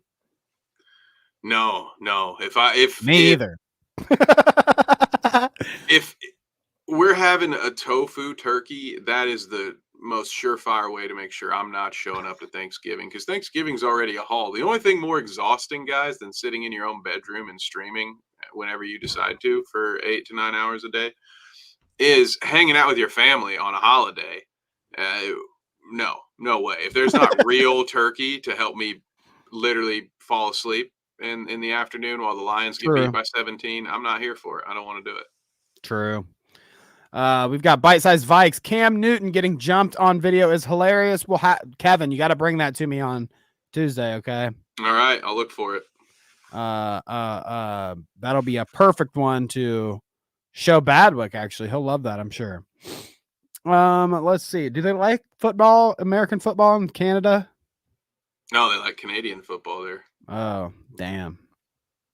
No. If me either. If we're having a tofu turkey, that is the most surefire way to make sure I'm not showing up to Thanksgiving, because Thanksgiving's already a haul. The only thing more exhausting, guys, than sitting in your own bedroom and streaming whenever you decide to for 8 to 9 hours a day is hanging out with your family on a holiday. No way. If there's not real turkey to help me literally fall asleep in the afternoon while the Lions get beat by 17, I'm not here for it. I don't want to do it. True. We've got bite-sized Vikes. Cam Newton getting jumped on video is hilarious. Kevin, you got to bring that to me on Tuesday, okay? All right, I'll look for it. That'll be a perfect one to show Badwick. Actually, he'll love that, I'm sure. Let's see. Do they like football, American football in Canada? No, they like Canadian football there. Oh, damn.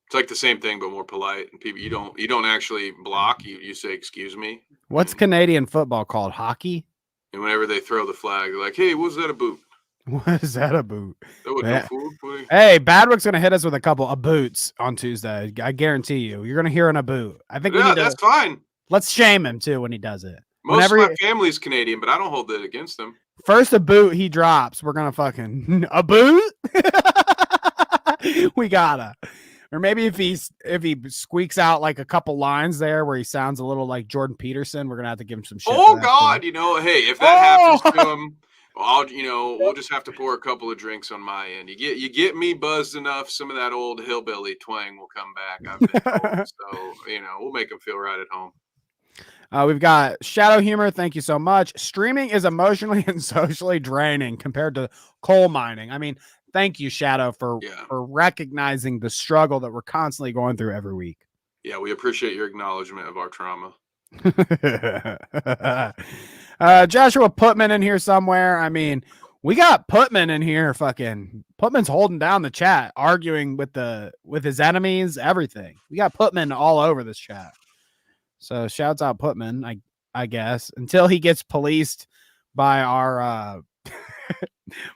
It's like the same thing, but more polite. And people, you don't actually block. You say, "Excuse me." What's Canadian football called? Hockey? And whenever they throw the flag, they're like, "Hey, what's that a boot?" What is that a boot? That would no fool, boy. Hey, Badwick's gonna hit us with a couple of boots on Tuesday. I guarantee you. You're gonna hear an a boot. I think we need that's fine. Let's shame him too when he does it. Most of my family's Canadian, but I don't hold it against them. First a boot he drops, we're gonna fucking a boot. We gotta. Or maybe if he squeaks out like a couple lines there where he sounds a little like Jordan Peterson, we're gonna have to give him some shit. Oh God, hey, if that happens to him, well, we'll just have to pour a couple of drinks on my end. You get me buzzed enough, some of that old hillbilly twang will come back. I've been told. So we'll make him feel right at home. We've got Shadow Humor. Thank you so much. Streaming is emotionally and socially draining compared to coal mining. I mean, thank you, Shadow, for recognizing the struggle that we're constantly going through every week. Yeah, we appreciate your acknowledgement of our trauma. Joshua Putman in here somewhere. I mean, we got Putman in here. Fucking Putman's holding down the chat, arguing with his enemies, everything. We got Putman all over this chat. So shouts out Putman, I guess, until he gets policed by our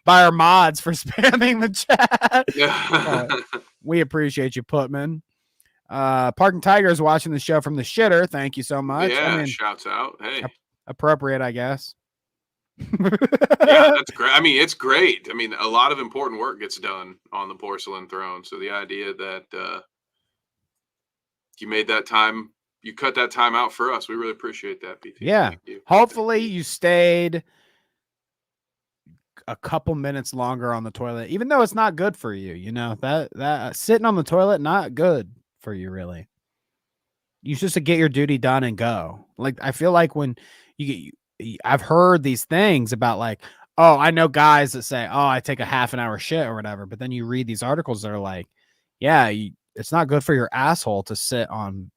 by our mods for spamming the chat. We appreciate you, Putman. Parking Tiger is watching the show from the shitter. Thank you so much. Yeah, shouts out. Hey, appropriate, I guess. Yeah, that's great. I mean, it's great. I mean, a lot of important work gets done on the Porcelain Throne. So the idea that you made that time, you cut that time out for us, we really appreciate that, BT. Yeah. Hopefully you stayed a couple minutes longer on the toilet, even though it's not good for you. That sitting on the toilet, not good for you, really. You just to get your duty done and go. Like, I feel like when I've heard these things about like, oh, I know guys that say, oh, I take a half an hour shit or whatever. But then you read these articles that are like, yeah, it's not good for your asshole to sit on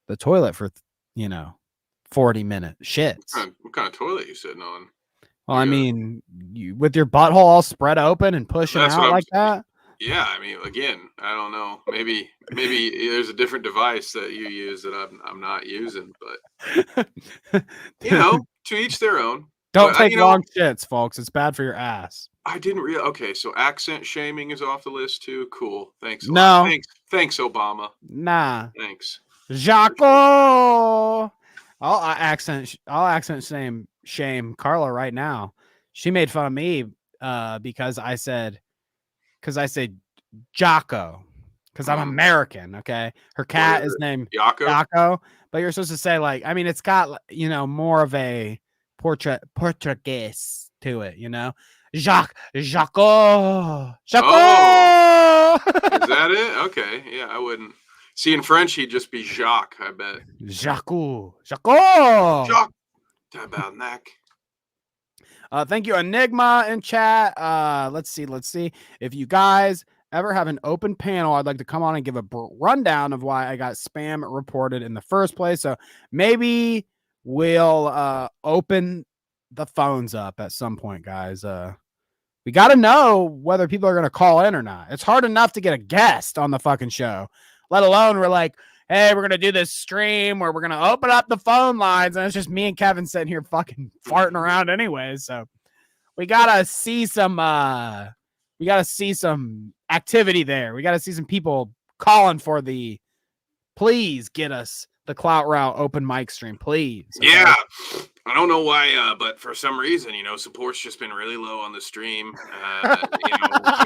the toilet for 40-minute shits. What kind of toilet you sitting on? Well, I mean, with your butthole all spread open and pushing out like that. Yeah, I mean, again, I don't know. Maybe there's a different device that you use that I'm not using, but to each their own. Don't take long shits, folks. It's bad for your ass. I didn't realize. Okay, so accent shaming is off the list too. Cool. Thanks. A lot. Thanks, Obama. Nah. Thanks. Jaco. I'll accent shame Carla right now. She made fun of me because I said Jocko, because I'm American. Okay, her cat is named Jocko, but you're supposed to say like, I mean, it's got more of a Portuguese to it, Jaco. Oh, is that it? Okay, yeah, I wouldn't. See, in French, he'd just be Jacques, I bet. Jaco. Jacques. Tabarnak. Thank you, Enigma in chat. Let's see. If you guys ever have an open panel, I'd like to come on and give a rundown of why I got spam reported in the first place. So maybe we'll open the phones up at some point, guys. We got to know whether people are going to call in or not. It's hard enough to get a guest on the fucking show, let alone we're like, hey, we're going to do this stream where we're going to open up the phone lines. And it's just me and Kevin sitting here fucking farting around anyways. So we got to see some activity there. We got to see some people calling for please get us the Clout Route open mic stream, please. Okay? Yeah. I don't know why, but for some reason, support's just been really low on the stream. We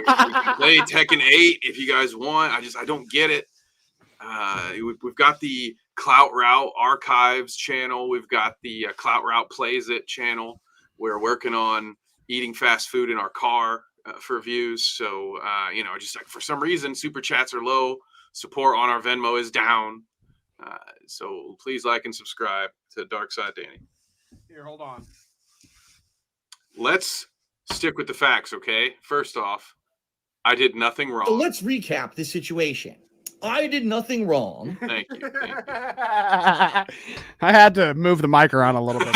can play Tekken 8 if you guys want. I don't get it. We've got the Clout Route Archives channel. We've got the Clout Route Plays It channel. We're working on eating fast food in our car for views. So, just like for some reason, super chats are low. Support on our Venmo is down. So please like and subscribe to Dark Side Danny. Here, hold on. Let's stick with the facts, okay? First off, I did nothing wrong. So let's recap the situation. I did nothing wrong. Thank you. I had to move the mic around a little bit.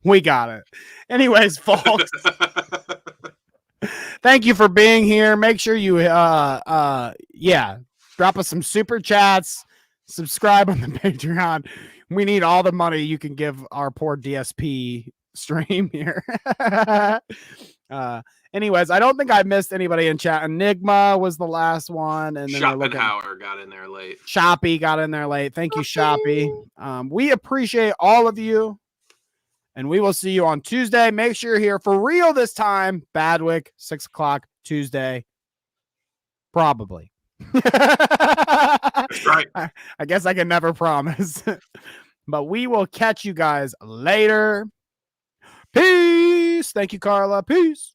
We got it. Anyways, folks. Thank you for being here. Make sure you drop us some super chats, subscribe on the Patreon. We need all the money you can give our poor DSP stream here. Anyways, I don't think I missed anybody in chat. Enigma was the last one, and then Schopenhauer got in there late. Shoppy got in there late. Thank you, Shoppy. We appreciate all of you, and we will see you on Tuesday. Make sure you're here for real this time. Badwick, 6 o'clock Tuesday, probably. That's right. I guess I can never promise, but we will catch you guys later. Peace. Thank you, Carla. Peace.